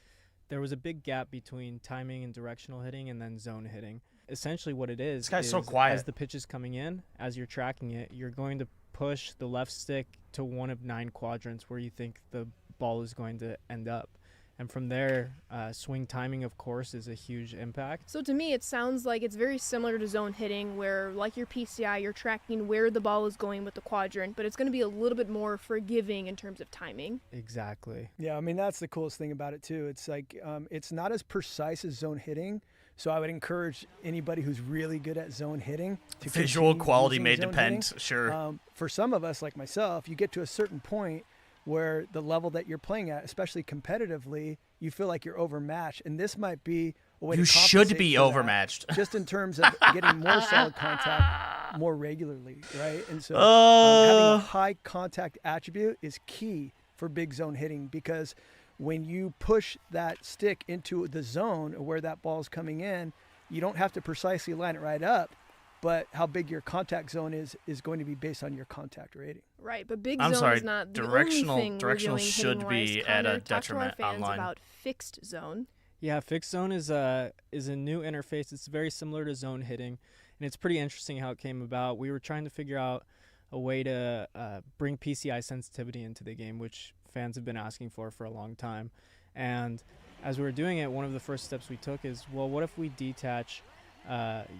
there was a big gap between timing and directional hitting and then zone hitting. Essentially what it is, This guy's so quiet. As the pitch is coming in, as you're tracking it, you're going to push the left stick to one of 9 quadrants where you think the ball is going to end up. And from there, swing timing, of course, is a huge impact. So to me, it sounds like it's very similar to zone hitting where, like your PCI, you're tracking where the ball is going with the quadrant, but it's going to be a little bit more forgiving in terms of timing. Exactly. Yeah, I mean, that's the coolest thing about it, too. It's like it's not as precise as zone hitting. So I would encourage anybody who's really good at zone hitting to Visual quality may zone depend, hitting. sure. For some of us, like myself, you get to a certain point where the level that you're playing at, especially competitively, you feel like you're overmatched. And this might be a way You to should compensate be for that, overmatched. just in terms of getting more solid contact more regularly, right? And so having a high contact attribute is key for big zone hitting, because when you push that stick into the zone where that ball's coming in, you don't have to precisely line it right up, but how big your contact zone is going to be based on your contact rating. Right, but big I'm zone sorry, is not the directional- only thing directional we're doing should hitting-wise. be Connor, at a talk to our detriment fans online. about fixed zone. Yeah, fixed zone is a new interface. It's very similar to zone hitting, and it's pretty interesting how it came about. We were trying to figure out a way to bring PCI sensitivity into the game, which fans have been asking for a long time. And as we were doing it, one of the first steps we took is, well, what if we detach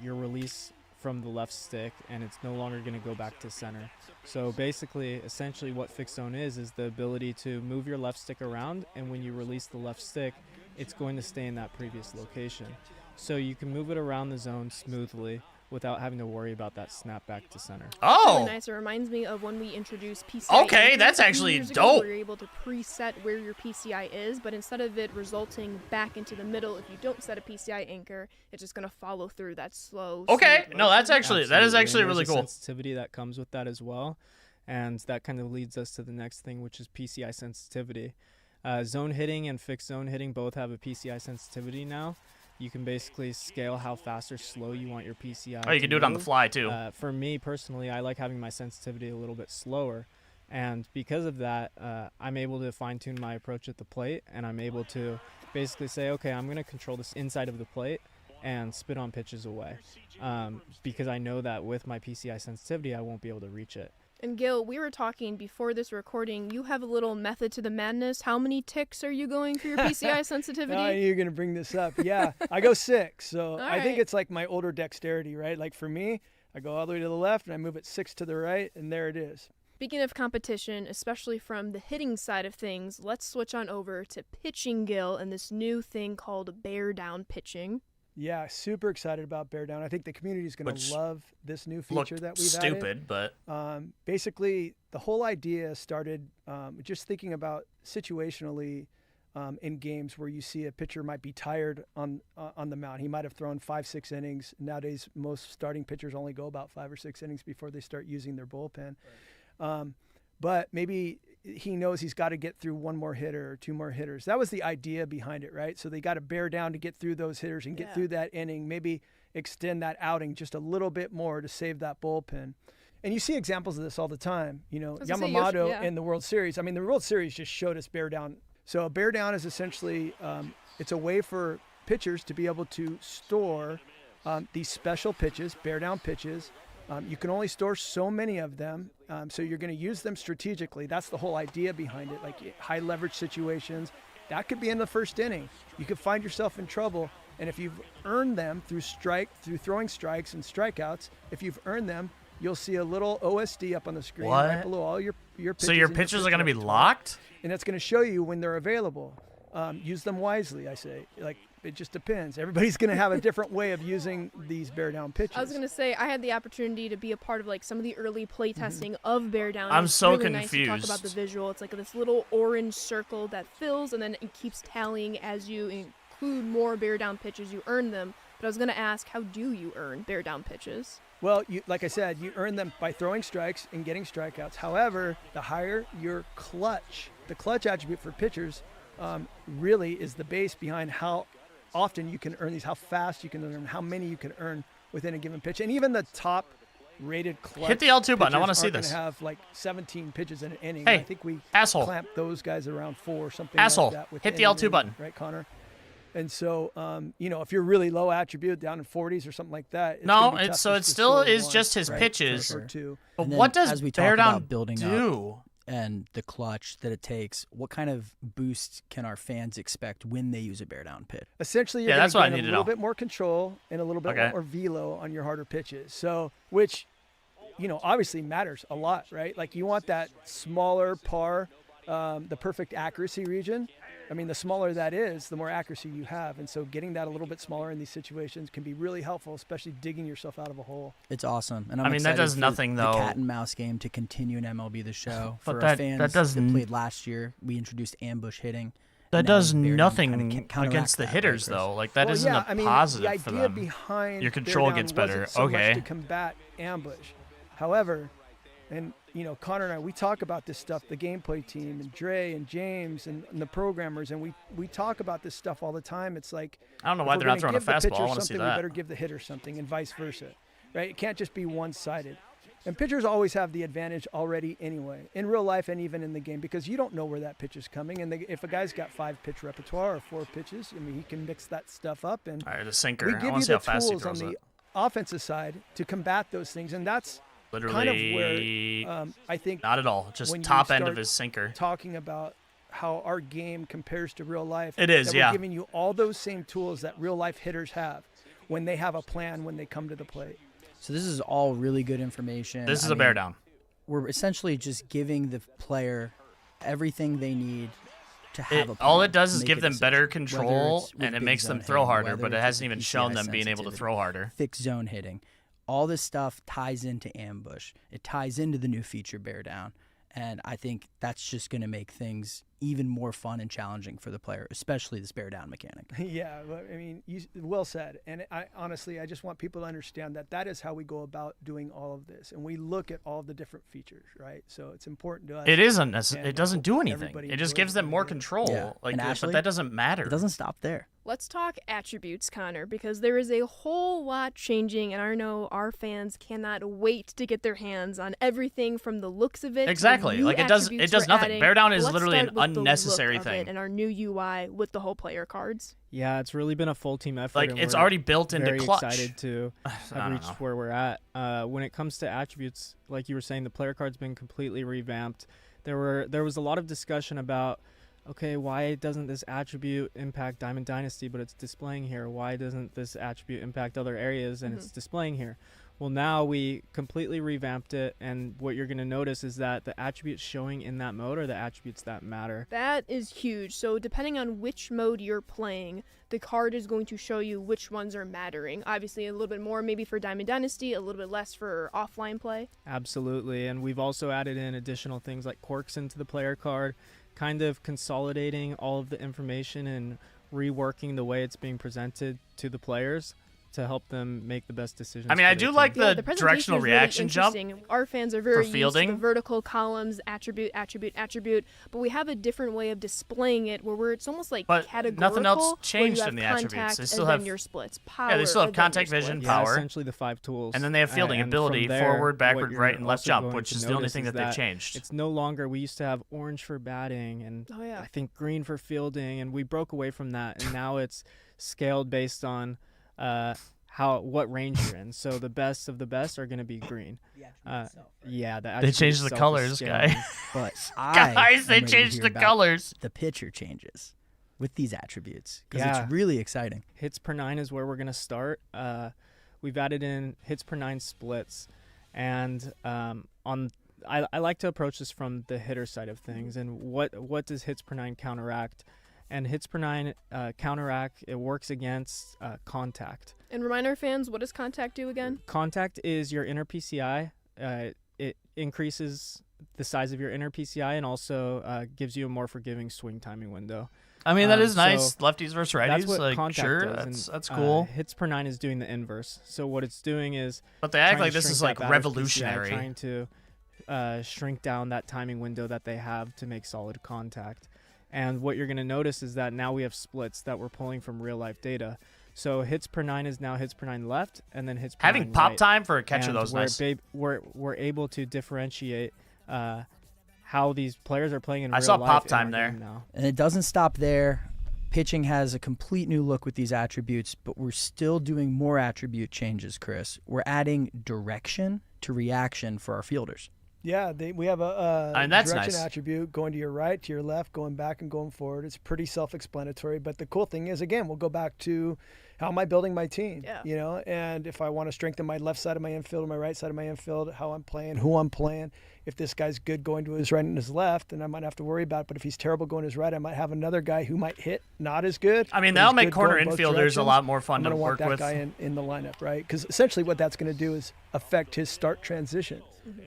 your release from the left stick and it's no longer going to go back to center? So basically, essentially what fixed zone is the ability to move your left stick around, and when you release the left stick, it's going to stay in that previous location. So you can move it around the zone smoothly without having to worry about that snap back to center. Oh, Really nice. It reminds me of when we introduced PCI. Okay, anchors that's a few actually years ago, dope. where you're able to preset where your PCI is, but instead of it resulting back into the middle, if you don't set a PCI anchor, it's just going to follow through that slow. okay. smooth No, that's motion. actually that is Absolutely, actually and really there's a cool. sensitivity that comes with that as well, and that kind of leads us to the next thing, which is PCI sensitivity. Zone hitting and fixed zone hitting both have a PCI sensitivity now. You can basically scale how fast or slow you want your PCI. Oh, you can do it on the fly too. For me personally, I like having my sensitivity a little bit slower, and because of that, I'm able to fine-tune my approach at the plate, and I'm able to basically say, okay, I'm going to control this inside of the plate and spit on pitches away, because I know that with my PCI sensitivity, I won't be able to reach it. And Gil, we were talking before this recording. You have a little method to the madness. How many ticks are you going for your PCI sensitivity? I knew you were going to bring this up. Yeah, I go 6. So All I think right. it's like my older dexterity, right? Like for me, I go all the way to the left and I move it 6 to the right, and there it is. Speaking of competition, especially from the hitting side of things, let's switch on over to pitching, Gil, and this new thing called bear down pitching. Yeah, super excited about bear down. I think the community is going Which to love this new feature Looked that we've stupid, but added. Basically, the whole idea started just thinking about situationally in games where you see a pitcher might be tired on the mound. He might have thrown 5-6 innings. Nowadays, most starting pitchers only go about 5 or 6 innings before they start using their bullpen. But maybe he knows he's got to get through one more hitter or 2 more hitters. That was the idea behind it, right? So they got to bear down to get through those hitters and get through that inning, maybe extend that outing just a little bit more to save that bullpen. And you see examples of this all the time. You know, I was gonna say, Yamamoto in the World Series. I mean, the World Series just showed us bear down. So a bear down is essentially, it's a way for pitchers to be able to store these special pitches, bear down pitches. You can only store so many of them, so you're going to use them strategically. That's the whole idea behind it, like high leverage situations. That could be in the first inning. You could find yourself in trouble, and if you've earned them through throwing strikes and strikeouts, if you've earned them, you'll see a little OSD up on the screen right What? below all your pitches. so your in pitchers pitch are going to be repertoire. locked? And that's going to show you when they're available. Use them wisely, I say. Like, it just depends. Everybody's going to have a different way of using these bear down pitches. I was gonna say I had the opportunity to be a part of like some of the early play testing of bear down. I'm It's so really nice to talk about the confused. visual. It's like this little orange circle that fills, and then it keeps tallying as you include more bear down pitches. You earn them. But I was gonna ask, how do you earn bear down pitches? Well, like I said, you earn them by throwing strikes and getting strikeouts. However, the higher your clutch, the clutch attribute for pitchers really is the base behind how often you can earn these, how fast you can earn them, how many you can earn within a given pitch. And even the top rated clutch Hit the L2 button. I wanna pitchers see aren't this. gonna have like 17 pitches in an inning. Hey, I think we asshole. clamp those guys around 4 or something Asshole. like that. Hit within the an L2 inning, button. Right, Connor? And so, you know, if you're really low attribute down in 40s or something like that, it's No, gonna be it's tough so just it to still score is one, just his right, pitches. or 2. But And then what does as we bear talk down about building up do? and the clutch that it takes, what kind of boost can our fans expect when they use a bear down pitch? Essentially, you're Yeah, going that's to what I gain need a to little know. bit more control and a little bit Okay. more velo on your harder pitches. So, which, you know, obviously matters a lot, right? Like you want that smaller par, the perfect accuracy region. I mean, the smaller that is, the more accuracy you have. And so getting that a little bit smaller in these situations can be really helpful, especially digging yourself out of a hole. It's awesome. And I'm I mean, that excited does for nothing, though. The cat and mouse game to continue in MLB The Show. But For that- our fans that does that played last year, we introduced ambush hitting. That And now does bear down nothing kinda counteract against the that, right, hitters, Chris? though. Like that Well, isn't yeah, a I mean, positive the for idea them. behind Your bear control down gets better. wasn't so much Okay. to combat ambush. However, and you know, Connor and I, we talk about this stuff, the gameplay team and Dre and James and the programmers, and we talk about this stuff all the time. It's like, I don't know if why we're they're not gonna throwing a give the fastball. pitcher I want to see something, we that. better give the hitter something, and vice versa, right? It can't just be one-sided. And pitchers always have the advantage already anyway, in real life and even in the game, because you don't know where that pitch is coming. And if a guy's got 5-pitch repertoire or 4 pitches, I mean, he can mix that stuff up. And All right, the sinker. we I give want you to see the how fast he tools on throws the it. offensive side to combat those things. And that's Literally, kind of where I think not at all. Just when you top end of start his sinker. talking about how our game compares to real life. It is, that yeah. We're giving you all those same tools that real life hitters have when they have a plan when they come to the plate. So this is all really good information. This is I a bear mean, down. We're essentially just giving the player everything they need to have a plan. All it does to is make give a them decision, better whether control, it's with and it big makes them zone throw hitting, harder, whether but it it's hasn't with even the shown PCI them being able to sensitivity, throw harder. fixed zone hitting. All this stuff ties into ambush. It ties into the new feature bear down. And I think that's just going to make things even more fun and challenging for the player, especially this bear down mechanic. Yeah, well, I mean, well said. And honestly, I just want people to understand that that is how we go about doing all of this. And we look at all the different features, right? So it's important to us. It isn't necessary. It doesn't do anything. Everybody It just enjoys gives them it. more control. Yeah. Like, And Ashley, but that doesn't matter. It doesn't stop there. Let's talk attributes, Connor, because there is a whole lot changing, and I know our fans cannot wait to get their hands on everything from the looks of it. to the Exactly. new Like, it does attributes nothing. we're adding. Bear down is Let's literally an start with the look unnecessary of thing. it and our new UI with the whole player cards. Yeah, it's really been a full team effort. Like, and it's we're already built into very clutch. excited to I have don't reached know. where we're at. When it comes to attributes, like you were saying, the player card's been completely revamped. There was a lot of discussion about, okay, why doesn't this attribute impact Diamond Dynasty, but it's displaying here? Why doesn't this attribute impact other areas and it's displaying here? Well, now we completely revamped it, and what you're going to notice is that the attributes showing in that mode are the attributes that matter. That is huge. So depending on which mode you're playing, the card is going to show you which ones are mattering. Obviously, a little bit more maybe for Diamond Dynasty, a little bit less for offline play. Absolutely, and we've also added in additional things like quirks into the player card, kind of consolidating all of the information and reworking the way it's being presented to the players to help them make the best decisions. I mean, I for their do like team. Yeah, the presentation directional is really reaction jump. interesting. Our fans are very used to fielding. the vertical columns, attribute, but we have a different way of displaying it where it's almost like But categorical. nothing else where you changed have in the attributes. contact They still and have- then your splits, power. Yeah, they still have and then your contact vision, splits. Yeah, power. essentially the 5 tools. And then they have fielding And ability, from there, forward, what backward, you're right, and left also jump, going which to is the only notice thing is that they've changed. It's no longer, we used to have orange for batting and Oh, yeah. I think green for fielding, and we broke away from that, and now it's scaled based on what range you're in. So the best of the best are going to be green. Yeah, They changed the colors, guy. But Guys, they am ready to changed hear the about colors. the pitcher changes with these attributes because Yeah. it's really exciting. Hits per 9 is where we're going to start. We've added in hits per 9 splits, and I like to approach this from the hitter side of things. And what does hits per 9 counteract? And hits per 9 counteract, it works against contact. And remind our fans, what does contact do again? Contact is your inner PCI. It increases the size of your inner PCI and also gives you a more forgiving swing timing window. I mean, that is nice. so Lefties versus righties. That's what Like, contact sure, does. that's and, cool. Hits per 9 is doing the inverse. So what it's doing is But they act trying like to this shrink is that like batter's revolutionary. PCI, trying to shrink down that timing window that they have to make solid contact. And what you're going to notice is that now we have splits that we're pulling from real life data. So hits per 9 is now hits per 9 left, and then hits per 9 Having pop right. time for a catcher, And that was nice. we're able to differentiate how these players are playing in I real saw life pop in time our there. game now. And it doesn't stop there. Pitching has a complete new look with these attributes, but we're still doing more attribute changes, Chris. We're adding direction to reaction for our fielders. Yeah, we have a And that's direction nice. attribute going to your right, to your left, going back and going forward. It's pretty self-explanatory. But the cool thing is, again, we'll go back to how am I building my team? Yeah. You know, and if I want to strengthen my left side of my infield or my right side of my infield, how I'm playing, who I'm playing. If this guy's good going to his right and his left, then I might have to worry about it. But if he's terrible going to his right, I might have another guy who might hit not as good. I mean, but that'll he's make good corner going both infielders a directions. lot more fun I'm to gonna want work that with. guy in the lineup, right? Because essentially what that's going to do is affect his start transition,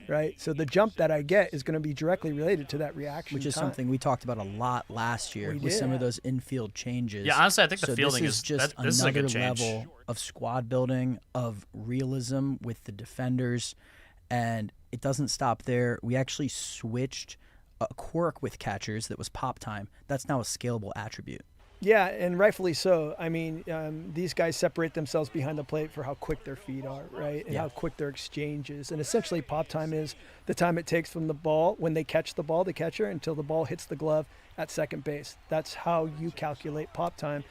right? So the jump that I get is going to be directly related to that reaction Which is time. something we talked about a lot last year We with did. some of those infield changes. Yeah, honestly, I think the So fielding this is just this is a another good change. level of squad building, of realism with the defenders, and it doesn't stop there. We actually switched a quirk with catchers that was pop time. That's now a scalable attribute. Yeah, and rightfully so. I mean, these guys separate themselves behind the plate for how quick their feet are, right? And Yeah. how quick their exchange is. And essentially, pop time is the time it takes from the ball, when they catch the ball, the catcher, until the ball hits the glove at second base. That's how you calculate pop time.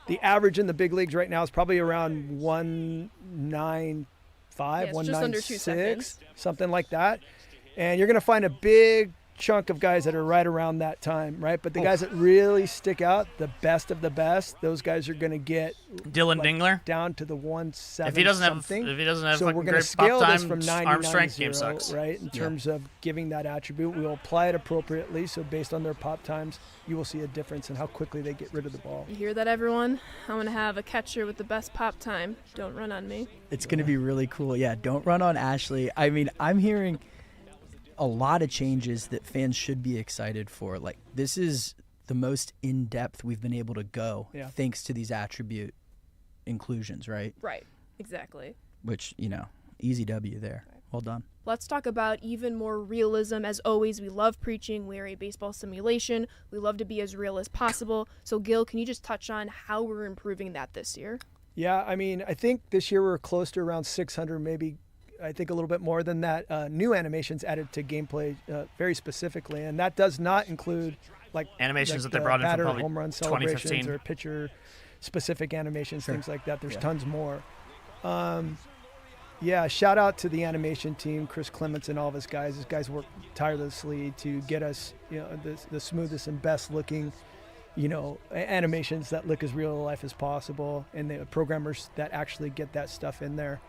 The average in the big leagues right now is probably around 195, Yeah, it's just under 2 196, seconds. something like that. And you're going to find a big chunk of guys that are right around that time, right? But the guys that really stick out, the best of the best, those guys are going to get Dylan Dingler down to the 170 if he doesn't something. have So fucking we're going to great scale pop this time, from 99 arm to strength 0, game sucks. right? In terms of giving that attribute, we'll apply it appropriately. So based on their pop times, you will see a difference in how quickly they get rid of the ball. You hear that, everyone? I'm going to have a catcher with the best pop time. Don't run on me. It's going to be really cool. Yeah, don't run on Ashley. I mean, I'm hearing a lot of changes that fans should be excited for. Like, this is the most in-depth we've been able to go thanks to these attribute inclusions, right? Right. Exactly. Which, easy W there. Well done. Let's talk about even more realism. As always, we love preaching. We're a baseball simulation. We love to be as real as possible. So, Gil, can you just touch on how we're improving that this year? Yeah, I mean, I think this year we're close to around 600, maybe I think a little bit more than that, new animations added to gameplay very specifically. And that does not include like animations that they brought in from batter probably home run celebrations 2015. or pitcher specific animations, things like that. There's tons more. Yeah, shout out to the animation team, Chris Clements and all of his guys. These guys work tirelessly to get us, the smoothest and best looking, animations that look as real life as possible, and the programmers that actually get that stuff in there.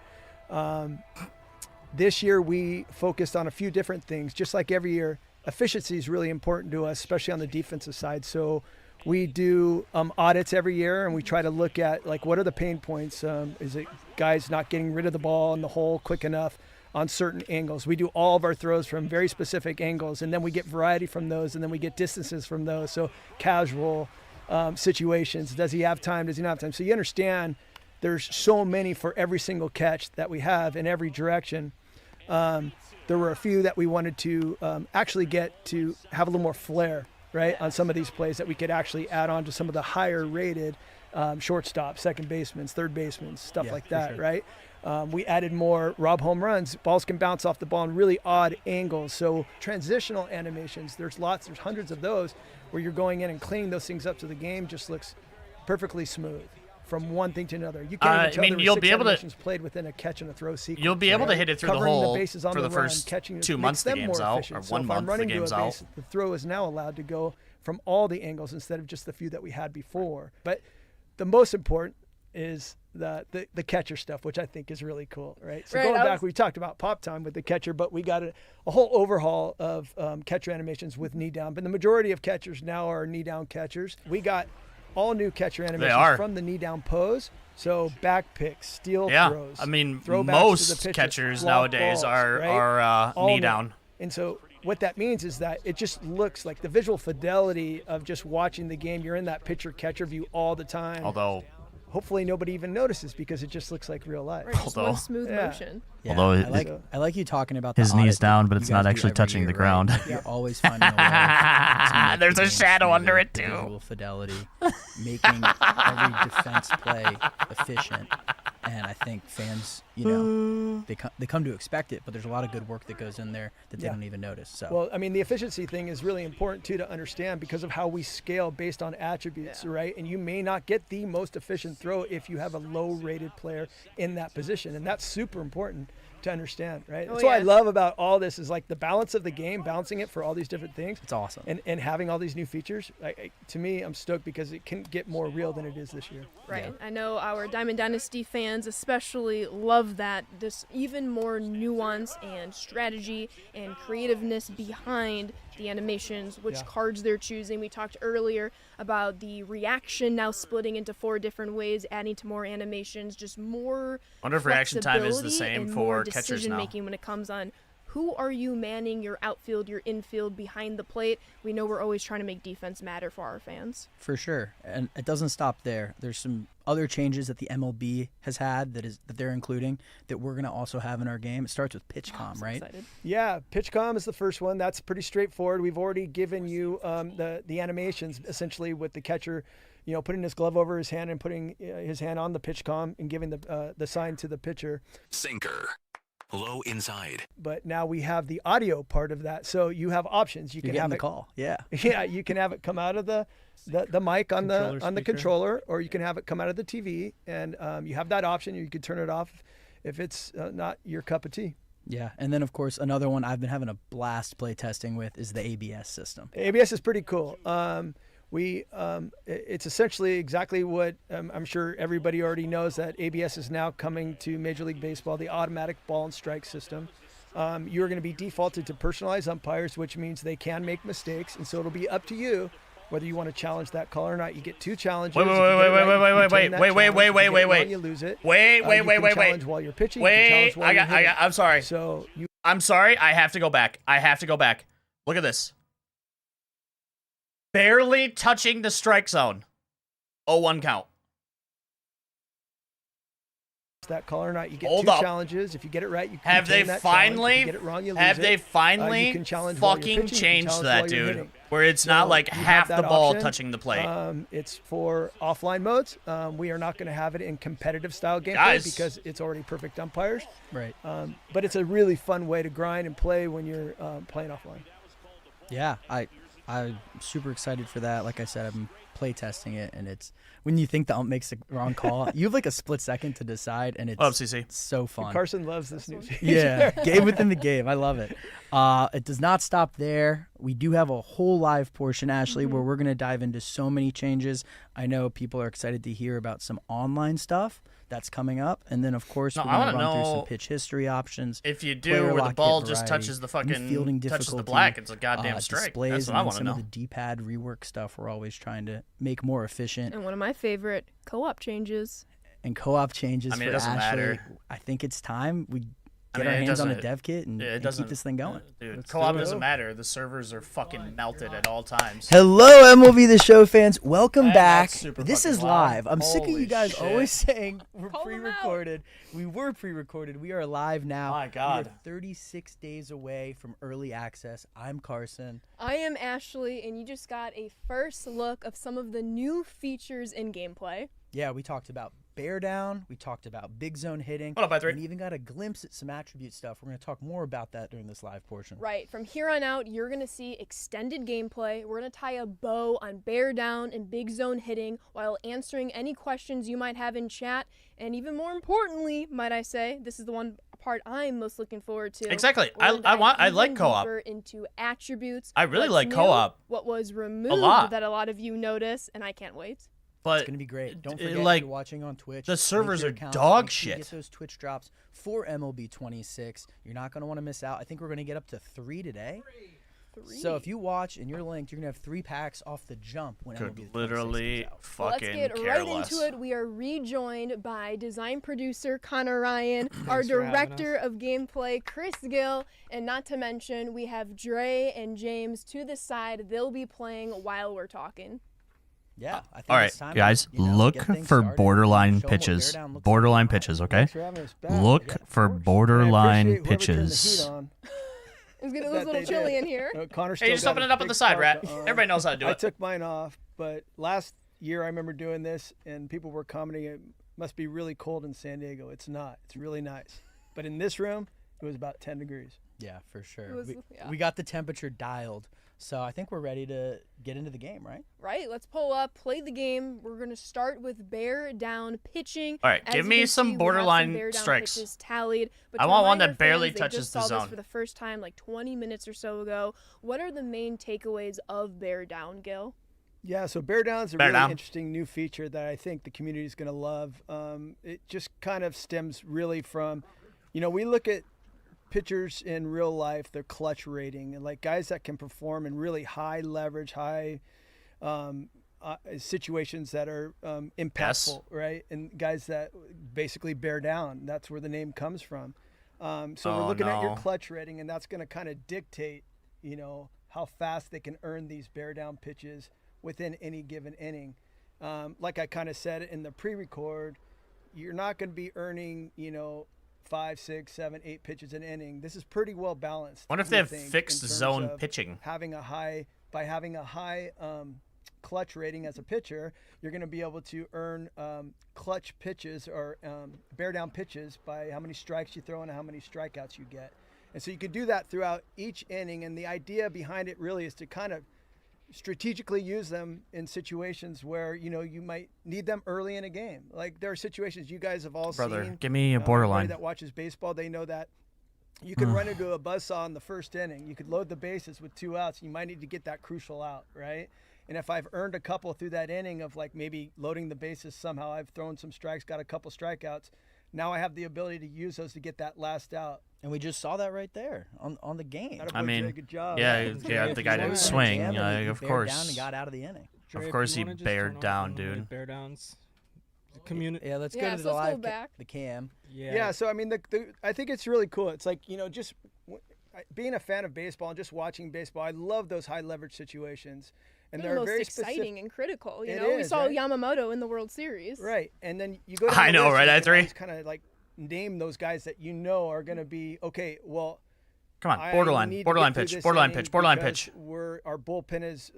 This year we focused on a few different things. Just like every year, efficiency is really important to us, especially on the defensive side. So we do audits every year, and we try to look at like what are the pain points. Is it guys not getting rid of the ball in the hole quick enough on certain angles? We do all of our throws from very specific angles, and then we get variety from those, and then we get distances from those. So casual situations. Does he have time? Does he not have time? So you understand there's so many for every single catch that we have in every direction. There were a few that we wanted to actually get to have a little more flair, right, on some of these plays that we could actually add on to some of the higher rated shortstop, second basemen, third basemen, stuff like that, right? We added more rob home runs. Balls can bounce off the ball in really odd angles. So transitional animations, there's hundreds of those where you're going in and cleaning those things up so the game just looks perfectly smooth from one thing to another. You can't even tell there were you'll 6 be able animations played within a catch and a throw sequence. You'll be able to hit it through the Covering hole bases on for the run, first catching 2 makes months the them game's more out, efficient. or So 1 if I'm month the running to a game's base, out. the throw is now allowed to go from all the angles instead of just the few that we had before. But the most important is the catcher stuff, which I think is really cool, right? So going back, we talked about pop time with the catcher, but we got a whole overhaul of catcher animations with knee down. But the majority of catchers now are knee down catchers. We got all new catcher animations from the knee down pose. So back picks, steal throws. I mean, throwbacks most to the pitcher, catchers block nowadays balls, are right? knee down. And so what that means is that it just looks like the visual fidelity of just watching the game. You're in that pitcher-catcher view all the time. Although hopefully nobody even notices because it just looks like real life. Right, just one smooth motion. Yeah, although I like you talking about his the knees audit down, but that it's you not guys do actually every touching year, the right? ground. You're always finding a way to make There's the a game shadow under smoother, it, too. Visual fidelity, making every defense play efficient. And I think fans, they come to expect it, but there's a lot of good work that goes in there that they don't even notice. So well, I mean, the efficiency thing is really important too to understand because of how we scale based on attributes, right? And you may not get the most efficient throw if you have a low-rated player in that position, and that's super important to understand, right? That's what I love about all this is like the balance of the game, balancing it for all these different things. It's awesome. And having all these new features, to me, I'm stoked because it can get more real than it is this year. Right. Yeah. I know our Diamond Dynasty fans especially love that. This even more nuance and strategy and creativeness behind the animations, which cards they're choosing. We talked earlier about the reaction now splitting into 4 different ways, adding to more animations, just more I wonder if reaction time is the flexibility same and for more catchers decision now. making when it comes on who are you manning your outfield, your infield behind the plate. We know we're always trying to make defense matter for our fans. For sure. And it doesn't stop there. There's some other changes that the MLB has had that they're including that we're going to also have in our game. It starts with PitchCom, right? Excited. Yeah, PitchCom is the first one. That's pretty straightforward. We've already given you the animations essentially with the catcher, putting his glove over his hand and putting his hand on the PitchCom and giving the sign to the pitcher. Sinker. Low inside. But now we have the audio part of that. So you have options. You can have the it call. Yeah. Yeah, you can have it come out of the mic on the Controller controller, or you can have it come out of the TV, and you have that option. You can turn it off if it's not your cup of tea. Yeah, and then of course another one I've been having a blast play testing with is the ABS system. ABS is pretty cool. It's essentially exactly what I'm sure everybody already knows, that ABS is now coming to Major League Baseball, the automatic ball and strike system. You're going to be defaulted to personalized umpires, which means they can make mistakes, and so it'll be up to you whether you want to challenge that call or not. You get 2 challenges. Wait. You lose it. Wait. Challenge while you're pitching. Wait, I'm sorry. So I'm sorry. I have to go back. Look at this. Barely touching the strike zone. 0-1 count. that call or not. You get Hold two up. challenges. If you get it right, you can Have they that finally? If you get it wrong, you lose Have it. they finally You can challenge while you're fucking pitching, you can changed challenge that, while you're dude? hitting. Where it's So not like you have half the that ball option. touching the plate. It's for offline modes. We are not going to have it in competitive style gameplay Guys. because it's already perfect umpires. Right. But it's a really fun way to grind and play when you're playing offline. Yeah, I'm super excited for that. Like I said, I've been play testing it, and it's when you think the ump makes the wrong call, you have like a split second to decide, and it's What up, CC? so fun. Carson loves this new feature. Yeah, game within the game. I love it. It does not stop there. We do have a whole live portion, Ashley, where we're going to dive into so many changes. I know people are excited to hear about some online stuff that's coming up. And then, of course, No, we're I going to wanna run through know some pitch history options. If you do, player where the lock ball hit just variety, touches the and fielding fucking touches the difficulty, black, it's a goddamn strike. displays, That's what and I then want to some know. of the D-pad rework stuff we're always trying to make more efficient. And one of my favorite co-op changes. And co-op changes I mean, it for doesn't Ashley. matter. I think it's time we I get mean, our it hands on a doesn't- dev kit and, It and doesn't keep this thing going. Dude, Let's co-op do it. doesn't matter. The servers are fucking melted at all times. Hello, MLB The Show fans. Welcome Man, back. that's super This fucking is loud. live. I'm sick of you Holy guys shit. always saying we're Call 'em out. pre-recorded. We were pre-recorded. We are live now. My God. We are 36 days away from early access. I'm Carson. I am Ashley, and you just got a first look of some of the new features in gameplay. Yeah, we talked about bear down. We talked about big zone hitting. What up, by three? And even got a glimpse at some attribute stuff. We're going to talk more about that during this live portion. Right, from here on out, you're going to see extended gameplay. We're going to tie a bow on bear down and big zone hitting while answering any questions you might have in chat. And even more importantly, might I say, this is the one part I'm most looking forward to. Exactly. We're gonna dive I like even co-op. deeper into attributes. I really what's like new, co-op. What was removed lot. that a lot of you notice, and I can't wait. But It's going to be great. Don't it- forget, like, if you're watching on Twitch. the link servers your are accounts, dog make sure you shit. Get those Twitch drops for MLB 26. You're not going to want to miss out. I think we're going to get up to 3 today. So if you watch and you're linked, you're going to have 3 packs off the jump when MLB could the 26 literally comes out. Well, let's fucking get care right less. into it. We are rejoined by design producer Connor Ryan, our Thanks for having director of gameplay Chris Gill, and not to mention we have Dre and James to the side. They'll be playing while we're talking. Yeah, I think All right, it's time guys, to, look get things for started, borderline show 'em what pitches. bear down looks Borderline like. pitches, okay? Thanks for having us back. Look Yeah, of for course. And I borderline appreciate whoever turned the pitches. heat on. It's getting a That little they chilly did. in here. Connor Hey, still just got open his it up on big the side, Rat. parka on. Everybody knows how to do I it. took mine off, but last year I remember doing this, and people were commenting it must be really cold in San Diego. It's not. It's really nice. But in this room, it was about 10 degrees. Yeah, for sure. It was- we, yeah. we got the temperature dialed, so I think we're ready to get into the game, right? Right, let's pull up, play the game. We're going to start with bear down pitching. All right, As give you me can some see, we have borderline bear down strikes. pitches tallied. But I to want one remind that our barely fans, they touches just the saw zone. This for the first time like 20 minutes or so ago. What are the main takeaways of bear down, Gil? Yeah, so bear down's a Bear really down. interesting new feature that I think the community is going to love. It just kind of stems really from, we look at pitchers in real life, their clutch rating, and like guys that can perform in really high leverage, high situations that are impactful, right? And guys that basically bear down. That's where the name comes from. So Oh, we're looking at your no. clutch rating, and that's going to kind of dictate, how fast they can earn these bear down pitches within any given inning. Like I kind of said in the pre-record, you're not going to be earning, 5, 6, 7, 8 pitches an inning. This is pretty well balanced. Wonder if they we have think, fixed in terms zone of pitching. having a high clutch rating as a pitcher, you're going to be able to earn clutch pitches or bear down pitches by how many strikes you throw and how many strikeouts you get. And so you could do that throughout each inning. And the idea behind it really is to kind of strategically use them in situations where, you might need them early in a game. Like there are situations you guys have all Brother, seen. give me a Everybody borderline. that watches baseball, they know that You could run into a buzzsaw in the first inning. You could load the bases with 2 outs. You might need to get that crucial out, right? And if I've earned a couple through that inning of like maybe loading the bases somehow, I've thrown some strikes, got a couple strikeouts. Now I have the ability to use those to get that last out. And we just saw that right there on the game. Attaboy, I mean, Dre, good job. yeah, the guy didn't swing. Jam, and he Of bared down course. and got out of the inning. Dre, if course you he wanna just bared turn off down, one of my dude. Bear downs. Yeah, let's Yeah, go to so the let's go live back. the cam. Yeah, so I mean, I think it's really cool. It's like, just being a fan of baseball and just watching baseball, I love those high leverage situations. And They're they're the most very exciting specific. and critical. You It know, we is, saw right? Yamamoto in the World Series. Right, and then you go down I the know, list right, and I3? you can kind of like name those guys that you know are going to be, okay, well, Come on, I borderline need to pitch, get through this borderline inning pitch, borderline because pitch. Our bullpen is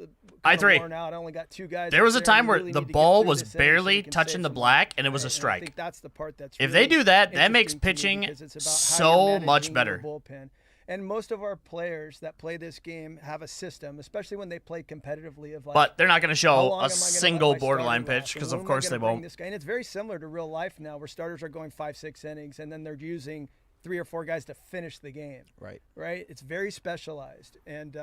I3. worn out. I only got 2 guys. There up was a there, time and where we really the need to get ball through was this inning so barely we can touching save the some black, lives, and it was a right? And I strike. think that's the part that's If really they do that, that makes interesting to me pitching because it's about how so you're much managing better. your bullpen. And most of our players that play this game have a system, especially when they play competitively. Of like, But they're not going to how show long am I a gonna let single my starter borderline last? pitch And because, when of am I course, gonna they bring won't. This guy? And it's very similar to real life now, where starters are going 5-6 innings, and then they're using 3 or 4 guys to finish the game. Right. Right. It's very specialized, and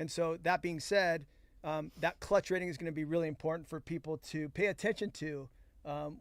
so that being said, that clutch rating is going to be really important for people to pay attention to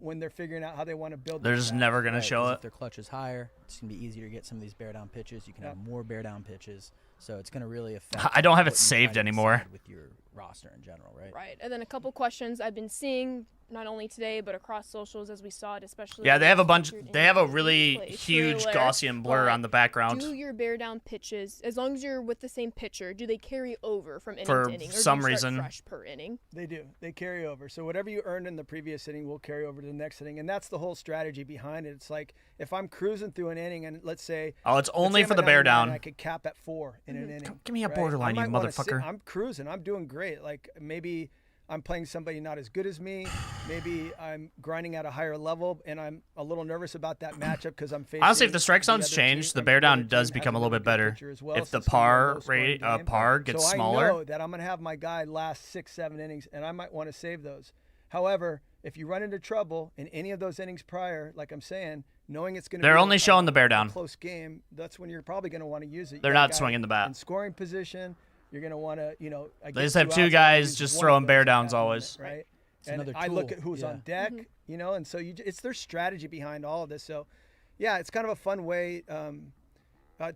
when they're figuring out how they want to build. They're their just bats. never going to Right, show 'cause it. If their clutch is higher, it's going to be easier to get some of these bear down pitches. You can have more bear down pitches. So it's going to really affect. I don't have it what you saved try to anymore. decide with your roster in general, right? Right. And then a couple questions I've been seeing, not only today, but across socials as we saw it, especially. Yeah, they have a bunch. featured in They have a your really replay huge trailer. Gaussian blur But on the background. Do your bear down pitches, as long as you're with the same pitcher, do they carry over from inning For to inning? Or some do you start reason. fresh per inning? They do. They carry over. So whatever you earned in the previous inning will carry over to the next inning, and that's the whole strategy behind it. It's like if I'm cruising through an inning, and let's say Oh, it's only I'm for the down bear 9, down. I could cap at 4 in an inning. Give me a right? borderline, I you might wanna sit- motherfucker. I'm cruising. I'm doing great. Like maybe I'm playing somebody not as good as me. Maybe I'm grinding at a higher level, and I'm a little nervous about that matchup because I'm facing. Honestly, if the strike the zone's other changed, team- the bear the down other does team become a has little really bit good better. pitcher as well, If so the it's gonna be a par low-scoring rate, game. par gets so I smaller, know that I'm going to have my guy last 6-7 innings, and I might want to save those. However, if you run into trouble in any of those innings prior, like I'm saying, knowing it's going to They're be only showing the bear down. a close game, that's when you're probably going to want to use it. You They're got a not guy swinging the bat. in scoring position. You're going to want to, They just have 2 guys just throwing bear downs always. right? It's And another I look tool. at who's Yeah. on deck, and so it's their strategy behind all of this. So, yeah, it's kind of a fun way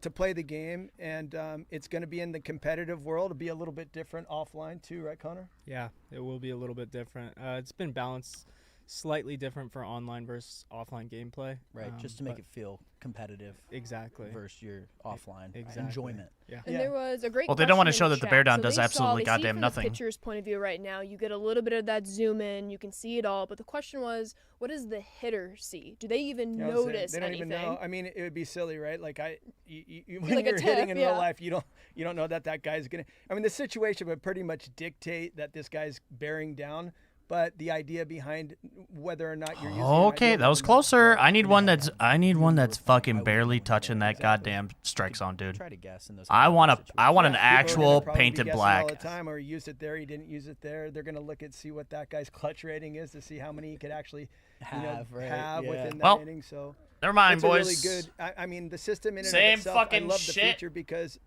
to play the game, and it's going to be in the competitive world. It'll be a little bit different offline too, right, Connor? Yeah, it will be a little bit different. It's been balanced slightly different for online versus offline gameplay. Right. Just to make but it feel competitive exactly. versus your offline Exactly. enjoyment. Yeah. And Yeah. there was a great. Well, they don't want wanna show that the bear down does absolutely goddamn nothing. From the pitcher's point of view, right now, you get a little bit of that zoom in. You can see it all, but the question was, what does the hitter see? Do they even You know what I'm saying? notice They don't anything? even know. I mean, it would be silly, right? Like when Like a you're hitting tip, in yeah. real life, you don't know that guy's gonna. I mean, the situation would pretty much dictate that this guy's bearing down. But the idea behind whether or not you're using Okay, that was closer. I need one that's fucking barely touching that goddamn strike zone, dude. Try to guess in those. I want an People are gonna actual probably be painted guessing black. all the time, or he used it there, he didn't use it there. They're gonna look at see what that guy's clutch rating is to see how many he could actually have within that Well, inning. So Never mind, it's a boys. really good. I mean, the system in and Same of itself, fucking I love the shit. feature because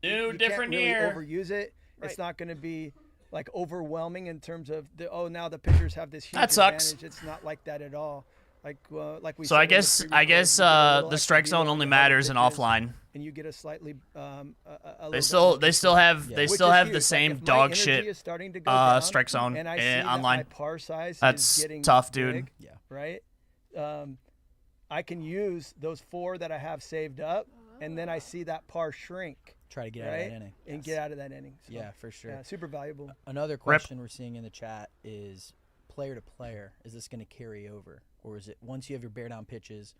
New you different can't really year. overuse it. Right. It's not going to be like overwhelming in terms of now the pitchers have this huge That sucks. advantage. It's not like that at all. Like we. So said I in the guess preview clip, you get a little the extra strike velo zone on only the harder matters in pitches, offline. and you get a slightly a little They bit still more they still have Yeah. they which still is have huge. the Like, same if my dog energy shit is starting to go down, strike zone and I see that online. my par size That's is getting tough, dude. big, Yeah. right? I can use those 4 that I have saved up, and then I see that par shrink, Try to get out of right? that inning. And Yes. get out of that inning. So, Yeah, for sure. yeah, super valuable. Another question we're seeing in the chat is player to player. Is this going to carry over, or is it once you have your bear down pitches?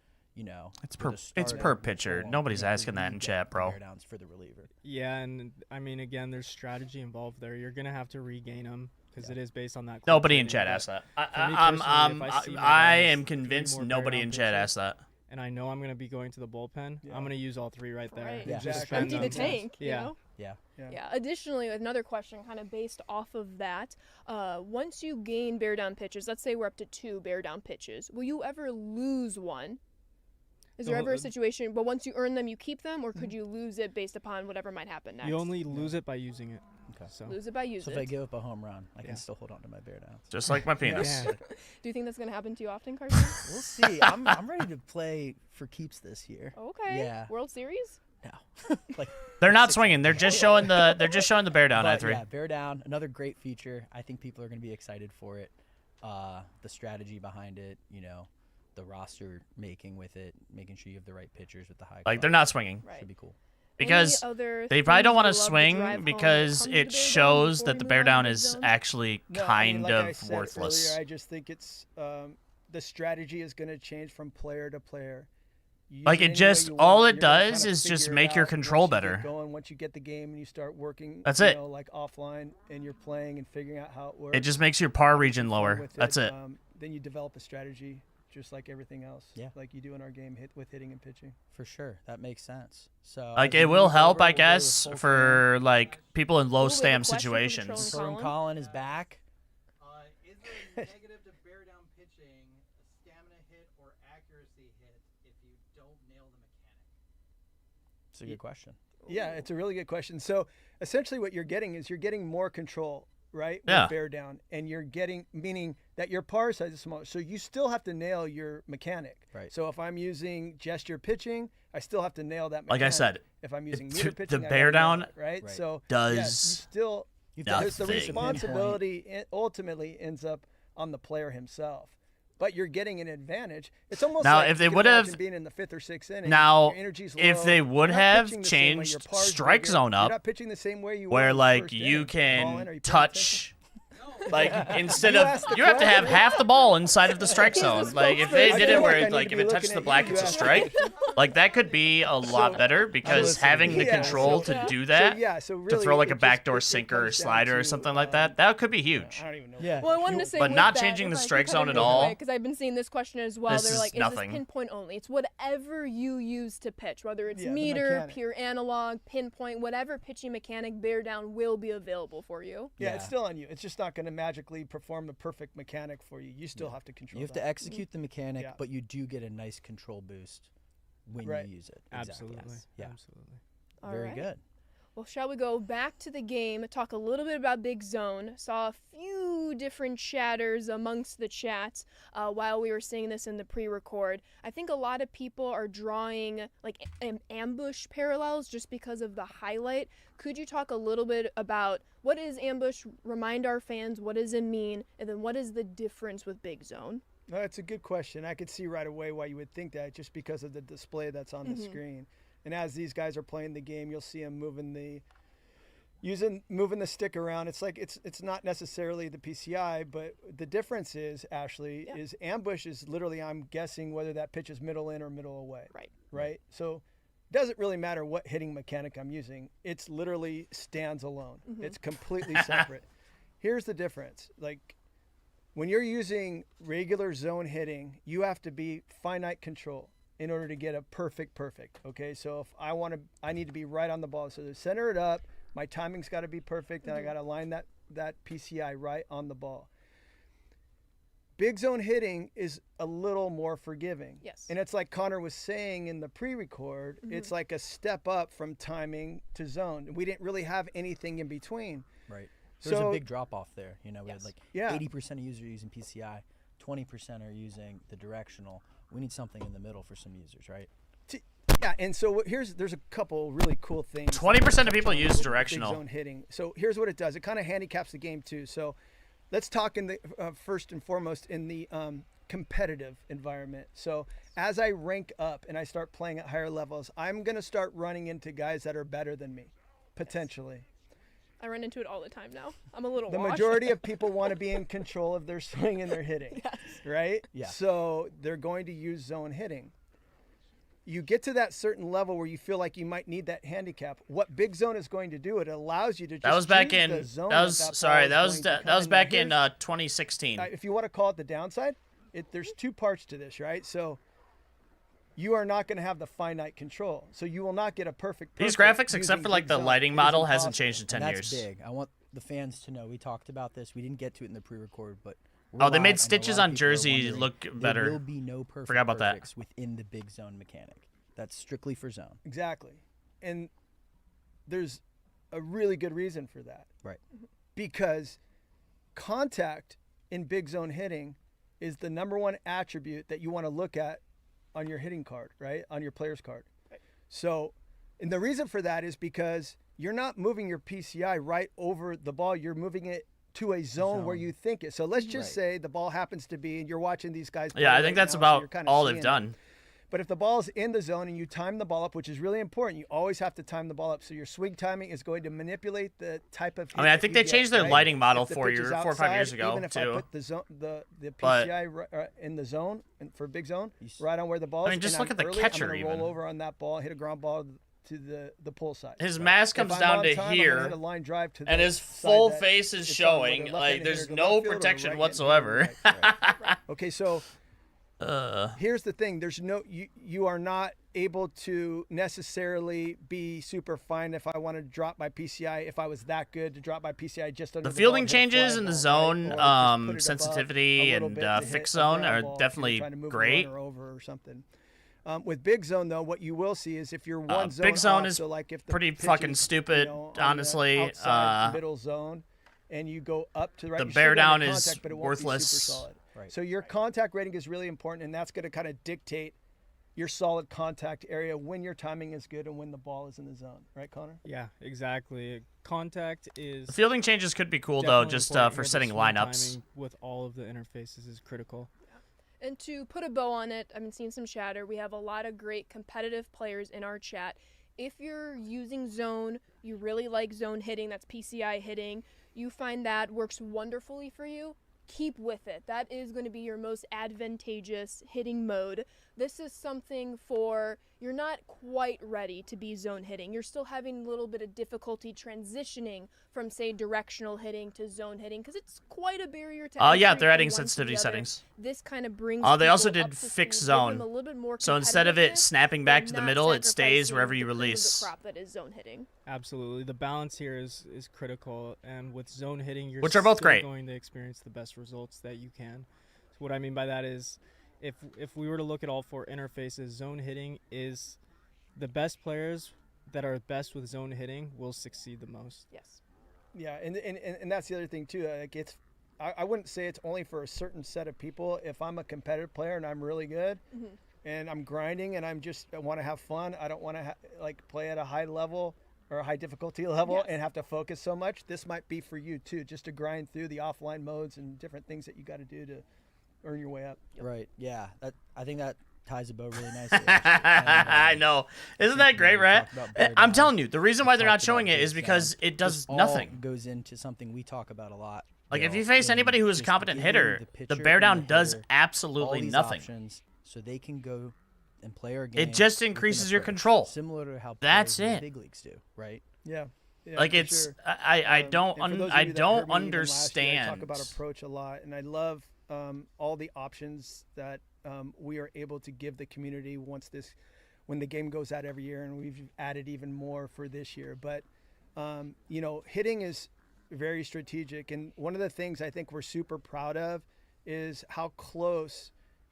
It's for per- the it's starter per and pitcher. so on, Nobody's you have to asking that in re-get chat, the bro. Bear downs for the reliever. Yeah, and I mean, again, there's strategy involved there. You're gonna have to regain them because it is based on that. Nobody in clutch chat rating, asked that. for me I personally, if I see my I guys am 3 convinced more nobody bear in down chat pitches, asked that. and I know I'm gonna be going to the bullpen. Yeah. I'm gonna use all 3 right there. Right. Yeah. Just Exactly. spend Empty the them. tank. Yeah. You know? Yeah. Yeah. Additionally, another question kind of based off of that. Once you gain bear down pitches, let's say we're up to 2 bear down pitches, will you ever lose one? Is there ever a situation, but once you earn them, you keep them, or could you lose it based upon whatever might happen next? You only lose it by using it. Okay. So Lose it by using So it. if I give up a home run, I can still hold on to my bear down. Just like my penis. Yeah. Do you think that's going to happen to you often, Carson? We'll see. I'm ready to play for keeps this year. Okay. Yeah. World Series? No. Like They're not swinging. They're just showing the bear down. but I3. yeah, bear down. Another great feature. I think people are going to be excited for it. The strategy behind it, the roster making with it, making sure you have the right pitchers with the high. Like they're not swinging Right. Should be cool. because Any other they probably don't things want you to love swing drive home because when it it comes to bear down shows before that we the move bear on to down big is zone? actually No, kind like I of said worthless. Earlier, I just think it's the strategy is going to change from player to player. Use Like, it it any way just- you all want. it You're gonna does kinda is just figure it make your out control once you better. get going, once you get the game and you start working, That's it. like offline and you're playing and figuring out how it works. It just makes your par region have fun lower. with That's it. Then you develop a strategy just like everything else. Yeah. Like you do in our game with hitting and pitching. For sure, that makes sense. So Like as it we will move help, over, I we'll go to guess, full for like people in low Ooh, we have a stam question from situations. Colin. Colin. Colin is back. Is there a negative to bear down pitching, a stamina hit or accuracy hit if you don't nail the mechanic? It's a good question. Yeah, it's a really good question. So essentially what you're getting is you're getting more control, right? Yeah. With bear down. And you're getting, meaning that your par size is smaller. So you still have to nail your mechanic. Right. So if I'm using gesture pitching, I still have to nail that mechanic. Like I said, if I'm using the meter pitching, I bear gotta nail down it, right? Right. So does yeah, you still, You've because the nothing. responsibility ultimately ends up on the player himself. But you're getting an advantage. It's almost Now, like if they you can would've- imagine being in the 5th or 6th inning. Now, your energy's if low, they would you're not have pitching the same way, your changed par's strike bigger, zone you're up, not pitching the same way you were where in the like first you inning. Colin, can are you paying attention? touch. Like instead You of asked the you have to have question. half the ball inside of the strike zone. Like if they I did feel it like I where need like to if be it touches looking the at black you. it's a You asked the strike, question. like that could be a lot better because listening. having the Yeah, control so- to do So, that yeah, so to really throw like it a just- backdoor it sinker or comes down slider or to, something like that could be huge. I don't even know. Yeah. Well, I wanted to say But with not that, changing if the I could strike cut zone in at real all, quick, because I've been seeing this question as well. this They're is like, nothing. is this pinpoint only? It's whatever you use to pitch, whether it's Yeah, the meter, mechanic. pure analog, pinpoint, whatever pitching mechanic bear down will be available for you. Yeah, it's Yeah. still on you. It's just not going to magically perform the perfect mechanic for you. You still have to control You have that. to execute the mechanic, Yeah. but you do get a nice control boost when Right. you use it. absolutely. Exactly. Yeah. Absolutely. All Very right. good. Well, shall we go back to the game, talk a little bit about Big Zone? Saw a few different chatters amongst the chats while we were seeing this in the pre-record. I think a lot of people are drawing like ambush parallels just because of the highlight. Could you talk a little bit about what is ambush? Remind our fans what does it mean, and then what is the difference with Big Zone? No, it's a good question. I could see right away why you would think that just because of the display that's on the screen. And as these guys are playing the game, you'll see them moving the stick around. It's like it's not necessarily the PCI, but the difference is, Ashley, is ambush is literally I'm guessing whether that pitch is middle in or middle away. Right? So it doesn't really matter what hitting mechanic I'm using. It's literally stands alone. It's completely separate. Here's the difference. Like when you're using regular zone hitting, you have to be finite control in order to get a perfect. Okay, so if I need to be right on the ball. So to center it up, my timing's got to be perfect, and I got to line that PCI right on the ball. Big zone hitting is a little more forgiving. Yes. And it's like Connor was saying in the pre-record, it's like a step up from timing to zone. We didn't really have anything in between. Right. There's So- a big drop off there. We had like Yeah. 80% of users are using PCI, 20% are using the directional. We need something in the middle for some users, right? Yeah, and so there's a couple really cool things. 20% of people touch on use with directional. Big zone hitting. So here's what it does. It kind of handicaps the game too. So let's talk in the first and foremost in the competitive environment. So as I rank up and I start playing at higher levels, I'm gonna start running into guys that are better than me, potentially. I run into it all the time now. I'm a little The washed. majority of people want to be in control of their swing and their hitting, right? Yeah. So they're going to use zone hitting. You get to that certain level where you feel like you might need that handicap. What Big Zone is going to do, it allows you to just That was back choose in the zone that was ball sorry, is that was going to that come was in. back Now, in here's- 2016. if you want to call it the downside, there's two parts to this, right? So you are not going to have the finite control. So you will not get a perfect These perfect graphics, except using for like Big the Zone. lighting It is model, hasn't impossible. changed in 10 And that's years. big. I want the fans to know we talked about this. We didn't get to it in the pre-record, but Oh, they relied, made I know a stitches lot on of people are jersey wondering, look better. There will be no perfect Forgot about that. perfects within the big zone mechanic. That's strictly for zone. Exactly. And there's a really good reason for that. Right. Because contact in big zone hitting is the number one attribute that you want to look at on your hitting card, right? On your player's card. Right. So, and the reason for that is because you're not moving your PCI right over the ball. You're moving it to a zone where you think it. So let's just say the ball happens to be, and you're watching these guys play Yeah, I right think that's now, so about you're kinda all seeing they've it. done. But if the ball's in the zone and you time the ball up, which is really important, you always have to time the ball up. So your swing timing is going to manipulate the type of hit I mean, I that think you they changed get, their right? lighting model If the 4 pitch is 4 or 5 years outside, ago even if too. I put the zone, the But- PCI in the zone and for big zone, right on where the ball is. I mean, just and look I'm at the early, catcher I'm gonna even. roll over on that ball, hit a ground ball to the pull side. His mask comes If I'm down on to time, I'm gonna here, hit a line drive to and the his side full that face is it's on, whether showing. left-handed Like, hitter there's go no left field or protection right-handed hitter whatsoever. go right. Okay, so Uh, here's the thing: there's no you are not able to necessarily be super fine if I want to drop my PCI. If I was that good to drop my PCI just under the the fielding ball and hit a changes fly in the ball, zone, right? Or just put it above sensitivity a little and bit to hit fixed a zone ground are ball if you're definitely trying to move a great. runner over or something. With big zone though, what you will see is if you're one zone big zone off, is so like if the pretty pitch fucking is, stupid, on the honestly. outside middle zone, and you go up to the right, the you're bear still gonna down get is contact, but it won't be worthless. super solid. Right. So your contact rating is really important, and that's going to kind of dictate your solid contact area when your timing is good and when the ball is in the zone. Right, Connor? Yeah, exactly. Contact is The fielding changes could be cool though, definitely just important for here. The setting swing lineups. timing with all of the interfaces is critical. And to put a bow on it, I've been seeing some chatter. We have a lot of great competitive players in our chat. If you're using zone, you really like zone hitting, that's PCI hitting, you find that works wonderfully for you, keep with it. That is going to be your most advantageous hitting mode. This is something for you're not quite ready to be zone hitting. You're still having a little bit of difficulty transitioning from, say, directional hitting to zone hitting because it's quite a barrier to Oh yeah, entry they're from adding one to the sensitivity other. settings. This kind of brings Oh, they also people did up to fixed speed, give them zone. a little bit more So instead of it competitiveness, snapping back but to the not middle, it stays sacrificing wherever you the cream of the release. crop that is zone hitting. Absolutely. The balance here is critical, and with zone hitting, you're Which are both still great. going to experience the best results that you can. So what I mean by that is if we were to look at all four interfaces, zone hitting is the best players that are best with zone hitting will succeed the most. Yes. Yeah, and that's the other thing too. Like I wouldn't say it's only for a certain set of people. If I'm a competitive player and I'm really good, and I'm grinding and I want to have fun, I don't want to like play at a high level or a high difficulty level Yes. and have to focus so much. This might be for you too, just to grind through the offline modes and different things that you got to do to earn your way up. Right. Yeah. I think that ties a bow really nicely. I know. Isn't that great, we right? talked about bear I'm down. telling you, the reason why they're not talked about showing it big is because zone. it does This all nothing. goes into something we talk about a lot. Like, if Dale, you face in anybody who is a just competent giving hitter, the pitcher bear and down the does hitter absolutely all these nothing. options so they can go and play our game. It just within a increases your approach, control. Similar to how That's players in it. the big leagues do, right? Yeah. Like, for it's sure. I don't And for those of I you that don't heard me even last year, I understand. talk about approach a lot, and I love all the options that we are able to give the community when the game goes out every year, and we've added even more for this year. But hitting is very strategic, and one of the things I think we're super proud of is how close.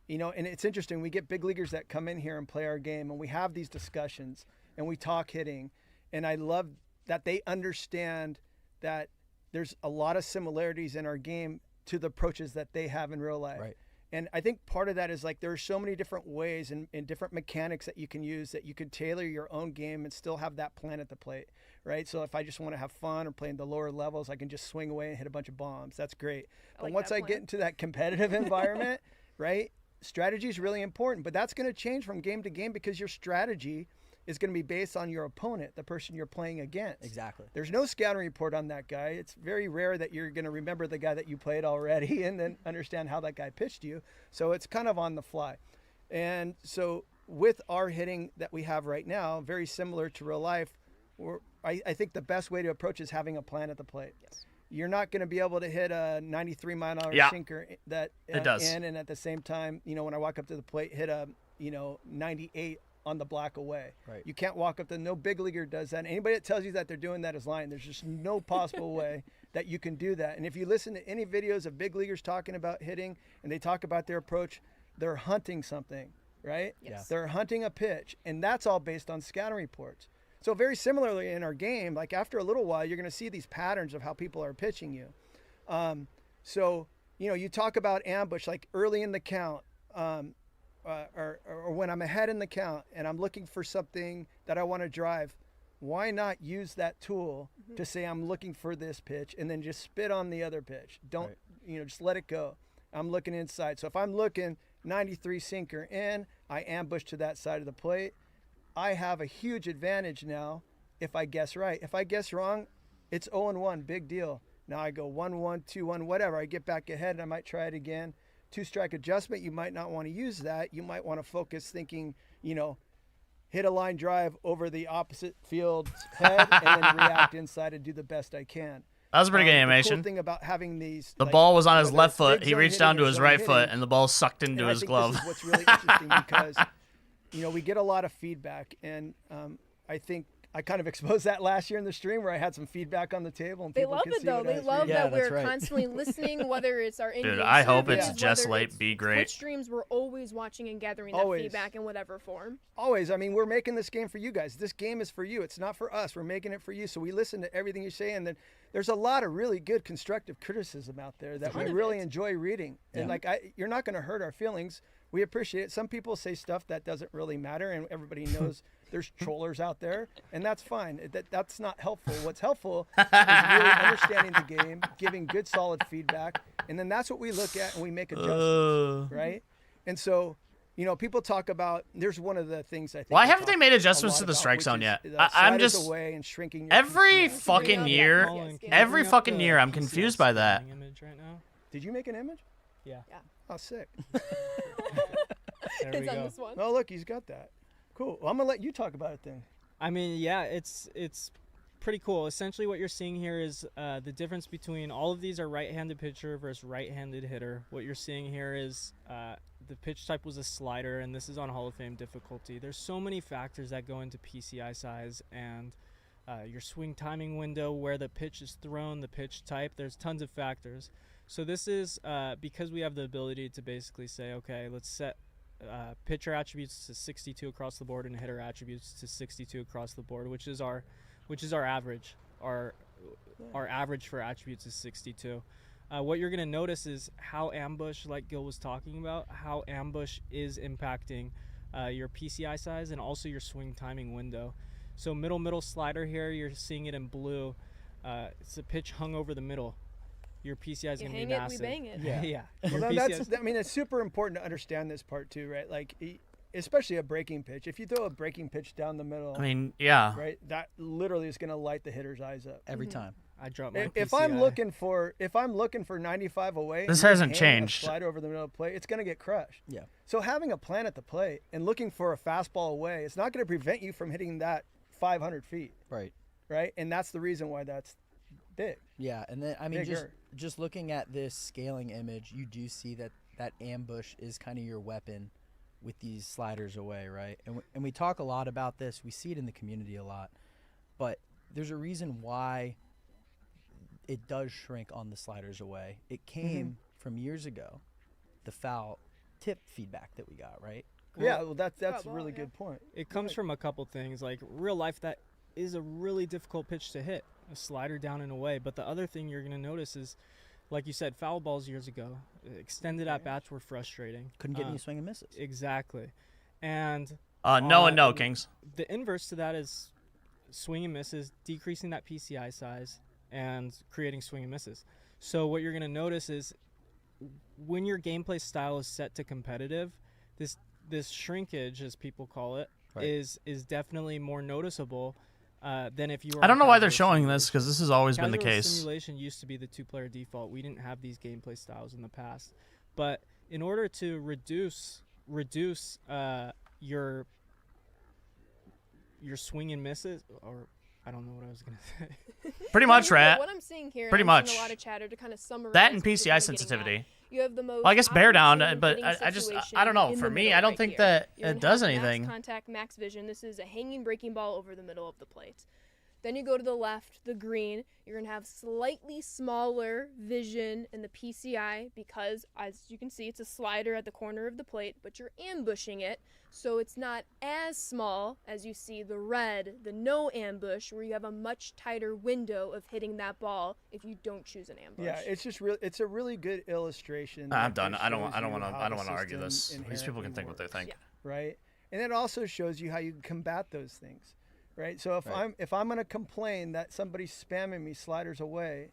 And it's interesting. We get big leaguers that come in here and play our game, and we have these discussions, and we talk hitting, and I love that they understand that there's a lot of similarities in our game to the approaches that they have in real life. Right. And I think part of that is like there are so many different ways and different mechanics that you can use that you could tailor your own game and still have that plan at the plate, right? So if I just want to have fun or play in the lower levels, I can just swing away and hit a bunch of bombs. That's great. But like once that I plan. get into that competitive environment, right, strategy is really important. But that's going to change from game to game because your strategy is going to be based on your opponent, the person you're playing against. Exactly. There's no scouting report on that guy. It's very rare that you're going to remember the guy that you played already and then understand how that guy pitched you. So it's kind of on the fly. And so with our hitting that we have right now, very similar to real life, I think the best way to approach is having a plan at the plate. Yes. You're not going to be able to hit a 93-mile-an-hour Yeah. sinker that It does. in, and at the same time, when I walk up to the plate, hit a 98 on the black away. Right. You can't walk up to, no big leaguer does that. Anybody that tells you that they're doing that is lying. There's just no possible way that you can do that. And if you listen to any videos of big leaguers talking about hitting and they talk about their approach, they're hunting something, right? Yes. They're hunting a pitch, and that's all based on scouting reports. So very similarly in our game, like after a little while, you're going to see these patterns of how people are pitching you. So, you know, you talk about ambush, like early in the count, or when I'm ahead in the count and I'm looking for something that I want to drive, why not use that tool to say I'm looking for this pitch and then just spit on the other pitch? Don't, you know, just let it go. I'm looking inside. So if I'm looking 93 sinker in, I ambush to that side of the plate. I have a huge advantage now if I guess right. If I guess wrong, it's 0-1, big deal. Now I go 1-1, 2-1, whatever. I get back ahead and I might try it again. 2-strike adjustment, you might not want to use that. You might want to focus thinking, you know, hit a line drive over the opposite field's head and then react inside and do the best I can. That was a pretty good The animation. cool thing about having these, The like, ball was on his whether left it's foot. big He zone reached down to hitting or his zone right foot, hitting, and the ball sucked into and his I think glove. This is what's really interesting because, you know, we get a lot of feedback, and I think I kind of exposed that last year in the stream where I had some feedback on the table. And They people love could it see though. what I They was love reading. Yeah, that that's we're right. constantly listening, whether it's our in-game I hope it's surveys, just whether late, it's be great. Twitch streams, we're always watching and gathering that Always. feedback in whatever form. Always. I mean, we're making this game for you guys. This game is for you. It's not for us. We're making it for you. So we listen to everything you say, and then there's a lot of really good constructive criticism out there that we Ton of really it. enjoy reading. And like, you're not going to hurt our feelings. We appreciate it. Some people say stuff that doesn't really matter, and everybody knows there's trollers out there, and that's fine. That's not helpful. What's helpful is really understanding the game, giving good, solid feedback, and then that's what we look at and we make adjustments, right? And so, you know, people talk about. There's one of the things I think. Why we haven't talk they made a adjustments lot to the about, strike which zone is yet? the I'm sliders just away and shrinking your every PCI. fucking that year. PCI Colin, scan. can you Every bring up fucking the year, I'm PCI confused by that. scanning image right now? Did you make an image? Yeah. Oh, sick. There we It's on go. this one. Oh, look, he's got that. Cool. Well, I'm gonna let you talk about it then. I mean, yeah, it's pretty cool. Essentially, what you're seeing here is the difference between all of these are right-handed pitcher versus right-handed hitter. What you're seeing here is the pitch type was a slider, and this is on Hall of Fame difficulty. There's so many factors that go into PCI size and your swing timing window, where the pitch is thrown, the pitch type. There's tons of factors. So this is because we have the ability to basically say, okay, let's set pitcher attributes to 62 across the board and hitter attributes to 62 across the board, which is our average. Our average for attributes is 62. What you're going to notice is how ambush, like Gil was talking about, how ambush is impacting your PCI size and also your swing timing window. So middle slider here, you're seeing it in blue. It's a pitch hung over the middle. Your PCI is You going to be hang it, we massive. bang it. Yeah, yeah. Well, Your no, PCI is- I mean, it's super important to understand this part too, right? Like, especially a breaking pitch. If you throw a breaking pitch down the middle, I mean, yeah. right, that literally is going to light the hitter's eyes up. Every time. I dropped my If PCI. I'm looking for 95 away, This and hasn't hanging a changed. Slider over the middle of the plate, it's going to get crushed. Yeah. So having a plan at the plate and looking for a fastball away, it's not going to prevent you from hitting that 500 feet, Right. right? And that's the reason why that's big. Yeah, and then I mean Bigger. just looking at this scaling image, you do see that ambush is kind of your weapon with these sliders away, right? And we talk a lot about this. We see it in the community a lot, but there's a reason why it does shrink on the sliders away. It came from years ago, the foul tip feedback that we got, right? Yeah, well, that's a ball, really yeah. good point. It comes from a couple things. Like real life, that is a really difficult pitch to hit, a slider down and away. But the other thing you're going to notice is, like you said, foul balls years ago, extended at bats were frustrating. Couldn't get any swing and misses. Exactly. And No and no, Kings. the inverse to that is swing and misses, decreasing that PCI size and creating swing and misses. So what you're going to notice is when your gameplay style is set to competitive, this shrinkage, as people call it, Right. is definitely more noticeable than if you were I don't on know why they're casual showing this, because this has always been the Casual case. simulation used to be the two-player default. We didn't have these gameplay styles in the past. But in order to reduce your swing and misses, or I don't know what I was gonna say. Pretty much, Well, Rat. What I'm seeing here, Pretty and I'm seeing much. a lot of chatter to kind of summarize That and what you're PCI kinda getting sensitivity. at, You have the most. Well, I guess bear down, opportune but hitting I just situation I don't know. in For the me, middle I don't right think here. that You're it gonna does have anything. Max contact, max vision. This is a hanging breaking ball over the middle of the plate. Then you go to the left, the green. You're going to have slightly smaller vision in the PCI because, as you can see, it's a slider at the corner of the plate, but you're ambushing it. So it's not as small as you see the red, the no ambush, where you have a much tighter window of hitting that ball if you don't choose an ambush. Yeah, it's just real. It's a really good illustration. I'm that done. just I don't shows want you to. how I don't the want to argue this. system These people can inherently think what they works, think. Yeah. right? And it also shows you how you can combat those things, right? So if I'm going to complain that somebody's spamming me sliders away,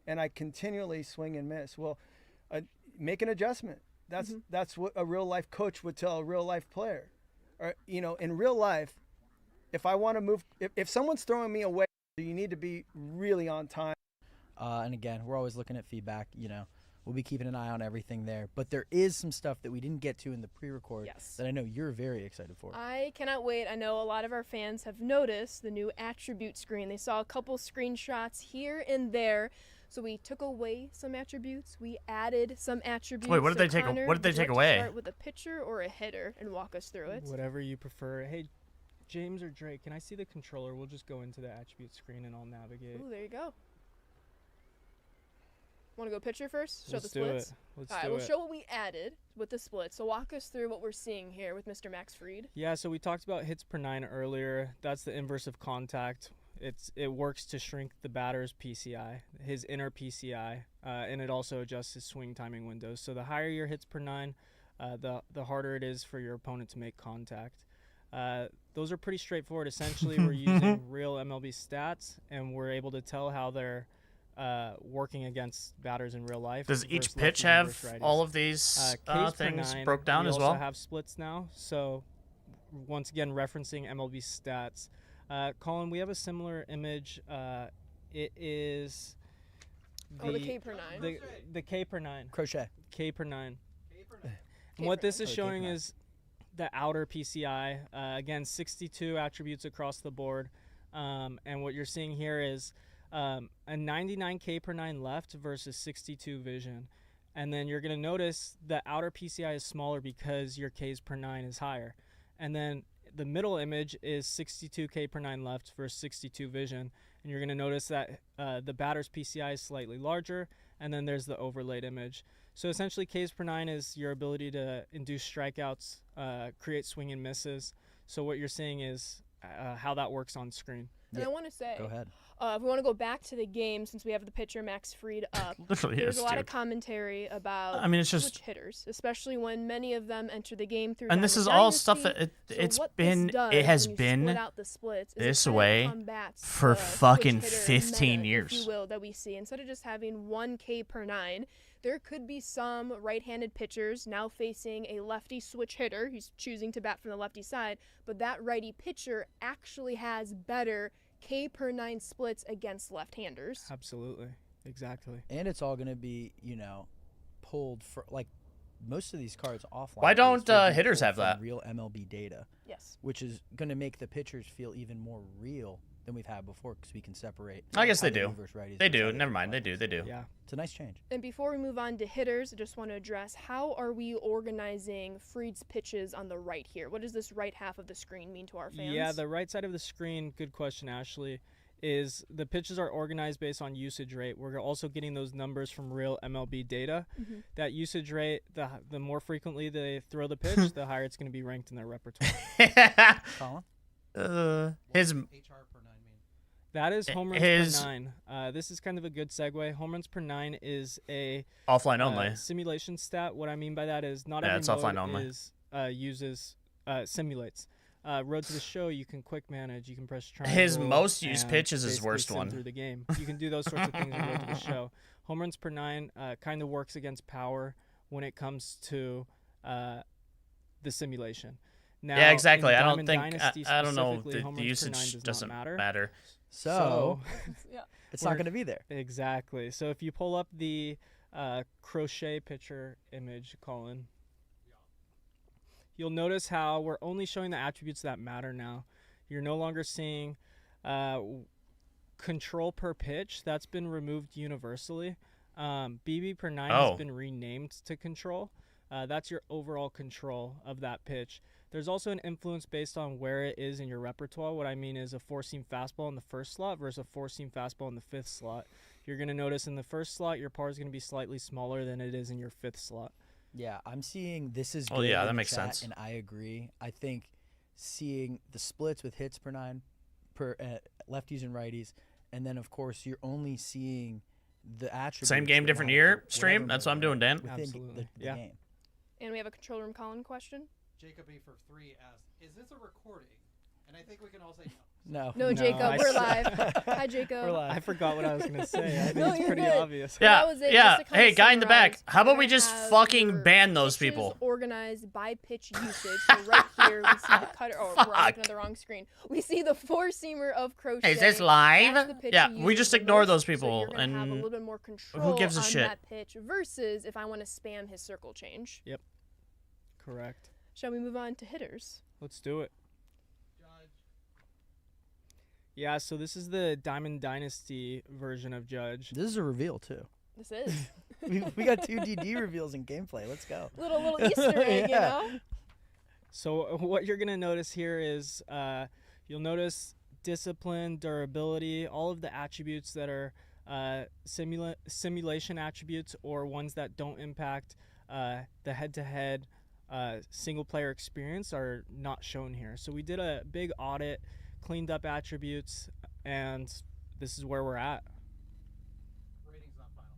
and I continually swing and miss, well, make an adjustment. That's what a real life coach would tell a real life player. Or, in real life, if I want to move, if someone's throwing me away, you need to be really on time. And again, we're always looking at feedback. We'll be keeping an eye on everything there. But there is some stuff that we didn't get to in the pre-record that I know you're very excited for. I cannot wait. I know a lot of our fans have noticed the new attribute screen. They saw a couple screenshots here and there. So we took away some attributes. We added some attributes. Wait, what did So they take? Connor, What did they would you take like away? to start with a pitcher or a hitter and walk us through it. Whatever you prefer. Hey, James or Drake, can I see the controller? We'll just go into the attribute screen and I'll navigate. Ooh, there you go. Want to go pitcher first? Show Let's the do splits? it. Let's All right, do we'll it. show what we added with the splits. So walk us through what we're seeing here with Mr. Max Fried. Yeah, so we talked about hits per 9 earlier. That's the inverse of contact. It works to shrink the batter's PCI, his inner PCI, and it also adjusts his swing timing windows. So the higher your hits per 9, the harder it is for your opponent to make contact. Those are pretty straightforward. Essentially, we're using real MLB stats, and we're able to tell how they're working against batters in real life. Does each versus pitch lefties and have versus righties. all of these Ks per things 9, broke down we as also well? have splits now. So once again, referencing MLB stats. Colin, we have a similar image. It is The K per 9. the K per 9. Crochet. K per 9. K And what per this 9. is showing is the outer PCI. Again, 62 attributes across the board. And what you're seeing here is a 99 K per 9 left versus 62 vision. And then you're going to notice the outer PCI is smaller because your Ks per 9 is higher. And then the middle image is 62 K per 9 left versus 62 vision. And you're going to notice that the batter's PCI is slightly larger. And then there's the overlaid image. So essentially, Ks per 9 is your ability to induce strikeouts, create swing and misses. So what you're seeing is how that works on screen. And I want to say, Go ahead. if we want to go back to the game, since we have the pitcher Max Fried up, Literally there's is, a lot of dude. commentary about I mean, it's just- switch hitters, especially when many of them enter the game through. And this Diamond is all stuff Dynasty. that So it's what been. this does It has when you been split out the splits is it this kind of way combats for the fucking switch hitter 15 meta, years. if you will, that we see. Instead of just having 1 K per 9, there could be some right-handed pitchers now facing a lefty switch hitter who's choosing to bat from the lefty side, but that righty pitcher actually has better K per 9 splits against left-handers. Absolutely. Exactly. And it's all going to be, pulled for, like, most of these cards offline. Why don't, based, they're being hitters pulled have from that? Real MLB data, Yes. which is going to make the pitchers feel even more real than we've had before because we can separate. I guess they how do. do versus righties They versus how do. Never mind. They versus do. They do. Yeah. It's a nice change. And before we move on to hitters, I just want to address how are we organizing Fried's pitches on the right here? What does this right half of the screen mean to our fans? Yeah, the right side of the screen, good question, Ashley, is the pitches are organized based on usage rate. We're also getting those numbers from real MLB data. Mm-hmm. That usage rate, the more frequently they throw the pitch, the higher it's going to be ranked in their repertoire. Colin? His HR per 9 mean? That is home runs His- per 9. This is kind of a good segue. Home runs per 9 is a offline only. simulation stat. What I mean by that is not Yeah, every it's offline mode only. is simulates. Road to the Show, you can quick manage, you can press triangle. His most used and pitch is his basically worst sim one. through the game. You can do those sorts of things in Road to the Show. Home runs per 9 kind of works against power when it comes to the simulation. Now, Yeah, exactly. in I don't Diamond think. Dynasty I don't know. specifically, home The runs per 9 usage does doesn't not matter. So, Yeah. it's not we're- going to be there. Exactly. So if you pull up the crochet picture image, Colin, you'll notice how we're only showing the attributes that matter now. You're no longer seeing control per pitch. That's been removed universally. BB per 9 Oh. has been renamed to control. That's your overall control of that pitch. There's also an influence based on where it is in your repertoire. What I mean is a four-seam fastball in the first slot versus a four-seam fastball in the fifth slot. You're going to notice in the first slot, your par is going to be slightly smaller than it is in your fifth slot. Yeah, I'm seeing this is Oh, good yeah, in that the makes chat, sense. and I agree. I think seeing the splits with hits per 9 per lefties and righties, and then of course you're only seeing the attributes. Same game, that different matter year for stream? whatever That's what I'm mode doing, Dan. within Absolutely. the Yeah. game. And we have a control room Colin question. Jacob E for 3 asked, "Is this a recording?" And I think we can all say no. No. No, No, Jacob, I we're s- live. Hi, Jacob. We're live. I forgot what I was going to say. I think No, it's you're pretty good. obvious. So Yeah, that was it, yeah. just to kinda Hey, guy in the back, summarize, how we're about we gonna just have fucking your ban those pitches people? Organized by pitch usage. So right here we see the cutter. Oh, we're Fuck. looking at the wrong screen. We see the four-seamer of crochet. Hey, is this That's live? the pitch Yeah, you we use just the ignore most, those so you're people, gonna have a and little bit more control gives a on shit? that pitch versus if I want to spam his circle change. Correct. Shall we move on to hitters? Let's do it. Judge. Yeah, so this is the Diamond Dynasty version of Judge. This is a reveal too. This is we got 2 DD reveals in gameplay. Let's go. little Easter egg, you Yeah. know. So what you're going to notice here is you'll notice discipline, durability, all of the attributes that are simulation attributes or ones that don't impact the head-to-head single-player experience are not shown here. So we did a big audit, cleaned up attributes, and this is where we're at. Ratings not final.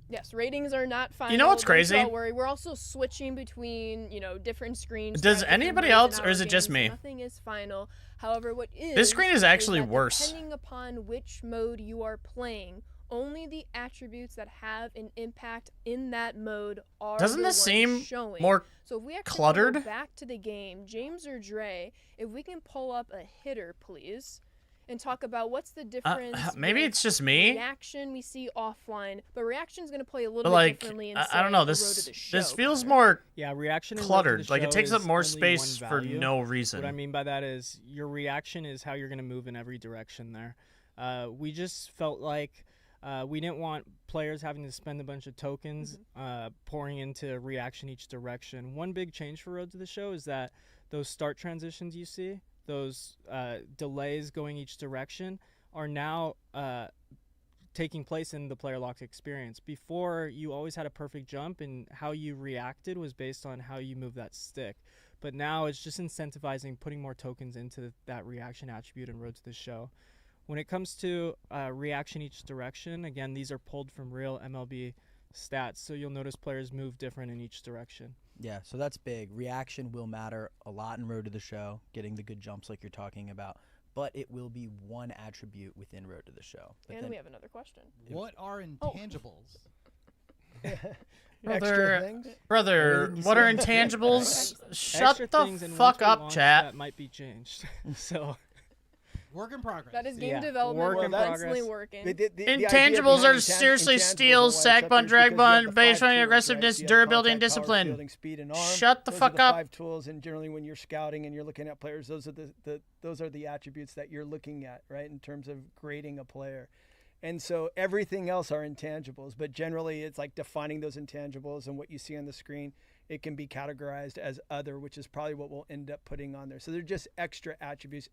Yes, ratings are not final. You know what's Don't crazy? y'all worry. We're also switching between, different screens. Does trying different anybody modes in else, or our is it just games, me? so nothing is final. However, what is This screen is actually that worse. Depending upon which mode you are playing, only the attributes that have an impact in that mode are Doesn't the this ones seem showing. more So if we actually cluttered? go back to the game, James or Dre, if we can pull up a hitter, please, and talk about what's the difference. maybe with it's just me? Reaction we see offline, but reaction's going to play a little But bit like, differently in I don't know. say, the Road to This the Show this feels card. more Yeah, reaction and Road to cluttered. the Like it Show takes up is more only space one for value. no What I reason. mean by that is your reaction is how you're going to move in every direction there. We just felt like we didn't want players having to spend a bunch of tokens pouring into reaction each direction. One big change for Road to the Show is that those start transitions you see, those delays going each direction, are now taking place in the player locked experience. Before, you always had a perfect jump, and how you reacted was based on how you move that stick. But now it's just incentivizing putting more tokens into that reaction attribute in Road to the Show. When it comes to reaction each direction, again, these are pulled from real MLB stats, so you'll notice players move different in each direction. Yeah, so that's big. Reaction will matter a lot in Road to the Show, getting the good jumps like you're talking about, but it will be one attribute within Road to the Show. But And then we have another question. What are Oh. intangibles? Extra Brother, things. brother, Everything you what are said. intangibles? Shut Extra the things and fuck once we up, launch, chat. That might be changed. So Work in progress. That is game Yeah, development. work We're in constantly progress. working. The idea Intangibles behind are seriously steals, intangibles sack are bunt, drag because you bunt, have the base five running, tools, right? aggressiveness, So you have durability, and contact, power, discipline. fielding, speed, and arm. Shut the Those fuck are the up. 5 tools, and generally when you're scouting and you're looking at players, those are the attributes that you're looking at, right, in terms of grading a player. And so everything else are intangibles, but generally it's like defining those intangibles, and what you see on the screen, it can be categorized as other, which is probably what we'll end up putting on there. So they're just extra attributes,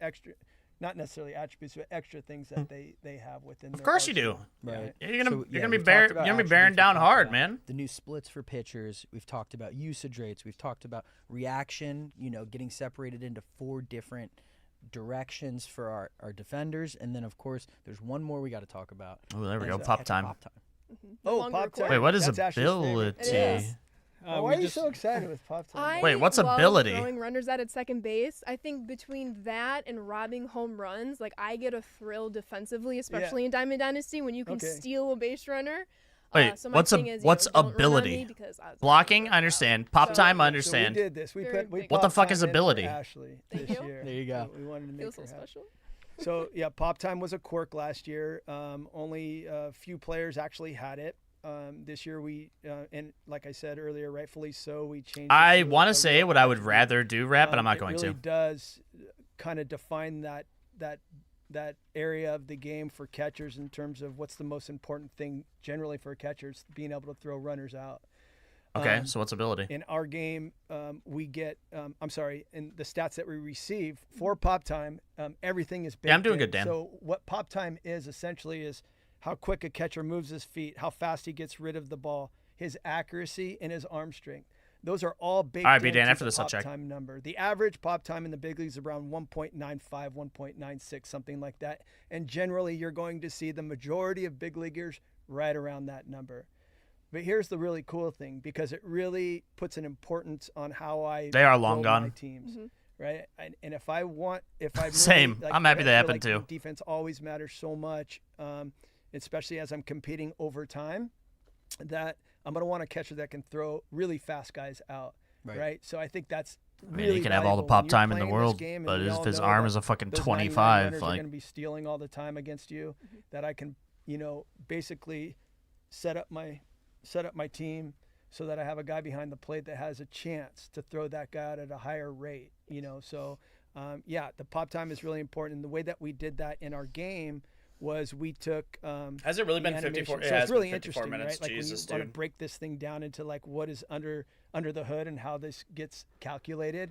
not necessarily attributes, but extra things that they have within. Of their course you do. arsenal. Right. Yeah, you're gonna So, you're yeah, gonna be we've bearing talked about you're gonna be attributes, bearing we've down talked hard, about man. The new splits for pitchers. We've talked about usage rates. We've talked about reaction, getting separated into 4 different directions for our defenders. And then, of course, there's one more we got to talk about. Oh, there we and go. that's Pop catch time. Pop time. No Oh, longer pop recording. time. Wait, what is That's Ashley's favorite. ability? It is. Why we are you just- so excited with pop time? I Wait, what's love ability? throwing runners out at second base. I think between that and robbing home runs, like I get a thrill defensively, especially in Diamond Dynasty when you can Okay. steal a base runner. Wait, So my what's thing is, what's don't run on ability? me because I was Blocking, I understand. Pop So- time, I So understand. we did this. We Very put we big. What the pop fuck time is in for ability? Ashley Thank this you. year. There you go. So we wanted to make feels her so happy. special. So yeah, pop time was a quirk last year. Only a few players actually had it. This year we and like I said earlier, rightfully so, we changed. I want to say what I would rather do, rap, but I'm not it going really to. does kind of define that that area of the game for catchers in terms of what's the most important thing generally for a catcher is being able to throw runners out. Okay, so what's ability? In our game, we get, in the stats that we receive for pop time, everything is baked Yeah, I'm doing in. good, Dan. So what pop time is essentially is how quick a catcher moves his feet, how fast he gets rid of the ball, his accuracy, and his arm strength. Those are all baked All right, B. into Dan, after the this, I'll pop check. time number. The average pop time in the big leagues is around 1.95, 1.96, something like that. And generally, you're going to see the majority of big leaguers right around that number. But here's the really cool thing, because it really puts an importance on how I They are long build gone. my teams, right? And if I'm really, Same. I'm happy they I feel happened like too. Defense always matters so much, especially as I'm competing over time, that I'm going to want a catcher that can throw really fast guys out, right? So I think that's really he can have all the valuable pop when you're time in the playing this world, game, and but we if all his know arm that is a fucking those 99 25, runners are like going to be stealing all the time against you, that I can, basically set up my team so that I have a guy behind the plate that has a chance to throw that guy out at a higher rate, So, the pop time is really important. And the way that we did that in our game was we took Has it really the been 54? animation. It So has it's really been 54 interesting, minutes. right? Like Jesus, when you want dude. to break this thing down into like what is under the hood and how this gets calculated.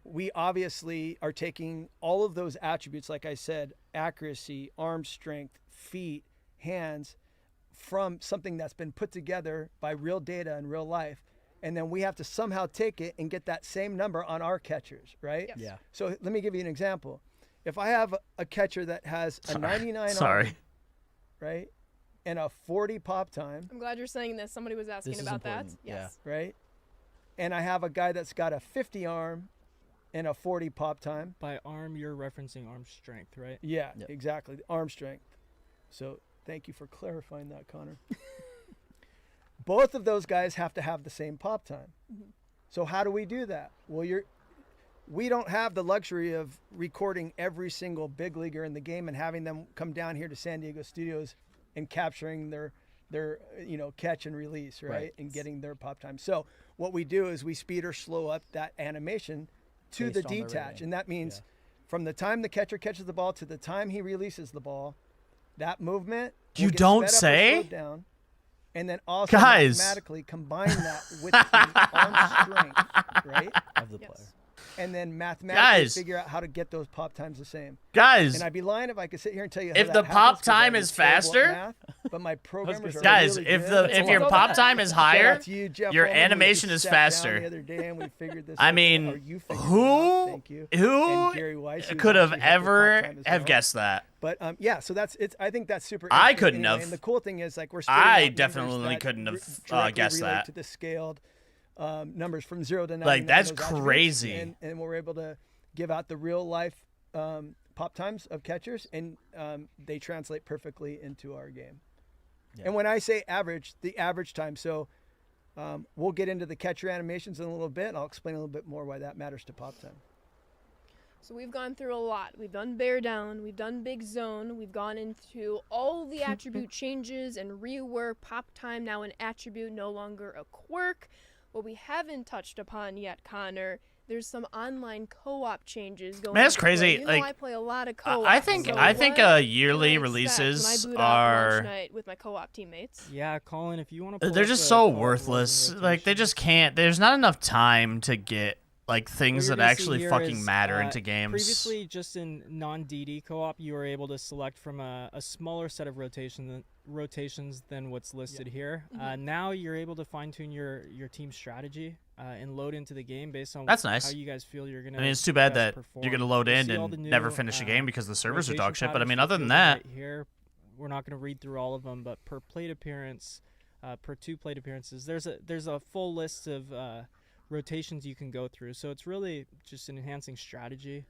We obviously are taking all of those attributes, like I said, accuracy, arm strength, feet, hands, from something that's been put together by real data in real life. And then we have to somehow take it and get that same number on our catchers, right? Yes. Yeah. So let me give you an example. If I have a catcher that has a 99 Sorry. arm, right, and a 40 pop time, I'm glad you're saying this. Somebody was asking This is about that. important, yeah. Yes. right, and I have a guy that's got a 50 arm and a 40 pop time. By arm, you're referencing arm strength, right? Yeah, Yep. exactly. The arm strength. So thank you for clarifying that, Connor. Both of those guys have to have the same pop time. So how do we do that? Well, we don't have the luxury of recording every single big leaguer in the game and having them come down here to San Diego studios and capturing their catch and release, right? And getting their pop time. So what we do is we speed or slow up that animation to Based the on the detach. rating. And that means from the time the catcher catches the ball to the time he releases the ball, that movement will You get don't sped up or say? slowed down, and then also Guys. mathematically combine that with the arm strength, right? Of the Yes. player. And then mathematically Guys. figure out how to get those pop times the same. Guys, And I'd be lying if I could sit here and tell you how If that the happens, pop 'cause time I'm is terrible at faster- math, but my programmers are guys, really if good. if your lot. pop time is Shout higher, out to you, Jeff your Holman. We animation just is sat down faster. The other day and we figured this I out. mean, Or you figured it out. who Thank you. And Gary Weiss, who could have actually helped with pop ever time as have well. guessed that? But so that's it. I think that's super. I interesting couldn't anyway. have. And the cool thing is, like, we're spitting I out numbers definitely that couldn't have, directly guessed relate that. to the scaled numbers from 0 to 99. Like, that's those attributes. crazy. And we're able to give out the real life pop times of catchers, and they translate perfectly into our game. Yeah. And when I say average, the average time. So we'll get into the catcher animations in a little bit. I'll explain a little bit more why that matters to pop time. So we've gone through a lot. We've done bear down, we've done big zone, we've gone into all the attribute changes and rework pop time, now an attribute, no longer a quirk. What we haven't touched upon yet, Connor, there's some online co-op changes going Man, that's into play. crazy, You know, like, I play a lot of co-op. I think so I think what yearly can I expect releases when I boot up launch are night with my co-op teammates. Yeah, Colin, if you want to. they're just so worthless. Like they just can't. There's not enough time to get like things that actually fucking matter into games. Previously, just in non-DD co-op, you were able to select from a smaller set of rotations than what's listed here. Now you're able to fine-tune your team strategy and load into the game based on That's nice. how you guys feel you're gonna. I mean, it's too bad best that perform. you're gonna load You'll in see all the and new, never finish a game because the servers are rotation dog shit. But I patterns mean, for other than fielding that, right here, we're not going to read through all of them, but per plate appearance, per 2 plate appearances, there's a full list of rotations you can go through. So it's really just enhancing strategy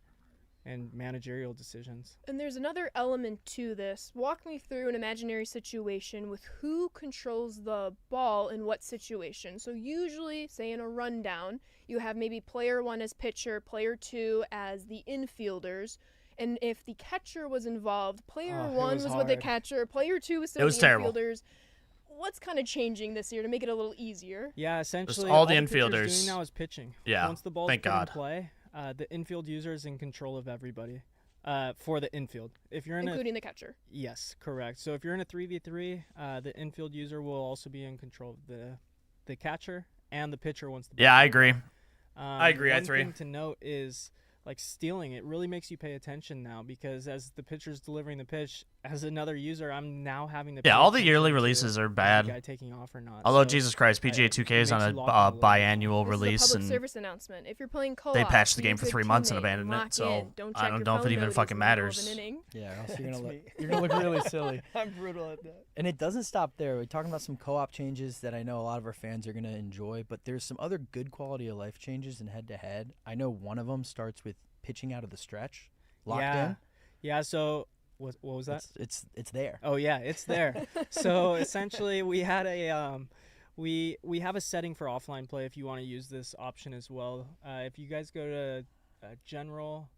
and managerial decisions. And there's another element to this. Walk me through an imaginary situation with who controls the ball in what situation. So usually, say in a rundown, you have maybe player 1 as pitcher, player 2 as the infielders. And if the catcher was involved, player Oh, it 1 was was with the hard. catcher, player 2 was still It was the terrible. infielders. What's kind of changing this year to make it a little easier? Yeah, essentially all the pitcher's infielders. doing now is pitching. Yeah, Once the ball's thank put God. in play, the infield user is in control of everybody. For the infield. If you're in including the catcher. Yes, correct. So if you're in a 3v3, the infield user will also be in control of the catcher and the pitcher once the Yeah, I agree. I agree, One I3. thing to note is like stealing. It really makes you pay attention now because as the pitcher's delivering the pitch, as another user, I'm now having to. Yeah, pay all the attention yearly to releases are is the bad. guy taking off or not. Although So Jesus Christ, PGA 2K is on makes a you lock in a little bit. biannual This release, is a public and service announcement. If you're playing co-op, they patched the be a game for good 3 months and teammate abandoned lock it. So in. Don't I check don't your know if phone it even notice fucking in the middle of matters. an inning. Yeah, or else That's me. you're gonna look really silly. I'm brutal at that. And it doesn't stop there. We're talking about some co-op changes that I know a lot of our fans are gonna enjoy, but there's some other good quality of life changes in head-to-head. I know one of them starts with pitching out of the stretch, locked in. Yeah. So what was that? It's there. Oh yeah, it's there. So essentially, we had a we have a setting for offline play if you want to use this option as well. If you guys go to general,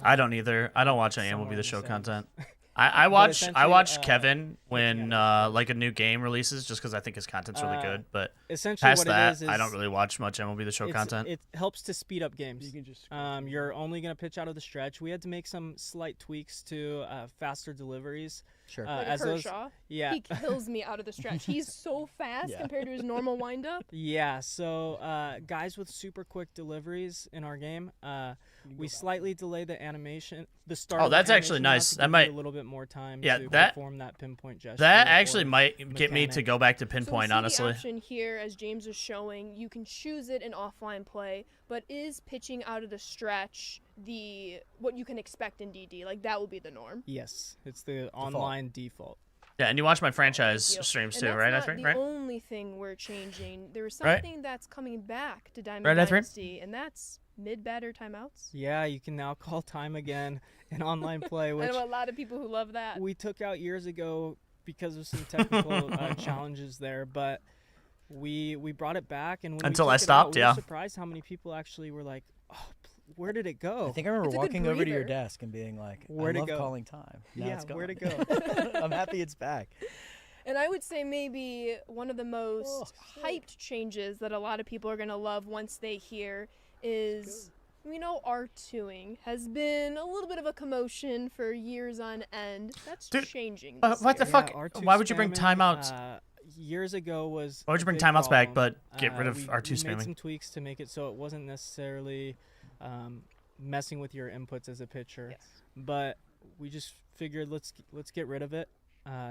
I don't either. I don't watch any somewhere MLB in The the Show settings. content. I watch essentially, Kevin when pitching out like a new game releases, just because I think his content's really good. But essentially past what that, it is I don't really watch much MLB The Show content. It helps to speed up games. You can just You're only gonna pitch out of the stretch. We had to make some slight tweaks to faster deliveries. Sure. Like as those, Kershaw, yeah. he kills me out of the stretch. He's so fast Yeah. compared to his normal windup. Yeah, so guys with super quick deliveries in our game, we slightly delay the animation, the start. Oh, of the that's actually animation now nice. to That give you might- a little bit more time Yeah, to that- perform that pinpoint gesture. That actually or might get me to mechanic. go back to So we pinpoint, see honestly. the option here, as James is showing, you can choose it in offline play, but is pitching out of the stretch what you can expect in DD? Like that will be the norm. Yes, it's the online default. Yeah, and you watch my franchise Deal. streams And too, that's right? I not think, the right? only thing we're changing. There is Right. something that's coming back to Diamond Right, I3? Dynasty, and that's mid-batter timeouts. Yeah, you can now call time again in online play, I which know a lot of people who love that. we took out years ago because of some technical challenges there, but we brought it back, and when Until we I took it out, stopped, we yeah. were surprised how many people actually were like, "Oh, where did it go?" I think I remember It's a good walking over to your breather. desk and being like, Where'd I it love go? calling time. Now Yeah, it's gone. where'd it go? I'm happy it's back. And I would say maybe one of the most hyped changes that a lot of people are going to love once they hear is, R2ing has been a little bit of a commotion for years on end. That's Dude, changing. what this the year. fuck? R2 Why would you bring spamming, timeouts? Years ago was. Why would you a bring big timeouts back, problem. but get rid of we R2 made spamming? some tweaks to make it so it wasn't necessarily messing with your inputs as a pitcher, Yes. but we just figured let's get rid of it.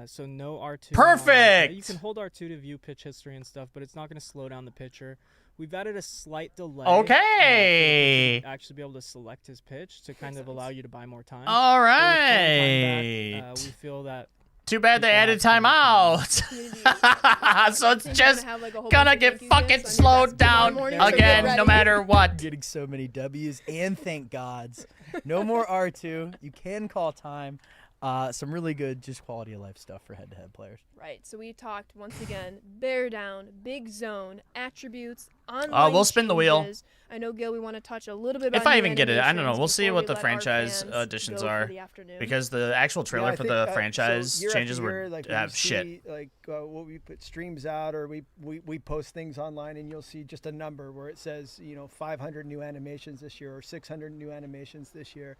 So no R2. Perfect! You can hold R2 to view pitch history and stuff, but it's not going to slow down the pitcher. We've added a slight delay. for the pitcher Okay. to actually be able to select his pitch to kind of allow you to buy more time. All But with playing time right. back, we feel that Too bad they people added have timeouts. Community- So it's Think just have, like, a whole gonna bunch of get thank you fucking gifts on your slowed desk tomorrow down morning, so get again, no ready. matter what. Getting so many W's, and thank gods. No more R2. You can call time. Some really good, just quality of life stuff for head-to-head players. Right. So we talked once again, bear down, big zone, attributes, online we'll spin the wheel. changes. I know, Gil, we want to touch a little bit If about I new even get it, I don't know. animations We'll see before what we the let our franchise fans additions go for are, the afternoon. because the actual trailer I for think, the so franchise year after changes year, were like when you shit. see, what we put streams out, or we post things online, and you'll see just a number where it says 500 new animations this year or 600 new animations this year.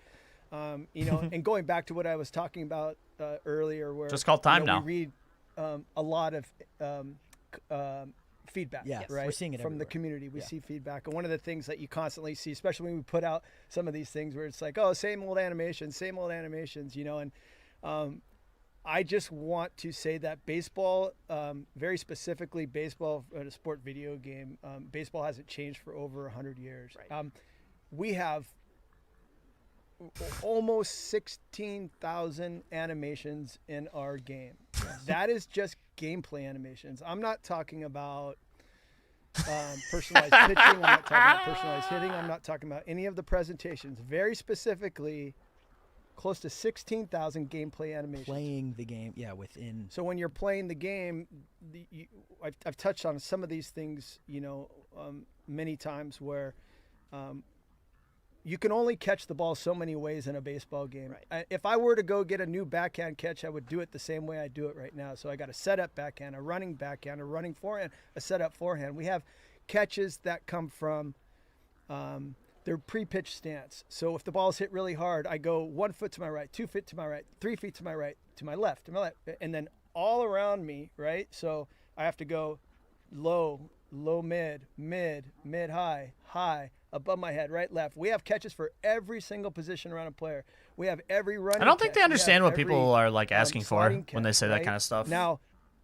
And going back to what I was talking about earlier, where Just call time now. we read a lot of feedback, Yes, right? we're seeing it from the everywhere. community. We Yeah. see feedback, and one of the things that you constantly see, especially when we put out some of these things where it's like, oh, same old animations, and I just want to say that baseball, very specifically baseball, a sport video game, baseball hasn't changed for over 100 years. Right. We have almost 16,000 animations in our game. That is just gameplay animations. I'm not talking about personalized pitching. I'm not talking about personalized hitting. I'm not talking about any of the presentations. Very specifically, close to 16,000 gameplay animations. Playing the game, within. So when you're playing the game, I've touched on some of these things, many times where you can only catch the ball so many ways in a baseball game. Right. If I were to go get a new backhand catch, I would do it the same way I do it right now. So I got a setup backhand, a running backhand, a running forehand, a setup forehand. We have catches that come from they're pre-pitch stance. So if the ball's hit really hard, I go 1 foot to my right, 2 feet to my right, 3 feet to my right, to my left, and then all around me, right? So I have to go low, mid, high, above my head, right, left. We have catches for every single position around a player. We have every running I don't think catch. they understand what every, people are like asking for sliding when they catch, say that right? kind of stuff. Now,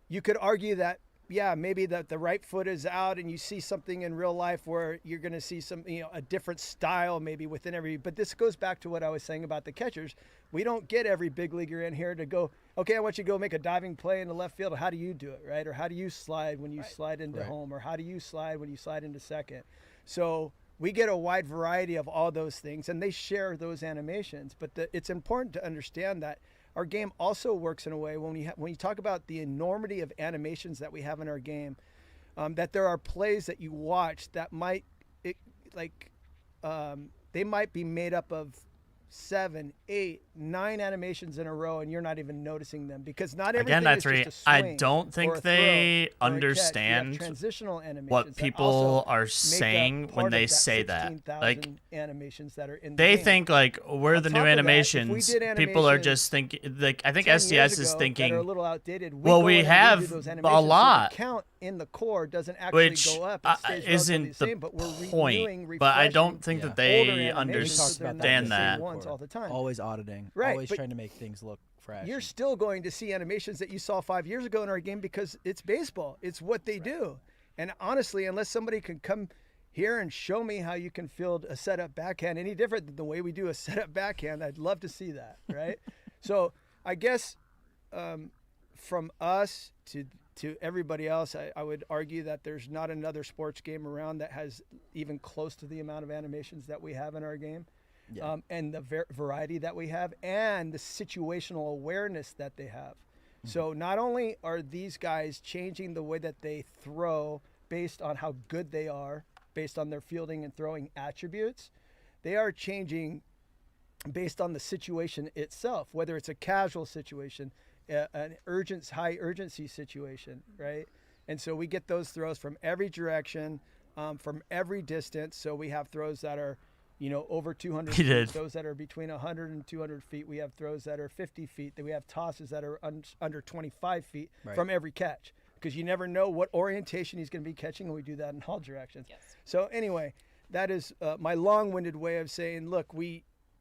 you could argue that, yeah, maybe that the right foot is out and you see something in real life where you're going to see some, a different style maybe within every, but this goes back to what I was saying about the catchers. We don't get every big leaguer in here to go, okay, I want you to go make a diving play in the left field. How do you do it, right? Or how do you slide when you slide into home? Or how do you slide when you slide into second? So we get a wide variety of all those things, and they share those animations. But it's important to understand that our game also works in a way when you talk about the enormity of animations that we have in our game, that there are plays that you watch that they might be made up of 7, 8, 9 animations in a row, and you're not even noticing them because not everything Again, is just a I swing don't or think a they throw or a catch. We have understand transitional animations what that people also are make up saying part when of they that say that. 16,000 Like, animations that are in the they game. think like we're On the top new of that, if we animations. did People are animations just thinking like I think 10 years SDS is ago thinking. that are a little outdated. Well, go we in and have redo those a animations, lot. So the count in the core doesn't actually Which go up. It stays relatively isn't the same, the but we're point. renewing, But I don't refreshing think that older they animations, so they're not the understand same that. ones all the time. Always auditing. Right, Always but trying to make things look fresh. You're still going to see animations that you saw 5 years ago in our game because it's baseball. It's what they do. And honestly, unless somebody can come here and show me how you can field a setup backhand any different than the way we do a setup backhand, I'd love to see that, right? So I guess from us to everybody else, I would argue that there's not another sports game around that has even close to the amount of animations that we have in our game. Yeah. And the variety that we have and the situational awareness that they have. Mm-hmm. So not only are these guys changing the way that they throw based on how good they are, based on their fielding and throwing attributes, they are changing based on the situation itself, whether it's a casual situation, an high urgency situation, right? And so we get those throws from every direction, from every distance. So we have throws that are over 200 feet, those that are between 100 and 200 feet. We have throws that are 50 feet. Then we have tosses that are under 25 feet from every catch, because you never know what orientation he's going to be catching, and we do that in all directions. Yes. So anyway, that is my long-winded way of saying, look,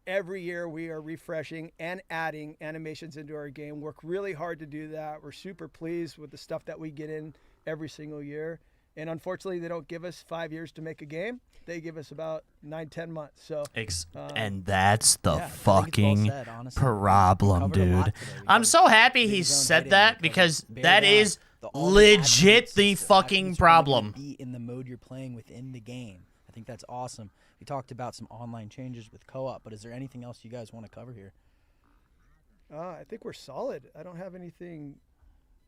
every year we are refreshing and adding animations into our game. Work really hard to do that. We're super pleased with the stuff that we get in every single year. And unfortunately, they don't give us 5 years to make a game. They give us about 9-10 months. So, and that's the yeah, fucking well said, honestly. problem, dude. I'm so happy he said that, because that is all the legit the attributes fucking where you problem. Be in the mode you're playing within the game. I think that's awesome. We talked about some online changes with co-op, but is there anything else you guys want to cover here? I think we're solid. I don't have anything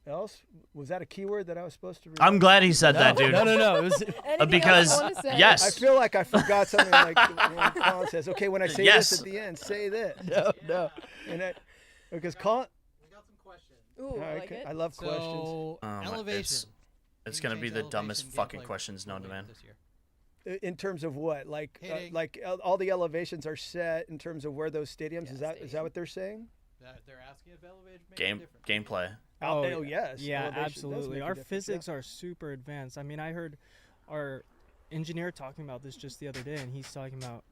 else. Was that a keyword that I was supposed to read? I'm glad he said that, dude. No. It was Because yes, I feel like I forgot something like when Colin says, okay, when I say this at the end, say this. No. And because Colin, We got some questions. Ooh, I like it. I love questions. So, elevation. it's gonna be the dumbest fucking questions known to man. This year. In terms of what? Like Hitting. all the elevations are set in terms of where those stadiums, is that what they're saying? They're asking if elevation makes a difference. Gameplay. Oh, yes. Yeah, Elevation does absolutely. make a Our difference, physics are super advanced. I mean, I heard our engineer talking about this just the other day, and he's talking about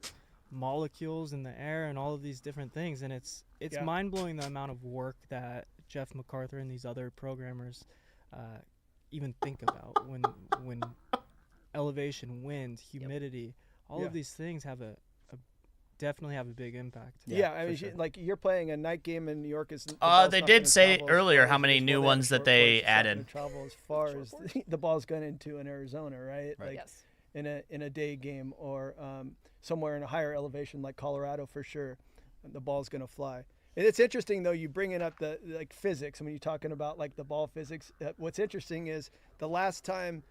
molecules in the air and all of these different things, and it's mind-blowing the amount of work that Jeff MacArthur and these other programmers even think about when elevation, wind, humidity, all of these things definitely have a big impact. Yeah, I mean, like you're playing a night game in New York. They did say earlier how many new ones that they added. Travel as far as the ball's going into in Arizona, right? Like Yes. in a day game or somewhere in a higher elevation like Colorado for sure, the ball's going to fly. And it's interesting though, you bringing up the physics. I mean, you're talking about like the ball physics. What's interesting is the last time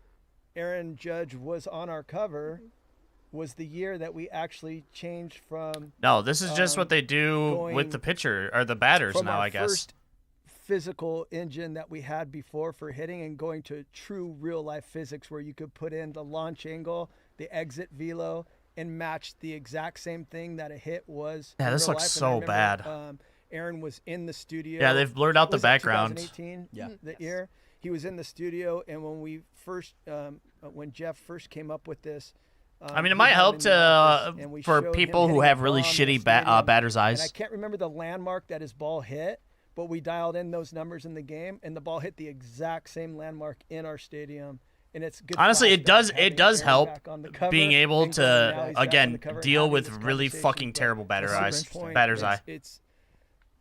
Aaron Judge was on our cover was the year that we actually changed from. No, this is just what they do with the pitcher or the batters now, I guess. First physical engine that we had before for hitting and going to true real life physics where you could put in the launch angle, the exit velo, and matched the exact same thing that a hit was. Yeah, in this real looks life. And I so bad. remember, Aaron was in the studio. Yeah, they've blurred out the Was it background. 2018, Yeah. the year he was in the studio, and when we first, when Jeff first came up with this. I mean, it we might had him help in the office, and we for showed him people who hitting a have really bomb in the shitty stadium, batter's And I eyes. can't remember the landmark that his ball hit, but we dialed in those numbers in the game, and the ball hit the exact same landmark in our stadium. And it's good. Honestly, it does having Aaron help back on the cover being able and going, now to he's back on again the cover, deal having with this really conversation, fucking but terrible that's batter's the point. eye. It's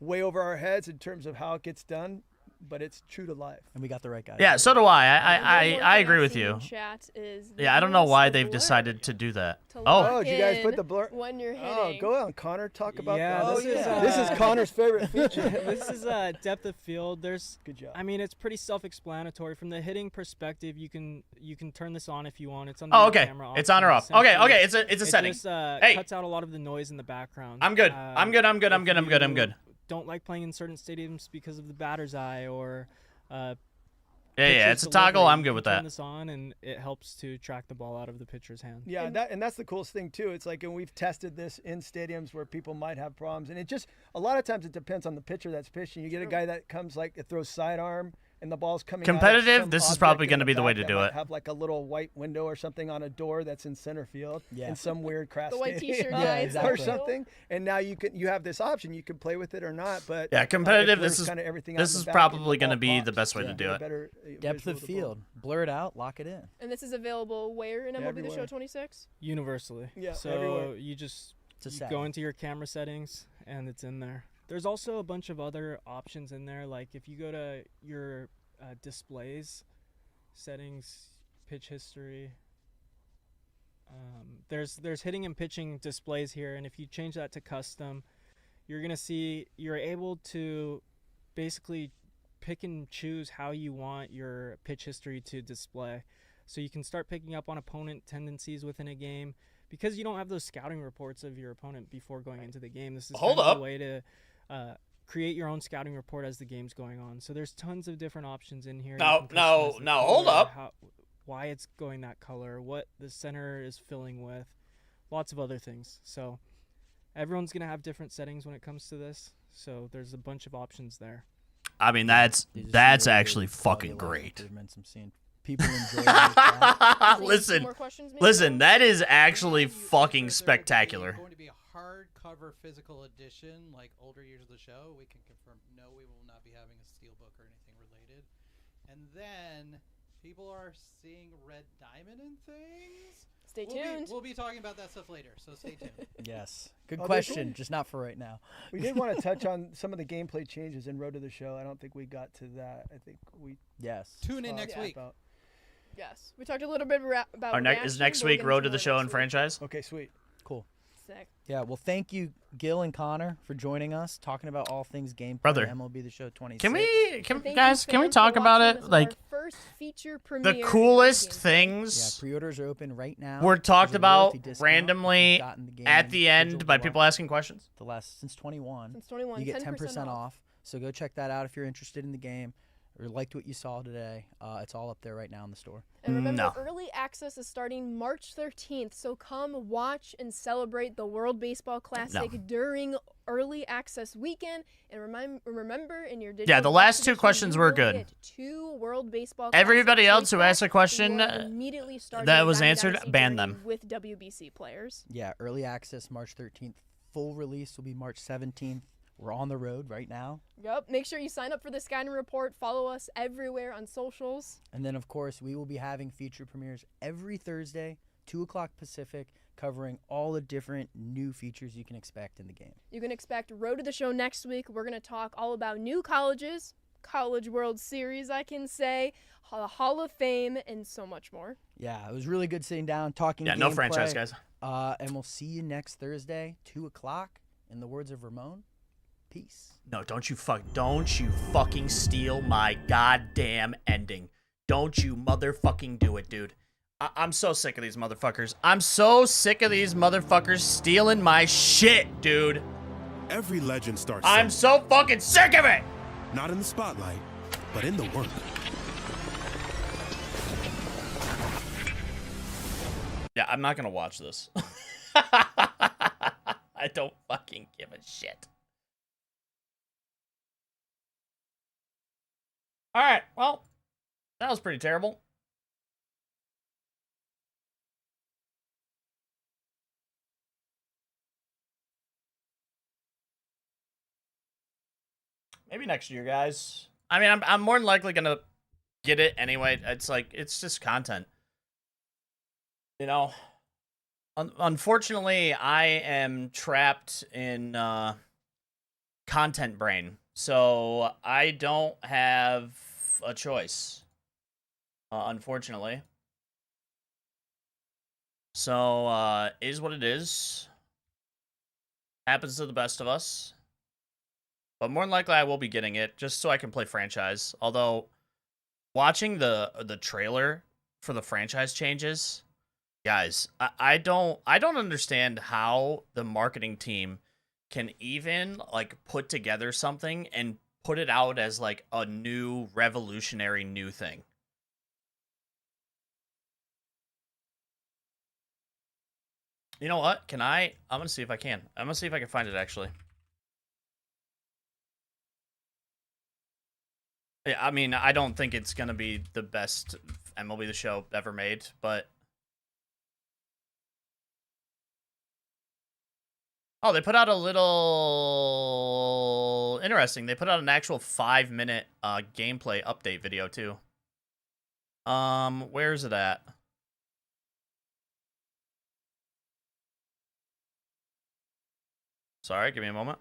way over our heads in terms of how it gets done, but it's true to life. And we got the right guy. Yeah, so do I. And one more I thing agree I've with seen you. in chat is Yeah, I don't know use why the they've blur decided to do that. to Oh, lock did you guys put in the blur? when you're hitting. Oh, go on, Connor. Talk about Yeah, that. this is, This is Connor's favorite feature. This is depth of field. There's, Good job. I mean, it's pretty self-explanatory. From the hitting perspective, you can turn this on if you want. It's on the oh, okay. camera It's on or off. option. Okay, okay. Essentially, It's a it setting. just, Hey. cuts out a lot of the noise in the background. I'm good. I'm good. I'm good. I'm if good. I'm good. I'm you good. Don't like playing in certain stadiums because of the batter's eye or Yeah, it's a toggle. I'm good with Turn that. this on and it helps to track the ball out of the pitcher's hand. Yeah, that's the coolest thing too. It's like, and we've tested this in stadiums where people might have problems, and it just a lot of times it depends on the pitcher that's pitching. You get a guy that comes like it throws sidearm, and the ball's coming out of Competitive, some this is object probably in gonna be the way back to that do might it. Have like a little white window or something on a door that's in center field in some weird crass The white stadium. t-shirt Yeah, guy, exactly. or something. And now you have this option. You can play with it or not. But Yeah, competitive. it This blurs is kinda everything out this in the is back and probably ball going to be the pops. best way to You do get a it. better, Depth visual of the ball. field. Blur it out. Lock it in. And this is available where in MLB The Show everywhere. 26? Universally. Yeah, So everywhere. you just It's a you setting. go into your camera settings and it's in there. There's also a bunch of other options in there. Like if you go to your displays, settings, pitch history. There's hitting and pitching displays here, and if you change that to custom, you're gonna see you're able to basically pick and choose how you want your pitch history to display. So you can start picking up on opponent tendencies within a game because you don't have those scouting reports of your opponent before going into the game. This is Hold kind of up. a way to create your own scouting report as the game's going on. So there's tons of different options in here. You No, can no, customize the no, hold color, up. why it's going that color, what the center is filling with, lots of other things. So everyone's going to have different settings when it comes to this. So there's a bunch of options there. I mean, that's These are some that's really actually good fucking quality of life great. improvements I'm seeing. People enjoy it. Listen, More questions, maybe? listen, that is actually fucking spectacular. Going to be a hardcover physical edition, like older years of the show. We can confirm no, we will not be having a steelbook or anything related. And then people are seeing red diamond and things. Stay tuned. We'll be talking about that stuff later, so stay tuned. Yes. Good Oh, question, just not for right now. We did want to touch on some of the gameplay changes in Road to the Show. I don't think we got to that. I think we Yes. Tune in talked next week. about- Yes. We talked a little bit about Our reaction, is next but we'll week get Road into to the more Show next and week. franchise? Okay, sweet. Cool. Sick. Yeah, well, thank you, Gil and Connor, for joining us, talking about all things gameplay. Brother. MLB The Show 26. Can we, And thank you, guys? Can we fans, talk for about watching. it? This is Like our first feature the premiere coolest in the game. Yeah, things pre-orders are open right now. were talked There's a about royalty discount if randomly you've gotten the game at the end digital by deluxe people asking questions. the last since 21. Since 21, You get 10% off. So go check that out if you're interested in the game or liked what you saw today. It's all up there right now in the store. And remember, No. early access is starting March 13th, so come watch and celebrate the World Baseball Classic during early access weekend. And remember, in your digital Yeah, the last deluxe two edition, questions you were will good. get 2 World Baseball Everybody Classic else who asked a choice question packs for immediately starting that your was Diamond answered, Dynasty ban journey them. with WBC players. Yeah, early access March 13th. Full release will be March 17th. We're on the road right now. Yep. Make sure you sign up for the Scouting Report. Follow us everywhere on socials. And then, of course, we will be having feature premieres every Thursday, 2 o'clock Pacific, covering all the different new features you can expect in the game. You can expect Road to the Show next week. We're going to talk all about new colleges, College World Series, I can say, the Hall of Fame, and so much more. Yeah, it was really good sitting down, talking Yeah, no gameplay. franchise, guys. And we'll see you next Thursday, 2 o'clock. In the words of Ramon, peace. No, don't you fucking steal my goddamn ending. Don't you motherfucking do it, dude. I'm so sick of these motherfuckers. I'm so sick of these motherfuckers stealing my shit, dude. Every legend starts I'm somewhere. so fucking sick of it. Not in the spotlight, but in the work. Yeah, I'm not gonna watch this. I don't fucking give a shit. All right, well, that was pretty terrible. Maybe next year, guys. I mean, I'm more than likely gonna get it anyway. It's like, it's just content. You know? Unfortunately, I am trapped in content brain. So I don't have a choice. Unfortunately. So, is what it is. Happens to the best of us. But more than likely, I will be getting it just so I can play franchise. Although, watching the trailer for the franchise changes, guys, I don't understand how the marketing team can even like put together something and put it out as like a new revolutionary new thing. You know what? I'm gonna see if I can. I'm gonna see if I can find it actually. Yeah, I mean, I don't think it's gonna be the best MLB The Show ever made, but oh, they put out a little interesting. They put out an actual 5-minute gameplay update video too. Where is it at? Sorry, give me a moment.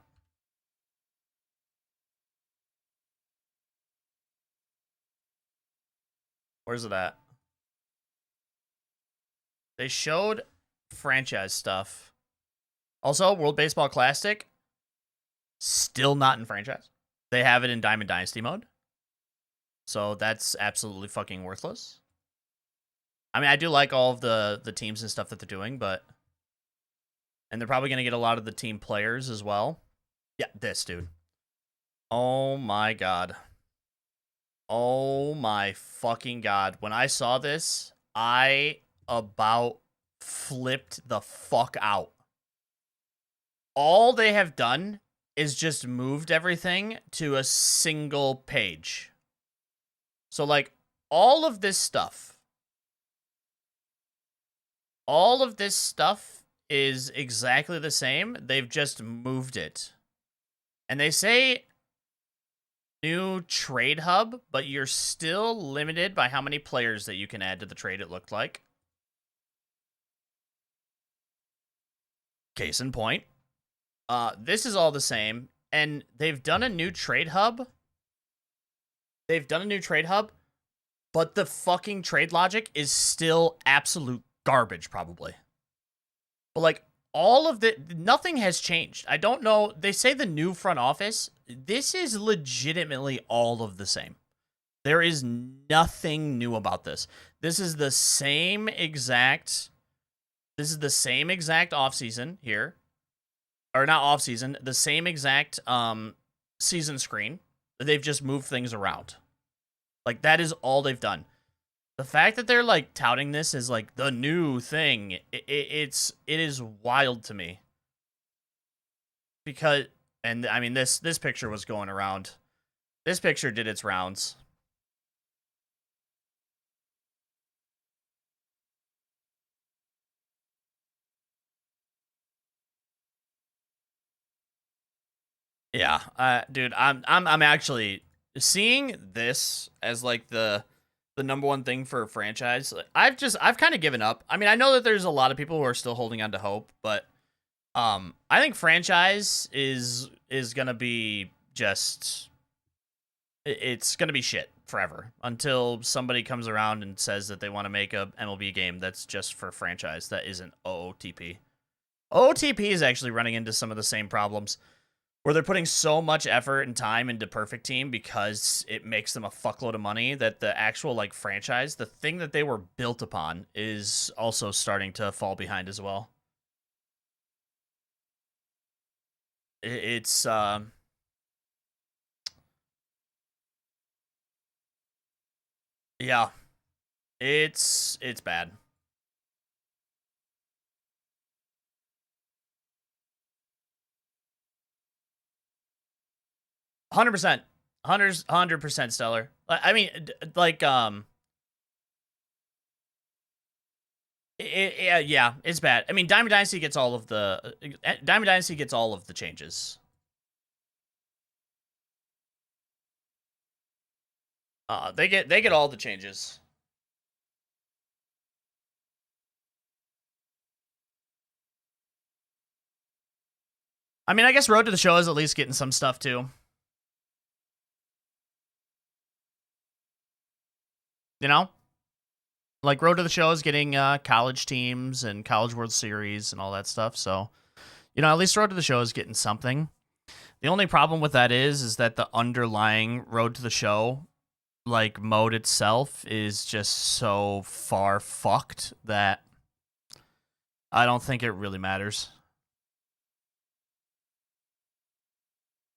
Where's it at? They showed franchise stuff. Also, World Baseball Classic, still not in franchise. They have it in Diamond Dynasty mode. So that's absolutely fucking worthless. I mean, I do like all of the teams and stuff that they're doing, but... And they're probably going to get a lot of the team players as well. Yeah, this, dude. Oh my god. Oh my fucking god. When I saw this, I about flipped the fuck out. All they have done is just moved everything to a single page. So, like, all of this stuff is exactly the same. They've just moved it. And they say new trade hub, but you're still limited by how many players that you can add to the trade, it looked like. Case in point. This is all the same, and they've done a new trade hub. But the fucking trade logic is still absolute garbage, probably. But, like, all of nothing has changed. I don't know. They say the new front office. This is legitimately all of the same. There is nothing new about this. This is the same exact offseason here. Or not offseason, the same exact season screen. They've just moved things around. Like, that is all they've done. The fact that they're, like, touting this as, like, the new thing, it is wild to me. Because, and, I mean, this picture was going around. This picture did its rounds. Yeah, dude, I'm actually seeing this as, like, the number one thing for a franchise. I've kind of given up. I mean, I know that there's a lot of people who are still holding on to hope, but I think franchise is gonna be just, it's gonna be shit forever until somebody comes around and says that they want to make a MLB game that's just for franchise that isn't OOTP. OOTP is actually running into some of the same problems, where they're putting so much effort and time into Perfect Team because it makes them a fuckload of money that the actual, like, franchise, the thing that they were built upon, is also starting to fall behind as well. It's, yeah. It's bad. 100%. 100% stellar. I mean, like, yeah, it's bad. I mean, Diamond Dynasty gets all of the changes. They get all the changes. I mean, I guess Road to the Show is at least getting some stuff too. You know? Like, Road to the Show is getting college teams and College World Series and all that stuff. So, you know, at least Road to the Show is getting something. The only problem with that is that the underlying Road to the Show, like, mode itself is just so far fucked that I don't think it really matters.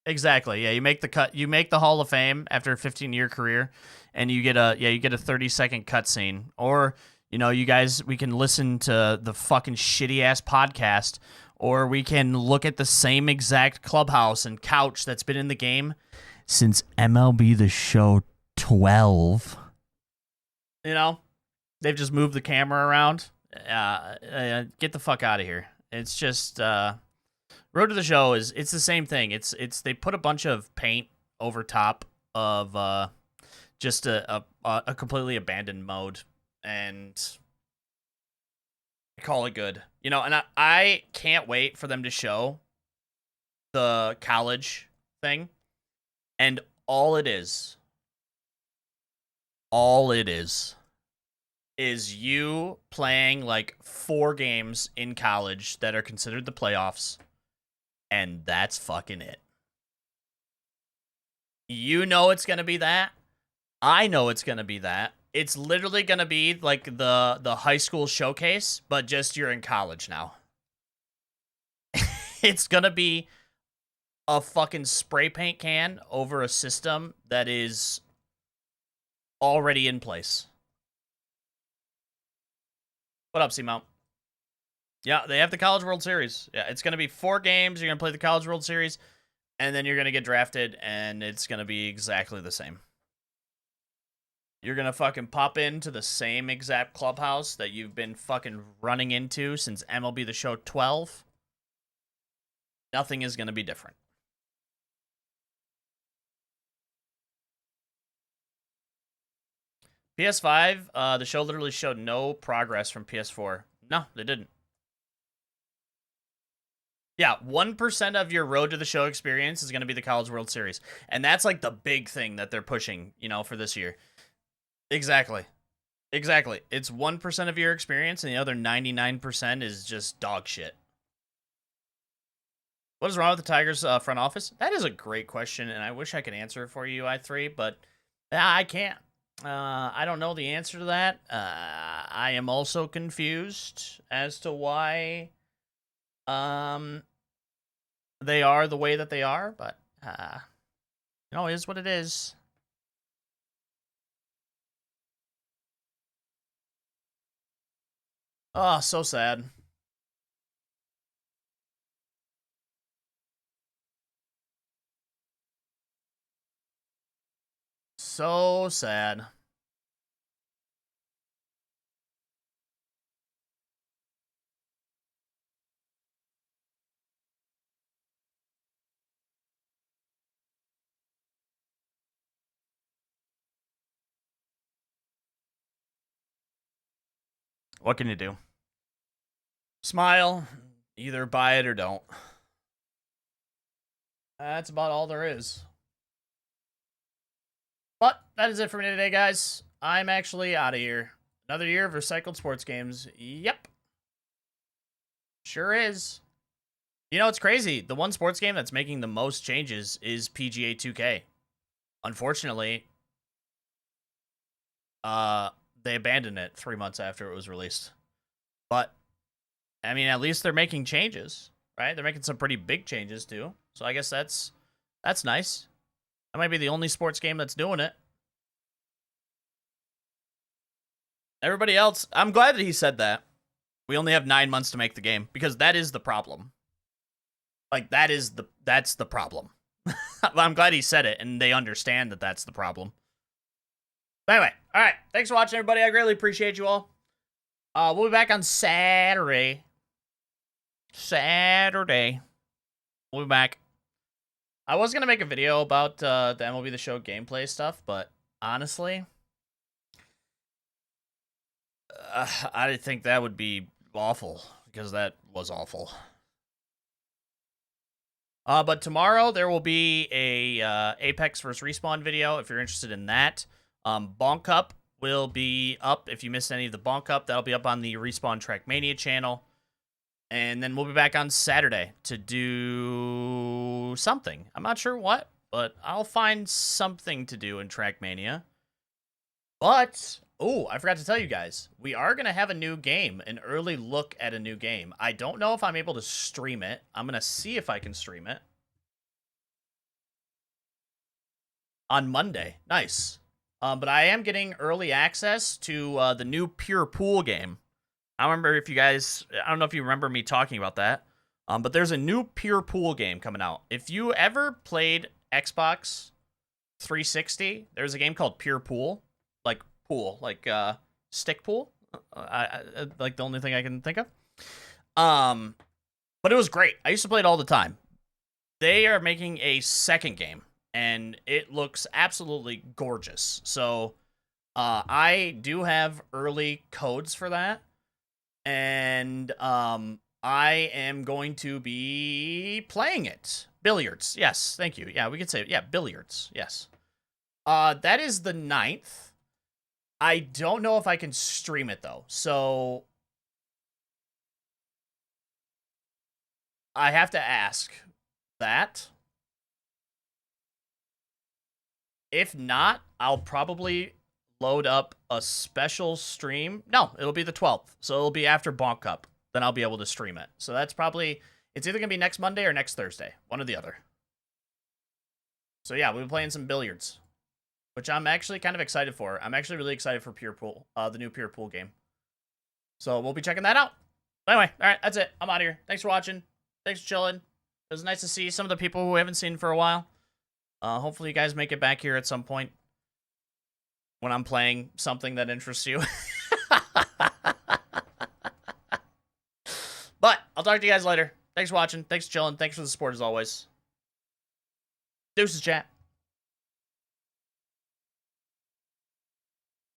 Exactly. Yeah, you make the cut. You make the Hall of Fame after a 15-year career, and you get a 30-second cutscene. Or, you know, you guys, we can listen to the fucking shitty ass podcast, or we can look at the same exact clubhouse and couch that's been in the game since MLB The Show 12. You know, they've just moved the camera around. Get the fuck out of here. It's just Road to the Show it's the same thing. It's they put a bunch of paint over top of just a completely abandoned mode, and call it good. You know, and I can't wait for them to show the college thing, and all it is you playing like 4 games in college that are considered the playoffs, and that's fucking it. You know it's going to be that. I know it's going to be that. It's literally going to be like the high school showcase, but just you're in college now. It's going to be a fucking spray paint can over a system that is already in place. What up, C-Mount? Yeah, they have the College World Series. Yeah, it's going to be 4 games. You're going to play the College World Series, and then you're going to get drafted, and it's going to be exactly the same. You're going to fucking pop into the same exact clubhouse that you've been fucking running into since MLB The Show 12. Nothing is going to be different. PS5, the show literally showed no progress from PS4. No, they didn't. Yeah, 1% of your Road to the Show experience is going to be the College World Series. And that's like the big thing that they're pushing, you know, for this year. Exactly. It's 1% of your experience, and the other 99% is just dog shit. What is wrong with the Tigers front office? That is a great question, and I wish I could answer it for you, i3, but I can't. I don't know the answer to that. I am also confused as to why they are the way that they are, but you know, it is what it is. Oh, so sad. So sad. What can you do? Smile. Either buy it or don't. That's about all there is. But that is it for me today, guys. I'm actually out of here. Another year of recycled sports games. Yep. Sure is. You know, it's crazy. The one sports game that's making the most changes is PGA 2K. Unfortunately, they abandoned it 3 months after it was released. But, I mean, at least they're making changes, right? They're making some pretty big changes, too. So I guess that's nice. That might be the only sports game that's doing it. Everybody else, I'm glad that he said that. We only have 9 months to make the game, because that is the problem. Like, that's the problem. But I'm glad he said it, and they understand that that's the problem. But anyway, all right. Thanks for watching, everybody. I greatly appreciate you all. We'll be back on Saturday. We'll be back. I was going to make a video about the MLB The Show gameplay stuff, but honestly, I think that would be awful, because that was awful. But tomorrow there will be a Apex vs. Respawn video if you're interested in that. Bonk Cup will be up. If you missed any of the Bonk Cup, that'll be up on the Respawn Trackmania channel. And then we'll be back on Saturday to do something. I'm not sure what, but I'll find something to do in Trackmania. But, oh, I forgot to tell you guys, we are going to have a new game, an early look at a new game. I don't know if I'm able to stream it. I'm going to see if I can stream it. On Monday. Nice. But I am getting early access to the new Pure Pool game. I remember if you guys, I don't know if you remember me talking about that, but there's a new Pure Pool game coming out. If you ever played Xbox 360, there's a game called Pure Pool, like stick pool, like the only thing I can think of. But it was great. I used to play it all the time. They are making a second game, and it looks absolutely gorgeous. So I do have early codes for that. And I am going to be playing it. Billiards. Yes, thank you. Yeah, we could say it. Yeah, billiards. Yes. That is the 9th. I don't know if I can stream it, though. So I have to ask that. If not, I'll probably load up a special stream. No, it'll be the 12th. So it'll be after Bonk Cup. Then I'll be able to stream it. So that's probably, it's either going to be next Monday or next Thursday. One or the other. So yeah, we'll be playing some billiards, which I'm actually kind of excited for. I'm actually really excited for Pure Pool, the new Pure Pool game. So we'll be checking that out. Anyway, all right, that's it. I'm out of here. Thanks for watching. Thanks for chilling. It was nice to see some of the people who we haven't seen for a while. Hopefully you guys make it back here at some point when I'm playing something that interests you. But I'll talk to you guys later. Thanks for watching. Thanks for chilling. Thanks for the support as always. Deuces, chat.